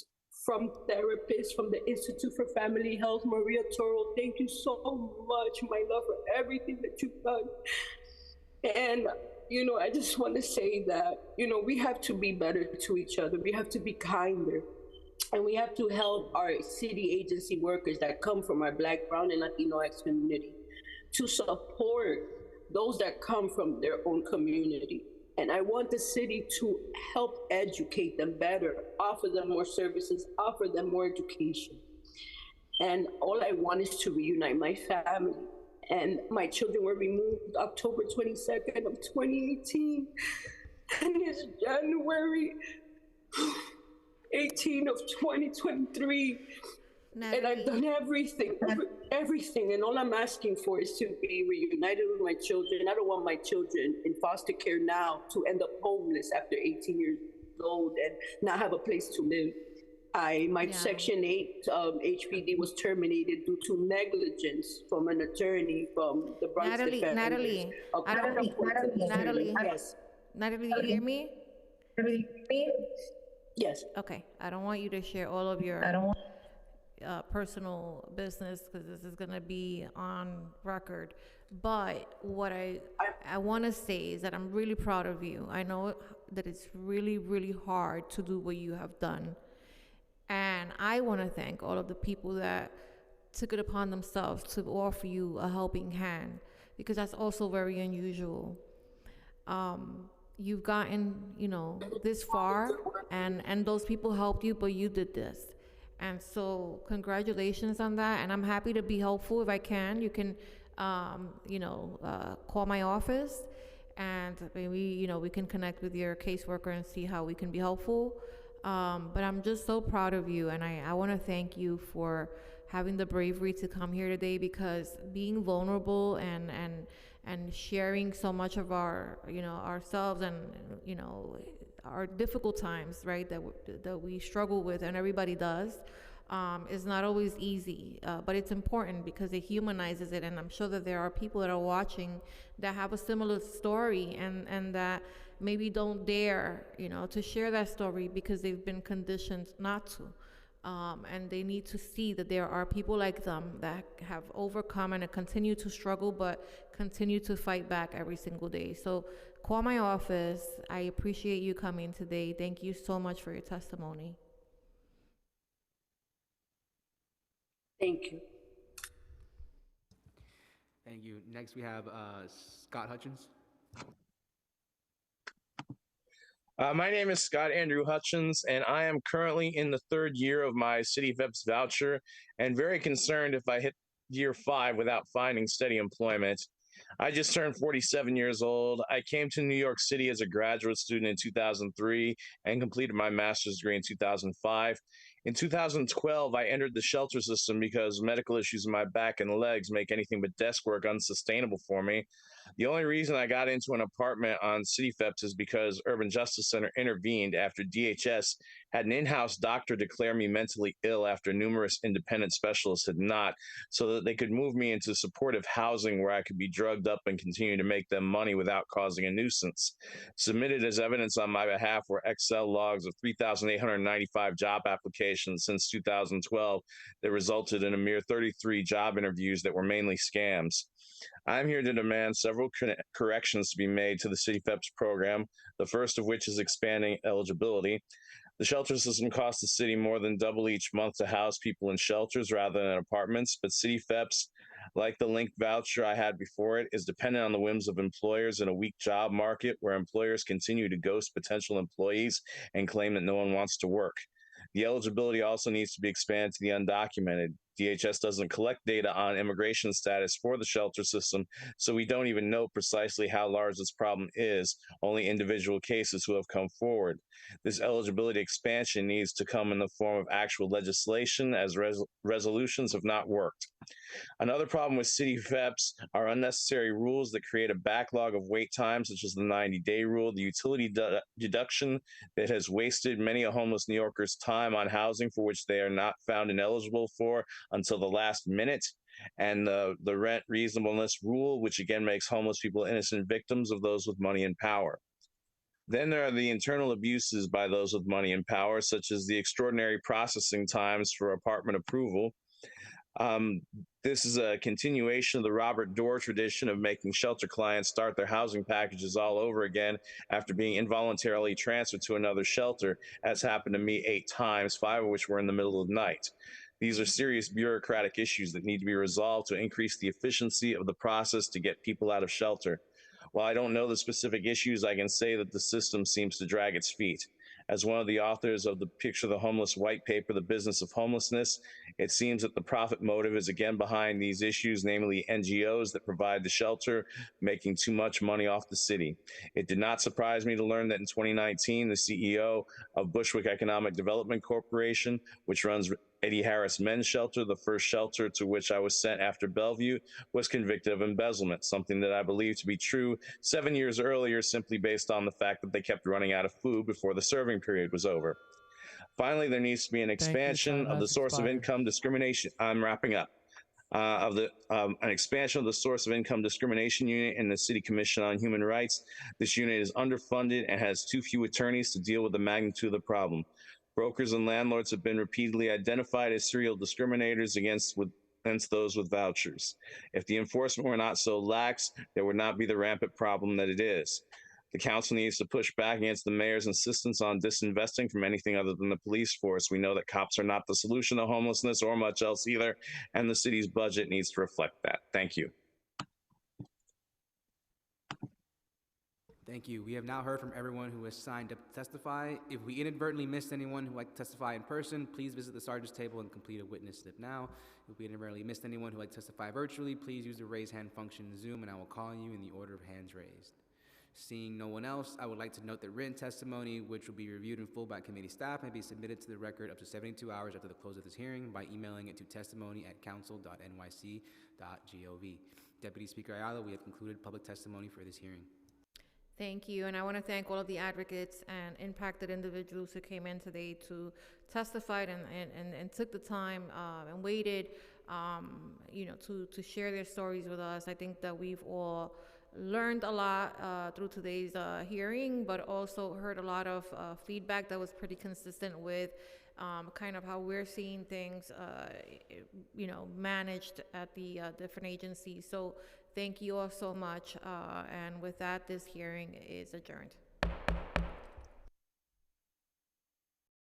from therapists, from the Institute for Family Health. Maria Toro, thank you so much, my love, for everything that you've done. And, you know, I just want to say that, you know, we have to be better to each other. We have to be kinder. And we have to help our city agency workers that come from our Black, Brown, and Latinx community to support those that come from their own community. And I want the city to help educate them better, offer them more services, offer them more education. And all I want is to reunite my family. And my children were removed October 22nd of 2018. And it's January 18 of 2023. And I've done everything, and all I'm asking for is to be reunited with my children. I don't want my children in foster care now to end up homeless after 18 years old and not have a place to live. My Section 8 HPD was terminated due to negligence from an attorney from the Bronx Defenders. Natalie, Yes. Natalie, you hear me? Yes. Okay, I don't want you to share all of your personal business because this is gonna be on record. But what I want to say is that I'm really proud of you. I know that it's really, really hard to do what you have done. And I want to thank all of the people that took it upon themselves to offer you a helping hand, because that's also very unusual. You've gotten, you know, this far, and those people helped you, but you did this. And so congratulations on that. And I'm happy to be helpful if I can. You can, call my office, and maybe, you know, we can connect with your caseworker and see how we can be helpful. But I'm just so proud of you, and I want to thank you for having the bravery to come here today, because being vulnerable and sharing so much of our, you know, ourselves and, you know, our difficult times, right, that we struggle with, and everybody does, is not always easy, but it's important because it humanizes it. And I'm sure that there are people that are watching that have a similar story and that maybe don't dare, you know, to share that story because they've been conditioned not to. And they need to see that there are people like them that have overcome and continue to struggle, but continue to fight back every single day. So call my office. I appreciate you coming today. Thank you so much for your testimony. Thank you. Thank you. Next, we have Scott Hutchins. My name is Scott Andrew Hutchins, and I am currently in the 3rd year of my City VEPS voucher and very concerned if I hit year 5 without finding steady employment. I just turned 47 years old. I came to New York City as a graduate student in 2003 and completed my master's degree in 2005. In 2012, I entered the shelter system because medical issues in my back and legs make anything but desk work unsustainable for me. The only reason I got into an apartment on City VEPS is because Urban Justice Center intervened after DHS had an in-house doctor declare me mentally ill after numerous independent specialists had not, so that they could move me into supportive housing where I could be drugged up and continue to make them money without causing a nuisance. Submitted as evidence on my behalf were Excel logs of 3,895 job applications since 2012 that resulted in a mere 33 job interviews that were mainly scams. I'm here to demand several corrections to be made to the City VEPS program, the first of which is expanding eligibility. The shelter system costs the city more than double each month to house people in shelters rather than apartments, but City VEPS, like the linked voucher I had before it, is dependent on the whims of employers in a weak job market where employers continue to ghost potential employees and claim that no one wants to work. The eligibility also needs to be expanded to the undocumented. DHS doesn't collect data on immigration status for the shelter system, so we don't even know precisely how large this problem is, only individual cases who have come forward. This eligibility expansion needs to come in the form of actual legislation, as resolutions have not worked. Another problem with city VEPs are unnecessary rules that create a backlog of wait times, such as the 90-day rule, the utility deduction that has wasted many a homeless New Yorker's time on housing for which they are not found ineligible for until the last minute, and the rent reasonableness rule, which again makes homeless people innocent victims of those with money and power. Then there are the internal abuses by those with money and power, such as the extraordinary processing times for apartment approval. This is a continuation of the Robert Dorr tradition of making shelter clients start their housing packages all over again after being involuntarily transferred to another shelter, as happened to me 8 times, 5 of which were in the middle of the night. These are serious bureaucratic issues that need to be resolved to increase the efficiency of the process to get people out of shelter. While I don't know the specific issues, I can say that the system seems to drag its feet. As one of the authors of the Picture the Homeless white paper, The Business of Homelessness, it seems that the profit motive is again behind these issues, namely NGOs that provide the shelter, making too much money off the city. It did not surprise me to learn that in 2019, the CEO of Bushwick Economic Development Corporation, which runs Eddie Harris Men's Shelter, the first shelter to which I was sent after Bellevue, was convicted of embezzlement, something that I believe to be true 7 years earlier, simply based on the fact that they kept running out of food before the serving period was over. Finally, there needs to be an expansion of the source of income discrimination. I'm wrapping up. An expansion of the source of income discrimination unit in the City Commission on Human Rights. This unit is underfunded and has too few attorneys to deal with the magnitude of the problem. Brokers and landlords have been repeatedly identified as serial discriminators against those with vouchers. If the enforcement were not so lax, there would not be the rampant problem that it is. The council needs to push back against the mayor's insistence on disinvesting from anything other than the police force. We know that cops are not the solution to homelessness or much else either, and the city's budget needs to reflect that. Thank you. Thank you. We have now heard from everyone who has signed up to testify. If we inadvertently missed anyone who would like to testify in person, please visit the sergeant's table and complete a witness slip now. If we inadvertently missed anyone who would like to testify virtually, please use the raise hand function in Zoom and I will call you in the order of hands raised. Seeing no one else, I would like to note that written testimony, which will be reviewed in full by committee staff, may be submitted to the record up to 72 hours after the close of this hearing by emailing it to testimony@council.nyc.gov. Deputy Speaker Ayala, we have concluded public testimony for this hearing. Thank you, and I want to thank all of the advocates and impacted individuals who came in today to testify and took the time and waited, to share their stories with us. I think that we've all learned a lot through today's hearing, but also heard a lot of feedback that was pretty consistent with kind of how we're seeing things, managed at the different agencies. So thank you all so much. And with that, this hearing is adjourned.